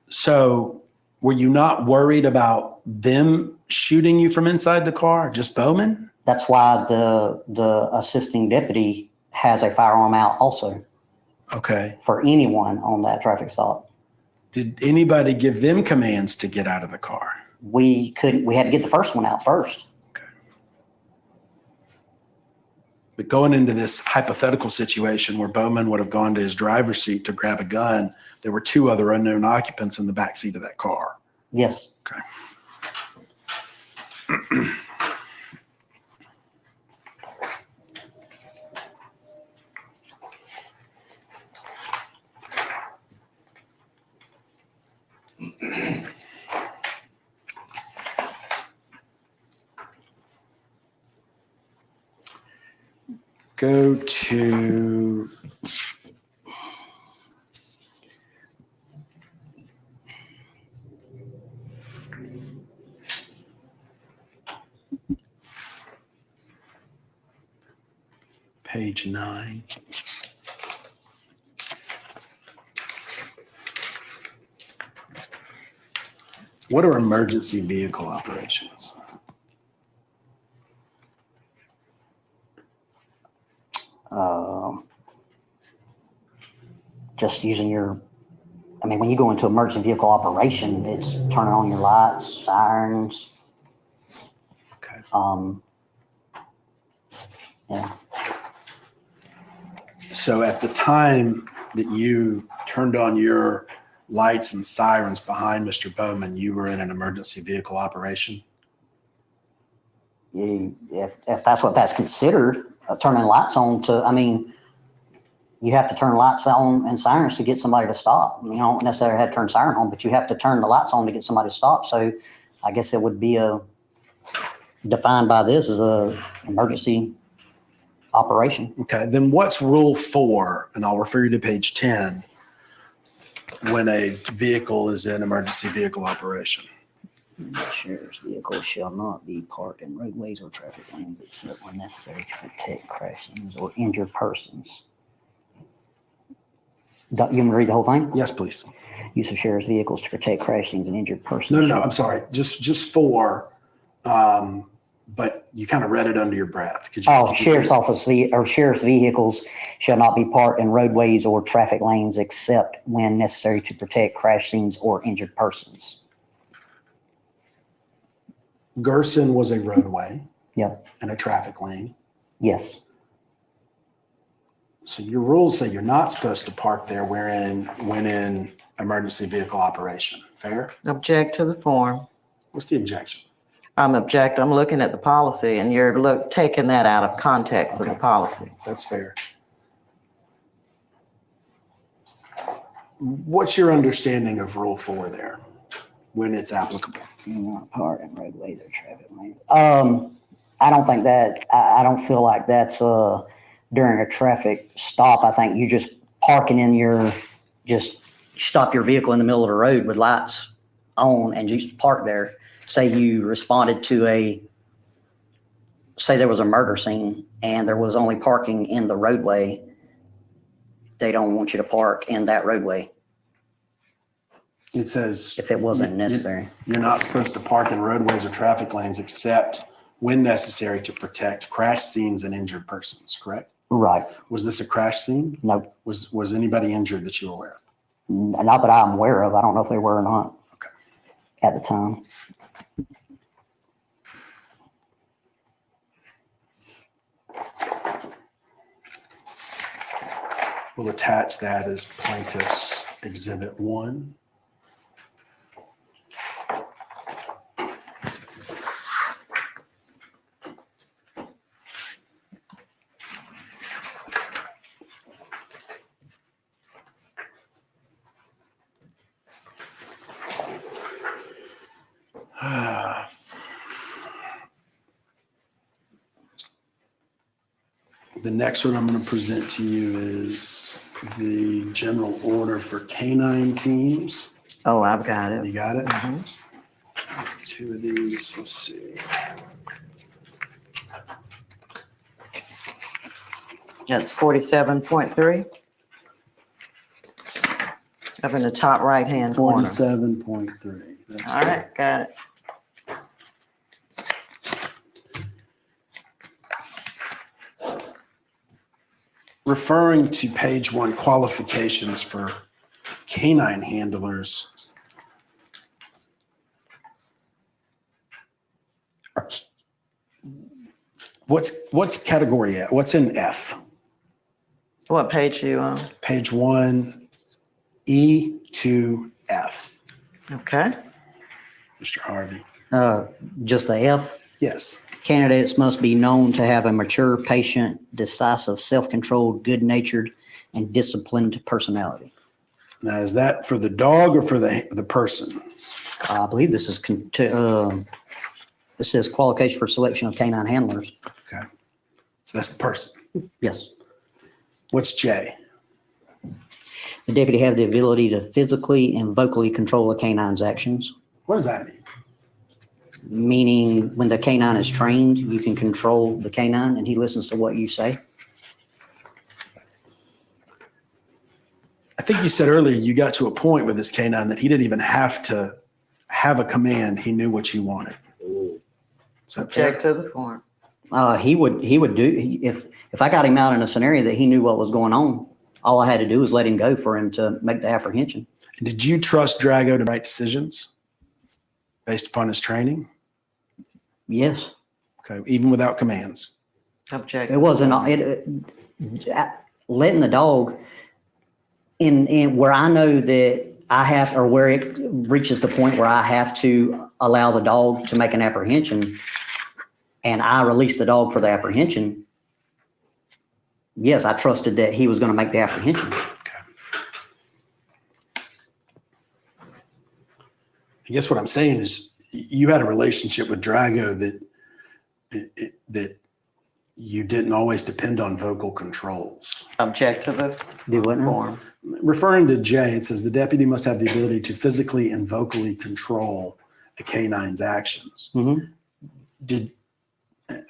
So were you not worried about them shooting you from inside the car, just Bowman? That's why the assisting deputy has a firearm out also. Okay. For anyone on that traffic stop. Did anybody give them commands to get out of the car? We had to get the first one out first. Okay. But going into this hypothetical situation where Bowman would have gone to his driver's seat to grab a gun, there were 2 other unknown occupants in the back seat of that car. Yes. Okay. Go to page 9. What are emergency vehicle operations? Just using when you go into emergency vehicle operation, it's turning on your lights, sirens. Okay. Yeah. So at the time that you turned on your lights and sirens behind Mr. Bowman, you were in an emergency vehicle operation? If that's what that's considered, turning lights on you have to turn lights on and sirens to get somebody to stop. You don't necessarily have to turn siren on, but you have to turn the lights on to get somebody to stop. So I guess it would be defined by this as a emergency operation. Okay, then what's rule 4? And I'll refer you to page 10 when a vehicle is in emergency vehicle operation. The sheriff's vehicle shall not be parked in roadways or traffic lanes except when necessary to protect crashings or injured persons. You want me to read the whole thing? Yes, please. Use of sheriff's vehicles to protect crashings and injured persons. No, I'm sorry. Just 4, but you kind of read it under your breath. Sheriff's office or sheriff's vehicles shall not be parked in roadways or traffic lanes except when necessary to protect crash scenes or injured persons. Gerson was a roadway. Yep. And a traffic lane. Yes. So your rules say you're not supposed to park there when in emergency vehicle operation. Fair? Object to the form. What's the objection? I'm looking at the policy and you're taking that out of context of the policy. That's fair. What's your understanding of Rule 4 there when it's applicable? Not parking roadways or traffic lanes. I don't think that, I don't feel like that's during a traffic stop. I think you just parking in just stop your vehicle in the middle of the road with lights on and just park there. Say you responded to say there was a murder scene and there was only parking in the roadway. They don't want you to park in that roadway. It says if it wasn't necessary. You're not supposed to park in roadways or traffic lanes except when necessary to protect crash scenes and injured persons, correct? Right. Was this a crash scene? No. Was anybody injured that you were aware of? Not that I'm aware of. I don't know if they were or not. Okay. At the time. We'll attach that as plaintiff's exhibit 1. The next one I'm going to present to you is the general order for canine teams. Oh, I've got it. You got it? Mm-hmm. 2 of these. Let's see. That's 47.3. Up in the top right-hand corner. 47.3. That's All right, got it. Referring to page 1, qualifications for canine handlers. What's category F? What's in F? What page are you on? Page 1, E to F. Okay. Mr. Harvey. Just the F. Yes. Candidates must be known to have a mature, patient, decisive, self-controlled, good-natured, and disciplined personality. Now, is that for the dog or for the person? I believe this is this says qualification for selection of canine handlers. Okay. So that's the person. Yes. What's J? The deputy have the ability to physically and vocally control a canine's actions. What does that mean? Meaning when the canine is trained, you can control the canine and he listens to what you say. I think you said earlier you got to a point with this canine that he didn't even have to have a command. He knew what you wanted. Object to the form. He would do if I got him out in a scenario that he knew what was going on. All I had to do was let him go for him to make the apprehension. And did you trust Drago to make decisions based upon his training? Yes. Okay, even without commands. Object. It wasn't letting the dog in where I know that I have, or where it reaches the point where I have to allow the dog to make an apprehension and I release the dog for the apprehension. Yes, I trusted that he was going to make the apprehension. Okay. I guess what I'm saying is you had a relationship with Drago that you didn't always depend on vocal controls. Object to the form. Referring to J, it says the deputy must have the ability to physically and vocally control a canine's actions. Mm-hmm.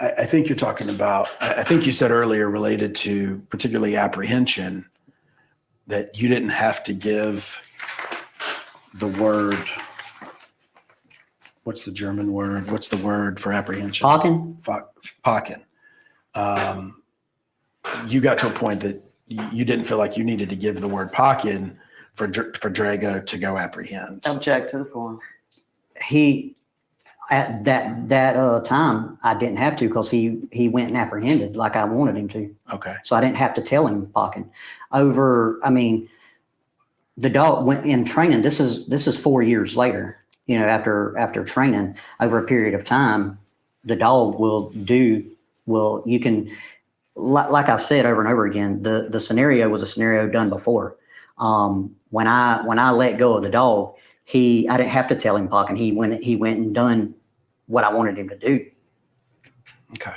I think you're talking about, I think you said earlier related to particularly apprehension that you didn't have to give the word, what's the German word? What's the word for apprehension? Pocken. You got to a point that you didn't feel like you needed to give the word pocken for Drago to go apprehend. Object to the form. At that time, I didn't have to because he went and apprehended like I wanted him to. Okay. So I didn't have to tell him pocking. The dog went in training. This is 4 years later. After training over a period of time, the dog you can, like I've said over and over again, the scenario was a scenario done before. When I let go of the dog, I didn't have to tell him pocking. He went and done what I wanted him to do. Okay.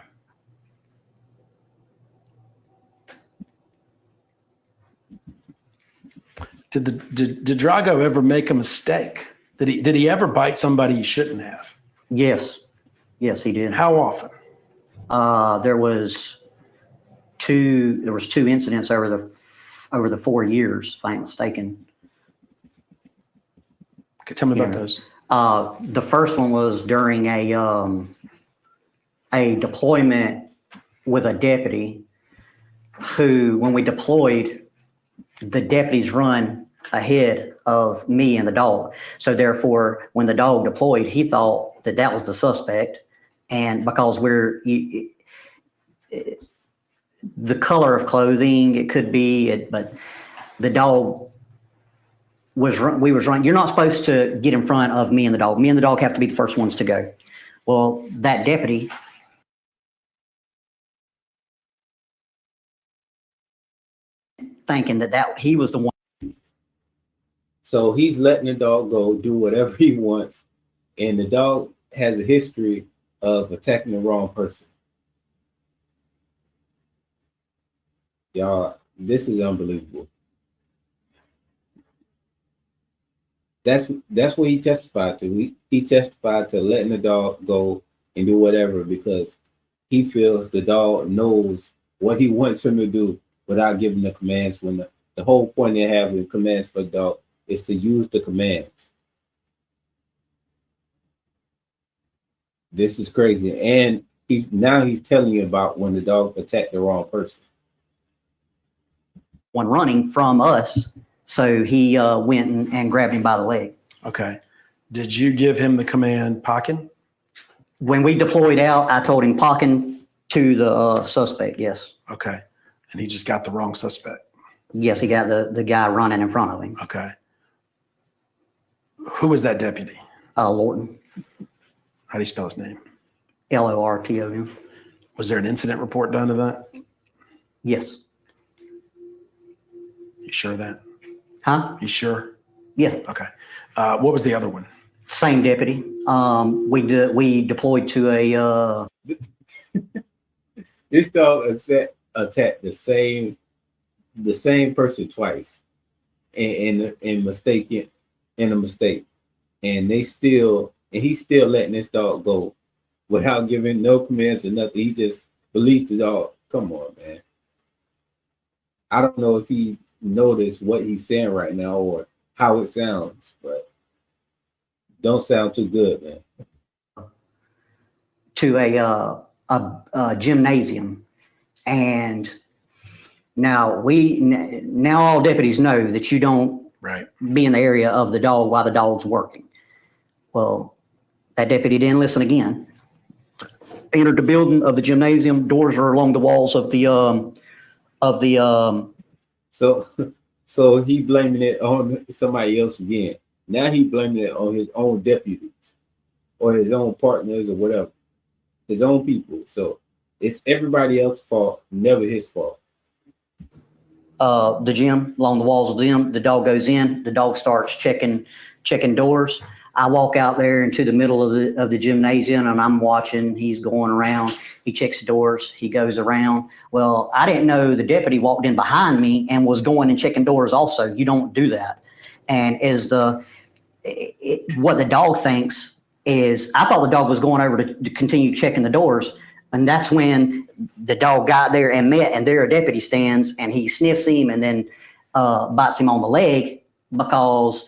Did Drago ever make a mistake? Did he ever bite somebody he shouldn't have? Yes, he did. How often? There was two incidents over the 4 years, if I ain't mistaken. Okay, tell me about those. The first one was during a deployment with a deputy who, when we deployed, the deputies run ahead of me and the dog. So therefore, when the dog deployed, he thought that was the suspect. And because the color of clothing, it could be, but the dog we was running. You're not supposed to get in front of me and the dog. Me and the dog have to be the first ones to go. Well, that deputy, thinking that he was the one. So he's letting the dog go do whatever he wants. And the dog has a history of attacking the wrong person. Y'all, this is unbelievable. That's what he testified to. He testified to letting the dog go and do whatever because he feels the dog knows what he wants him to do without giving the commands, when the whole point of having commands for the dog is to use the commands. This is crazy. And he's telling you about when the dog attacked the wrong person. One running from us. So he went and grabbed him by the leg. Okay. Did you give him the command pocking? When we deployed out, I told him pocking to the suspect, yes. Okay. And he just got the wrong suspect? Yes, he got the guy running in front of him. Okay. Who was that deputy? Lorton. How do you spell his name? Lorton. Was there an incident report done to that? Yes. You sure of that? Huh? You sure? Yeah. Okay. What was the other one? Same deputy. We deployed to a. This dog attacked the same person twice, in a mistake, and he's still letting this dog go without giving no commands or nothing. He just believed the dog. Come on, man. I don't know if he noticed what he's saying right now or how it sounds, but don't sound too good, man. To a gymnasium, and now all deputies know that you don't be in the area of the dog while the dog's working. Well, that deputy didn't listen again. Entered the building of the gymnasium. Doors are along the walls of the So he blaming it on somebody else again. Now he blaming it on his own deputies or his own partners or whatever, his own people. So it's everybody else's fault, never his fault. The gym, along the walls of the gym, the dog goes in. The dog starts checking doors. I walk out there into the middle of the gymnasium, and I'm watching. He's going around. He checks the doors. He goes around. Well, I didn't know the deputy walked in behind me and was going and checking doors also. You don't do that. And what the dog thinks is, I thought the dog was going over to continue checking the doors. And that's when the dog got there and met, and there a deputy stands, and he sniffs him and then bites him on the leg because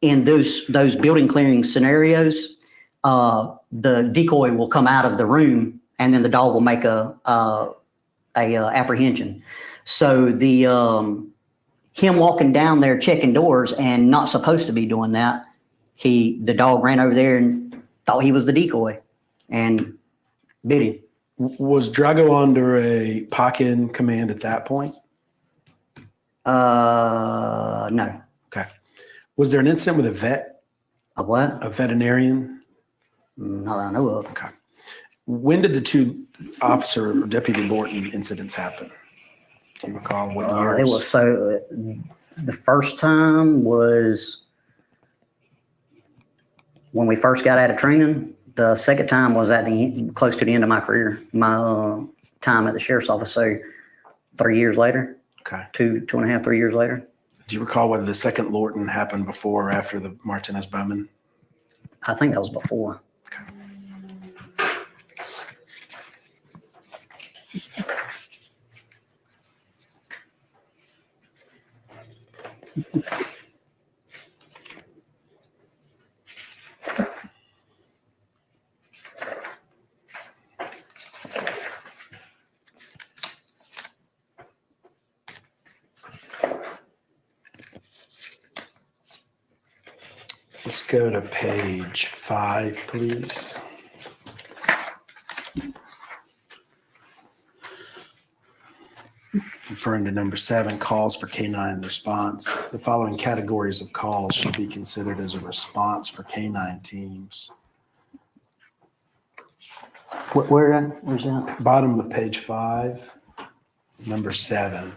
in those building clearing scenarios, the decoy will come out of the room, and then the dog will make a apprehension. So him walking down there checking doors and not supposed to be doing that, the dog ran over there and thought he was the decoy and bit him. Was Drago under a POC-in command at that point? No. Okay. Was there an incident with a vet? A what? A veterinarian? Not that I know of. Okay. When did the two officer or Deputy Borton incidents happen? Do you recall what years? It was the first time was when we first got out of training. The second time was at close to the end of my career, my time at the sheriff's office. So 3 years later. Okay. 2.5, 3 years later. Do you recall whether the second Lorton happened before or after the Martinez Bowman? I think that was before. Okay. Let's go to page 5, please. Referring to number 7, calls for canine response. The following categories of calls should be considered as a response for canine teams. Where's that? Bottom of page 5, number 7.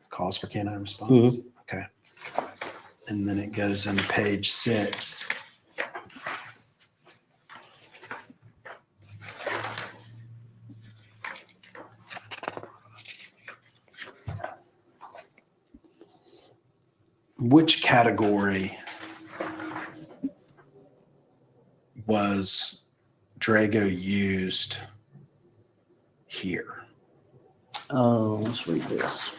Calls for canine response. Okay. And then it goes into page 6. Which category was Drago used here? Oh, let's read this.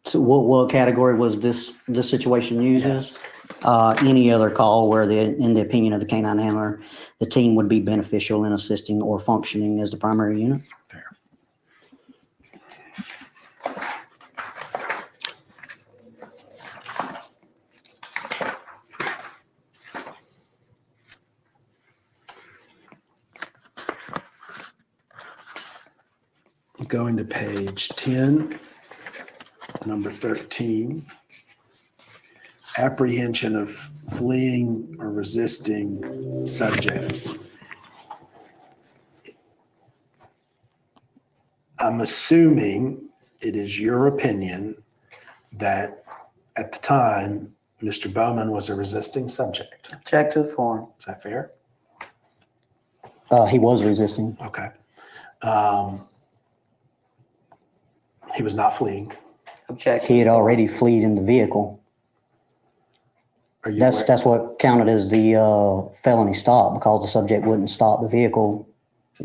So what category was this situation used Yes. as? Any other call where in the opinion of the canine handler, the team would be beneficial in assisting or functioning as the primary unit? Fair. Going to page 10, number 13. Apprehension of fleeing or resisting subjects. I'm assuming it is your opinion that at the time, Mr. Bowman was a resisting subject. Objective form. Is that fair? He was resisting. Okay. He was not fleeing. Objective. He had already fled in the vehicle. Are you That's what counted as the felony stop, because the subject wouldn't stop the vehicle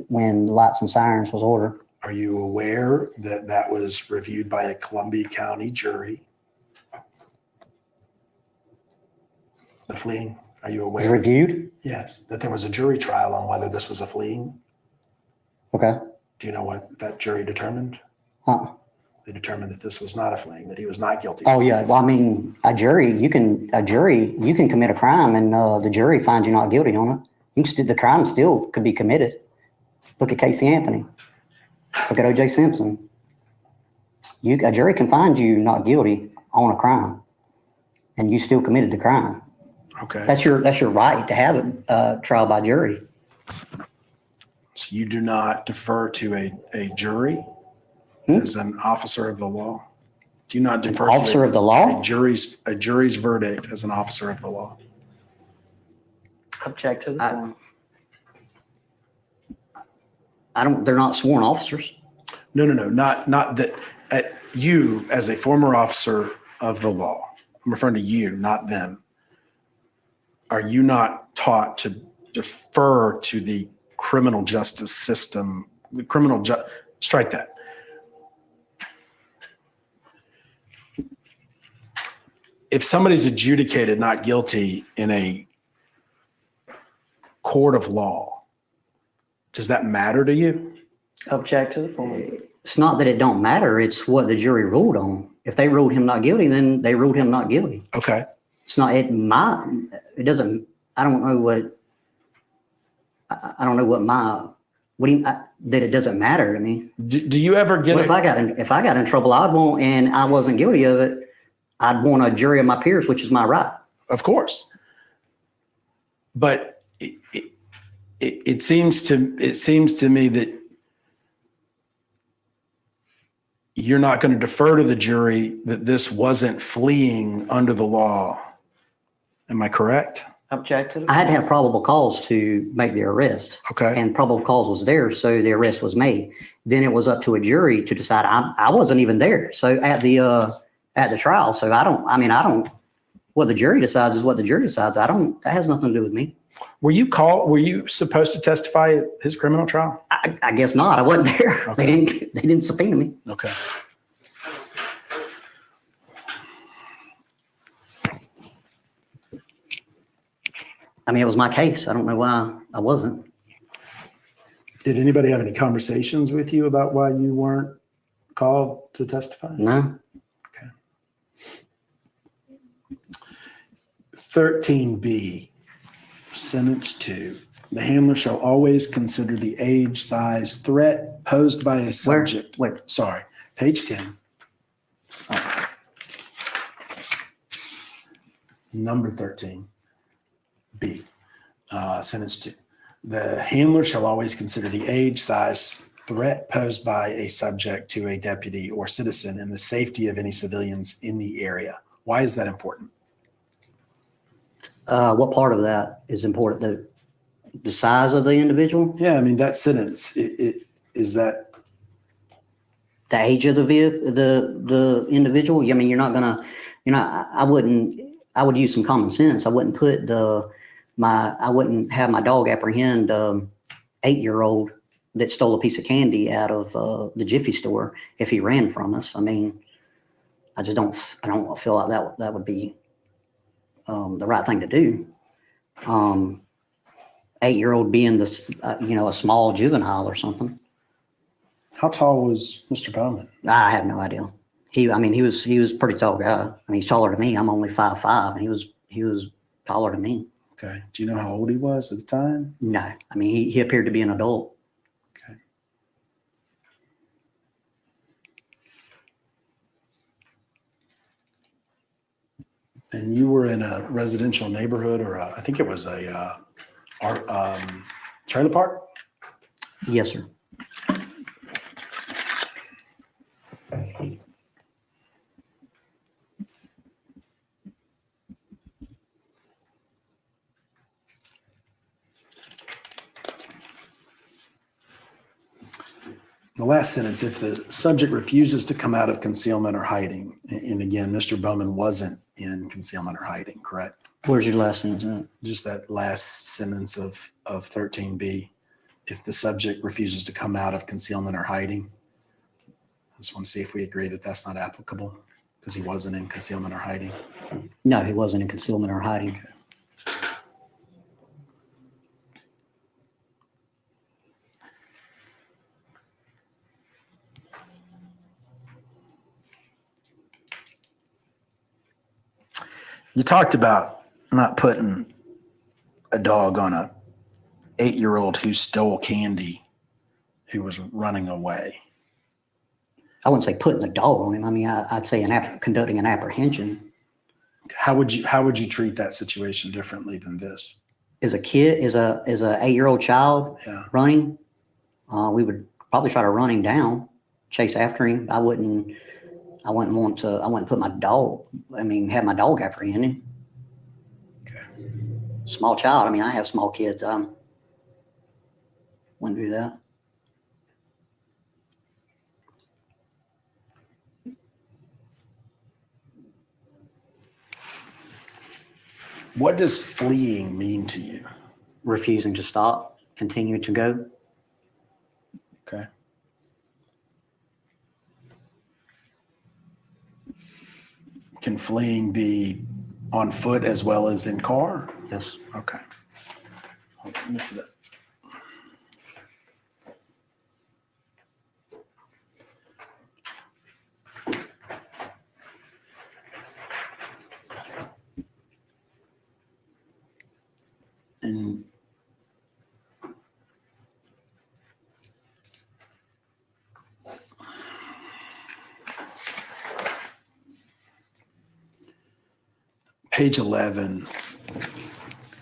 when lights and sirens was ordered. Are you aware that that was reviewed by a Columbia County jury? The fleeing, are you aware? Reviewed? Yes, that there was a jury trial on whether this was a fleeing. Okay. Do you know what that jury determined? They determined that this was not a fleeing, that he was not guilty. Oh yeah. Well, I mean, a jury, you can commit a crime and the jury finds you not guilty on it. The crime still could be committed. Look at Casey Anthony. Look at O.J. Simpson. A jury can find you not guilty on a crime, and you still committed the crime. Okay. That's your right to have a trial by jury. So you do not defer to a jury as an officer of the law? Do you not defer An officer to of the law? a jury's verdict as an officer of the law? Object to the form. They're not sworn officers. No, not that. You, as a former officer of the law, I'm referring to you, not them. Are you not taught to defer to the criminal justice system? Strike that. if somebody's adjudicated not guilty in a court of law, does that matter to you? Object to the form. It's not that it don't matter. It's what the jury ruled on. If they ruled him not guilty, then they ruled him not guilty. Okay. It's not, it doesn't, I don't know what that it doesn't matter to me. Do you ever get If I got in trouble, I'd want, and I wasn't guilty of it, I'd want a jury of my peers, which is my right. Of course. But it seems to me that you're not going to defer to the jury that this wasn't fleeing under the law. Am I correct? Object to the I had to have probable cause to make the arrest. Okay. And probable cause was there, so the arrest was made. Then it was up to a jury to decide. I wasn't even there. So at the trial, so I don't, what the jury decides is what the jury decides. That has nothing to do with me. Were you supposed to testify at his criminal trial? I guess not. I wasn't there. Okay. They didn't subpoena me. Okay. I mean, it was my case. I don't know why I wasn't. Did anybody have any conversations with you about why you weren't called to testify? No. Okay. 13B, sentence 2. The handler shall always consider the age, size, threat posed by a subject. Wait. Sorry, page 10. Number 13. B, sentence 2. The handler shall always consider the age, size, threat posed by a subject to a deputy or citizen and the safety of any civilians in the area. Why is that important? What part of that is important? The size of the individual? Yeah, I mean, that sentence, is that The age of the vehicle, the individual? I mean, I would use some common sense. I wouldn't put I wouldn't have my dog apprehend 8-year-old that stole a piece of candy out of the Jiffy store if he ran from us. I mean, I don't feel like that would be the right thing to do. 8-year-old being this, a small juvenile or something. how tall was Mr. Bowman? I have no idea. He was a pretty tall guy. I mean, he's taller than me. I'm only 5'5", and he was taller than me. Okay. Do you know how old he was at the time? No, I mean, he appeared to be an adult. Okay. And you were in a residential neighborhood, or I think it was a trailer park? Yes, sir. The last sentence, if the subject refuses to come out of concealment or hiding, and again, Mr. Bowman wasn't in concealment or hiding, correct? Where's your last sentence at? Just that last sentence of 13B. If the subject refuses to come out of concealment or hiding, I just want to see if we agree that that's not applicable because he wasn't in concealment or hiding. No, he wasn't in concealment or hiding. Okay. You talked about not putting a dog on a 8-year-old who stole candy, who was running away. I wouldn't say putting the dog on him. I mean, I'd say conducting an apprehension. How would you treat that situation differently than this? As a kid, as a 8-year-old child running, we would probably try to run him down, chase after him. I wouldn't put my dog, have my dog apprehend him. Okay. Small child. I mean, I have small kids. Wouldn't do that. What does fleeing mean to you? Refusing to stop, continue to go. Can fleeing be on foot as well as in car? Yes. Okay. Hold on, let me see that. And page 11,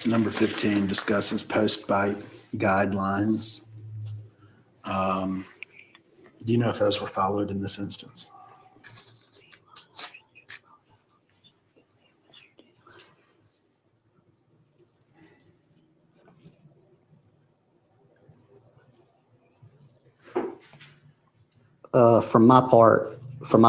number 15 discusses post-bite guidelines. Do you know if those were followed in this instance? From my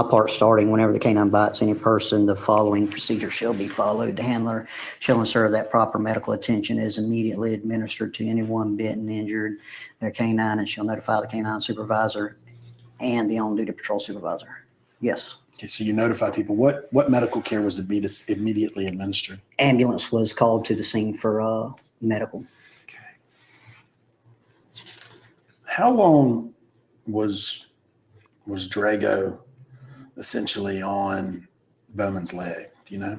part, starting whenever the canine bites any person, the following procedure shall be followed. The handler shall ensure that proper medical attention is immediately administered to anyone bitten, injured, their canine, and shall notify the canine supervisor and the on-duty patrol supervisor. Yes. Okay, so you notify people. What medical care was immediately administered? Ambulance was called to the scene for medical. Okay. How long was Drago essentially on Bowman's leg? Do you know?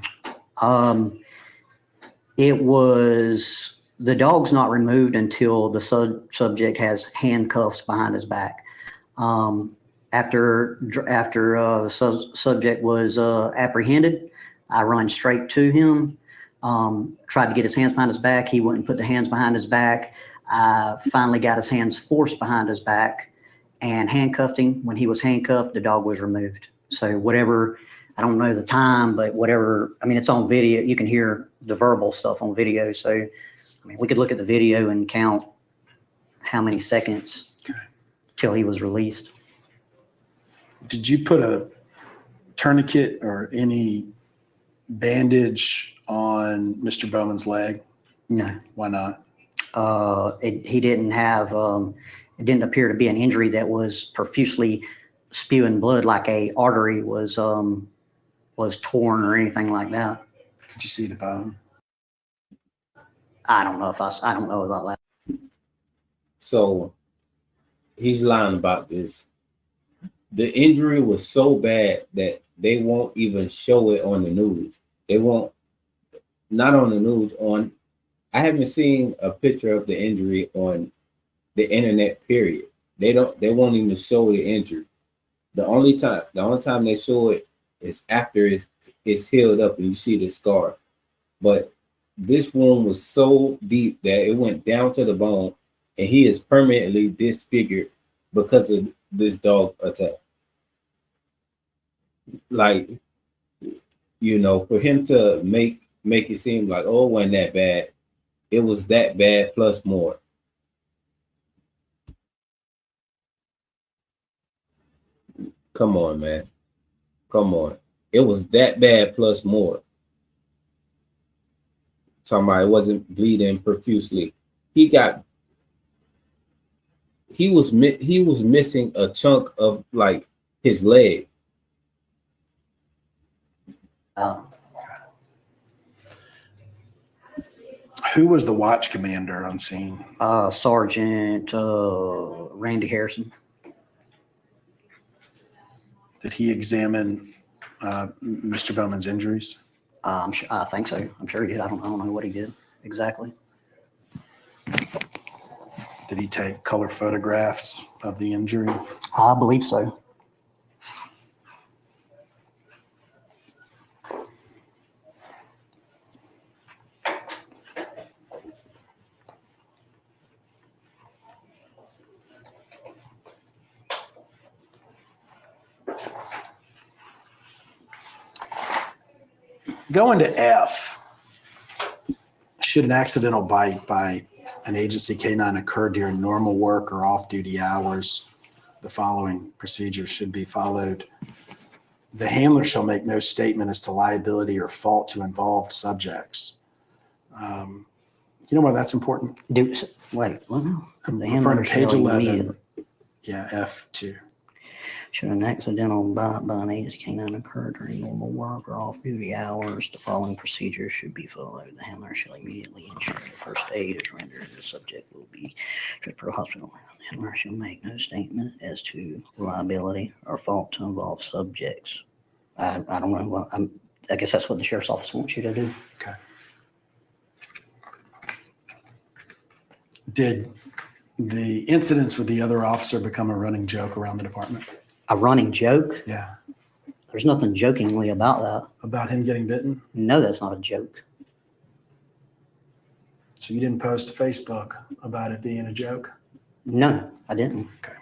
It was, the dog's not removed until the subject has handcuffs behind his back. After the subject was apprehended, I run straight to him, tried to get his hands behind his back. He wouldn't put the hands behind his back. I finally got his hands forced behind his back and handcuffed him. When he was handcuffed, the dog was removed. So whatever, I don't know the time, but whatever, I mean, it's on video. You can hear the verbal stuff on video. So, I mean, we could look at the video and count how many seconds till he was released. Did you put a tourniquet or any bandage on Mr. Bowman's leg? No. Why not? He didn't have, it didn't appear to be an injury that was profusely spewing blood, like a artery was torn or anything like that. Could you see the bone? I don't know about that. So he's lying about this. The injury was so bad that they won't even show it on the news. They won't, not on the news, I haven't seen a picture of the injury on the internet, period. They won't even show the injury. The only time they show it is after it's healed up and you see the scar. But this wound was so deep that it went down to the bone, and he is permanently disfigured because of this dog attack. Like, you know, for him to make it seem like, oh, it wasn't that bad, it was that bad plus more. Come on, man. Come on. It was that bad plus more. Talking about it wasn't bleeding profusely. He was missing a chunk of like his leg. Who was the watch commander on scene? Sergeant Randy Harrison. Did he examine Mr. Bowman's injuries? I think so. I'm sure he did. I don't know what he did exactly. Did he take color photographs of the injury? I believe so. Going to F, should an accidental bite by an agency canine occur during normal work or off-duty hours, the following procedures should be followed. The handler shall make no statement as to liability or fault to involved subjects. You know why that's important? Wait, well, no. I'm referring to page 11. Yeah, F2. Should an accidental bite by an agency canine occur during normal work or off-duty hours, the following procedures should be followed. The handler shall immediately ensure that first aid is rendered. The subject will be transferred to the hospital. The handler shall make no statement as to liability or fault to involve subjects. I don't know. Well, I guess that's what the sheriff's office wants you to do. Okay. Did the incidents with the other officer become a running joke around the department? A running joke? Yeah. There's nothing jokingly about that. About him getting bitten? No, that's not a joke. So you didn't post to Facebook about it being a joke? No, I didn't. Okay.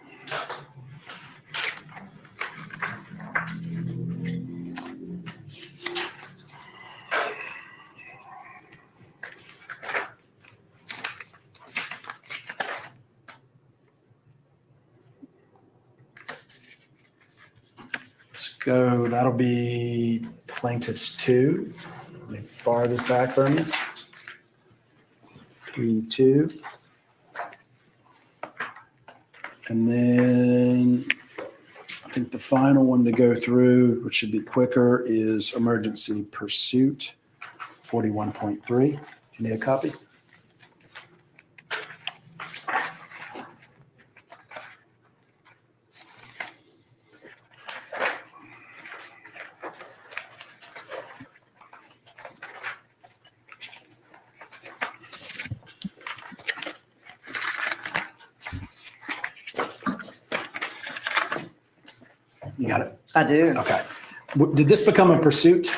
Go, that'll be plaintiffs 2. Let me borrow this back from you. 3-2. And then I think the final one to go through, which should be quicker, is emergency pursuit 41.3. Do you need a copy? You got it? I do. Okay. Did this become a pursuit?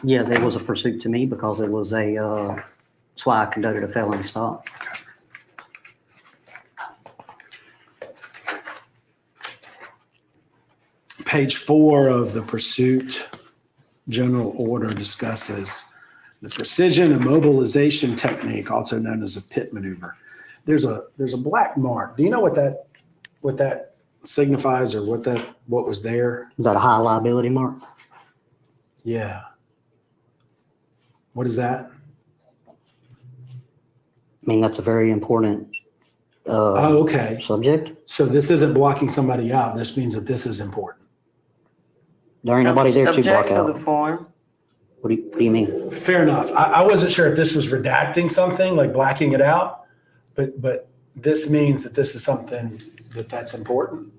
Yeah, there was a pursuit to me because it was that's why I conducted a felony stop. Page 4 of the pursuit general order discusses the precision immobilization technique, also known as a pit maneuver. There's a black mark. Do you know what that signifies, or what was there? Is that a high liability mark? Yeah. What is that? I mean, that's a very important Oh, okay. subject. So this isn't blocking somebody out. This means that this is important. There ain't nobody there to block Object to the out. form. What do you mean? Fair enough. I wasn't sure if this was redacting something, like blacking it out, but this means that this is something that's important.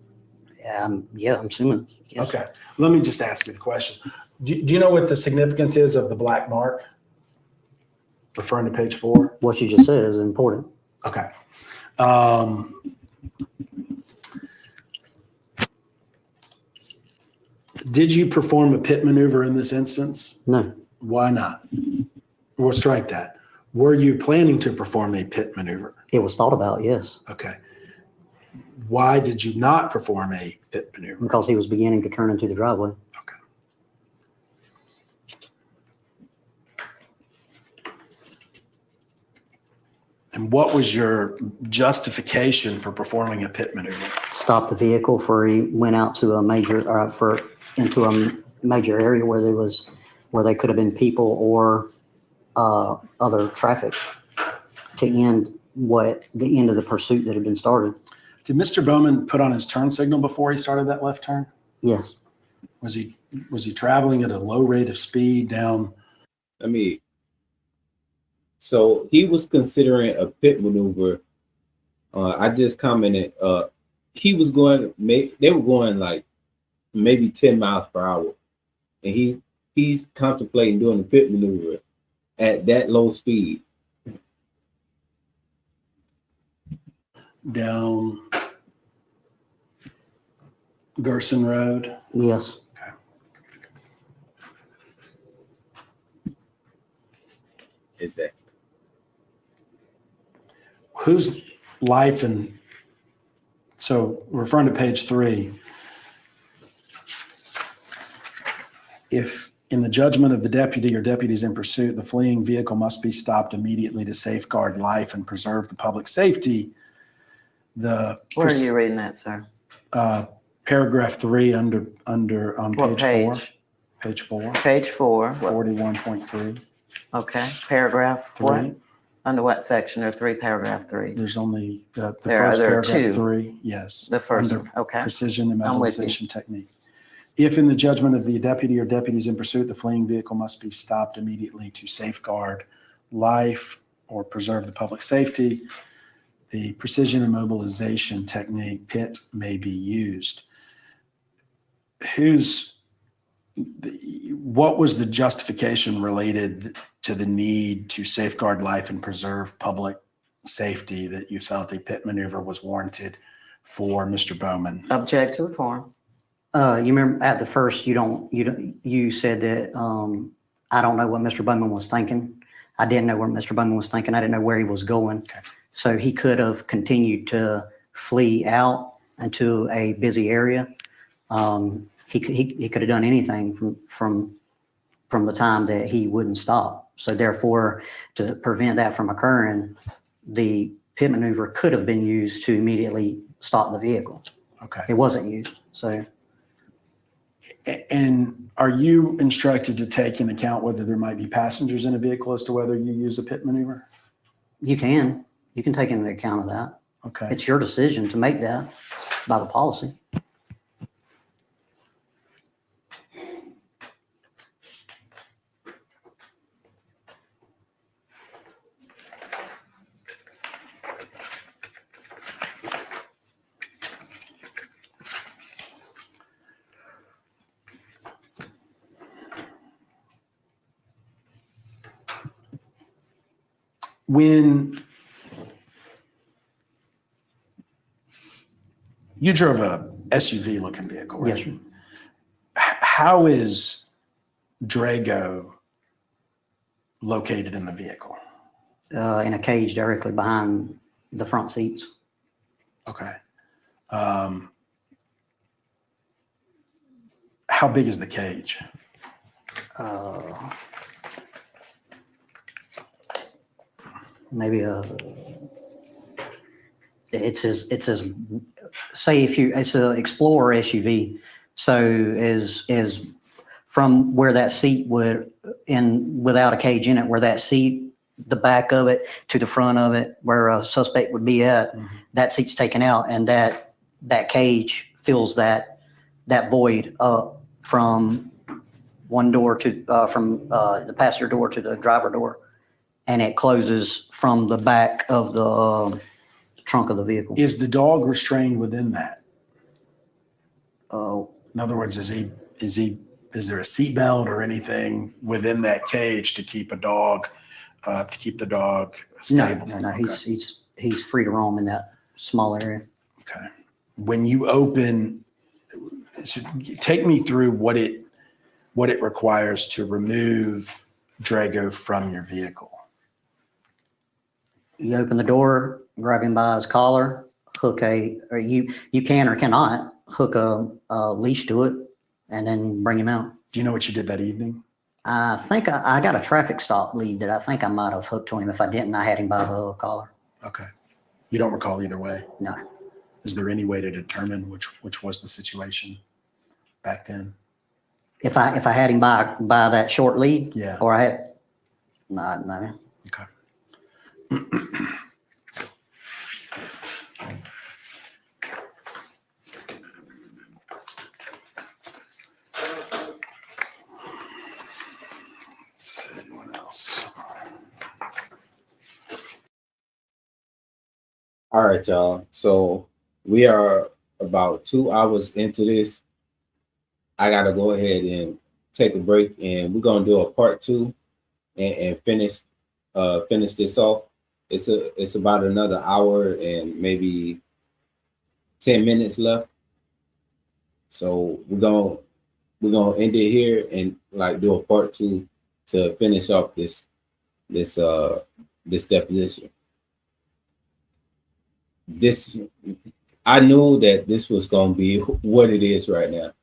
Yeah, I'm assuming. Yes. Okay. Let me just ask you the question. Do you know what the significance is of the black mark? Referring to page 4? What you just said is important. Okay. Did you perform a pit maneuver in this instance? No. Why not? We'll strike that. Were you planning to perform a pit maneuver? It was thought about, yes. Okay. Why did you not perform a pit maneuver? Because he was beginning to turn into the driveway. Okay. And what was your justification for performing a pit maneuver? Stopped the vehicle for he went out to a major into a major area where they could have been people or other traffic to end the end of the pursuit that had been started. Did Mr. Bowman put on his turn signal before he started that left turn? Yes. Was he traveling at a low rate of speed down? So he was considering a pit maneuver. I just commented. They were going like maybe 10 miles per hour, and he's contemplating doing a pit maneuver at that low speed. Down Gerson Road? Yes. Okay. Exactly. Whose life and so referring to page 3, if in the judgment of the deputy or deputies in pursuit, the fleeing vehicle must be stopped immediately to safeguard life and preserve the public safety. Where are you reading that, sir? Paragraph 3 under on What page 4. page? Page 4. Page 4. 41.3. Okay. Paragraph 3. what? Under what section? There are 3, paragraph 3. There's only the There first are paragraph 2. 3. Yes. The first Under one, okay. precision and I'm with you. metallization technique. If in the judgment of the deputy or deputies in pursuit, the fleeing vehicle must be stopped immediately to safeguard life or preserve the public safety, the precision and mobilization technique, PIT, may be used. What was the justification related to the need to safeguard life and preserve public safety that you felt a PIT maneuver was warranted for Mr. Bowman? Object to the form. You remember at the first, you said that I don't know what Mr. Bowman was thinking. I didn't know where Mr. Bowman was thinking. I didn't know where he was going. Okay. So he could have continued to flee out into a busy area. He could have done anything from the time that he wouldn't stop. So therefore, to prevent that from occurring, the PIT maneuver could have been used to immediately stop the vehicle. Okay. It wasn't used. So. And are you instructed to take into account whether there might be passengers in a vehicle as to whether you use a PIT maneuver? You can take into account of that. Okay. It's your decision to make that by the policy. When you drove a SUV looking vehicle, right? Yes, sir. How is Drago located in the vehicle? In a cage directly behind the front seats. Okay. How big is the cage? Maybe it's as say if it's a Explorer SUV, so is from where that seat without a cage in it, where that seat, the back of it to the front of it, where a suspect would be at, that seat's taken out, and that cage fills that void up from one door to from the passenger door to the driver door. And it closes from the back of the trunk of the vehicle. Is the dog restrained within that? Oh. In other words, is there a seatbelt or anything within that cage to keep the dog stable? No. Okay. He's free to roam in that small area. Okay. When you open, so take me through what it requires to remove Drago from your vehicle. You open the door, grab him by his collar, or you can or cannot hook a leash to it, and then bring him out. Do you know what you did that evening? I think I got a traffic stop lead that I think I might have hooked to him. If I didn't, I had him by the collar. Okay. You don't recall either way? No. Is there any way to determine which was the situation back then? If I had him by that short lead? Yeah. Or I had, no. Okay. Let's see what else. All right, y'all. So we are about 2 hours into this. I gotta go ahead and take a break, and we're gonna do a part 2 and finish this off. It's about another hour and maybe 10 minutes left. So we're gonna end it here and like do a part 2 to finish off this deposition. I knew that this was gonna be what it is right now.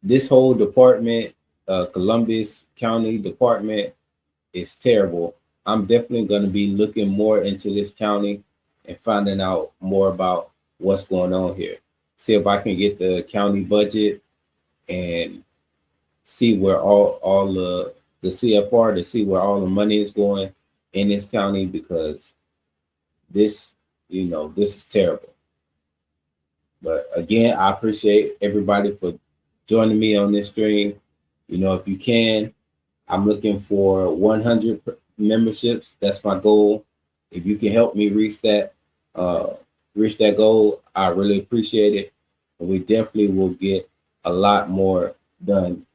This whole department, Columbus County Department, is terrible. I'm definitely going to be looking more into this county and finding out more about what's going on here. See if I can get the county budget and see where all the CFR, to see where all the money is going, in this county, because this, this is terrible. But again, I appreciate everybody for joining me on this stream. If you can, I'm looking for 100 memberships. That's my goal. If you can help me reach that goal, I really appreciate it. And we definitely will get a lot more done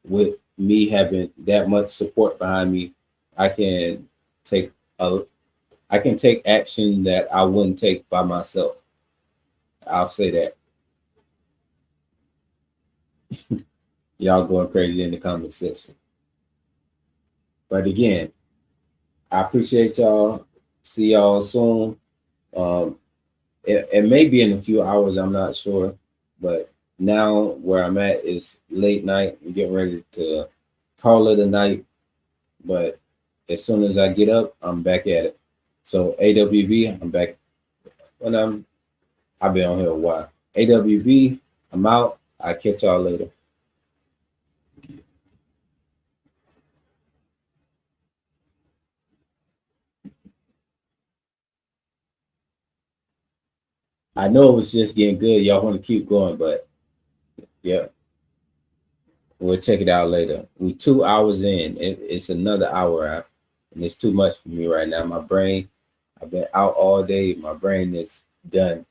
with me having that much support behind me. I can take action that I wouldn't take by myself. I'll say that. Y'all going crazy in the comment section. But again, I appreciate y'all. See y'all soon. It may be in a few hours, I'm not sure. But now where I'm at is late night. I'm getting ready to call it a night. But as soon as I get up, I'm back at it. So AWB, I'm back. I've been on here a while. AWB, I'm out. I'll catch y'all later. I know it was just getting good. Y'all want to keep going, but yeah, we'll check it out later. We're 2 hours in. It's another hour out, and it's too much for me right now. My brain, I've been out all day. My brain is done.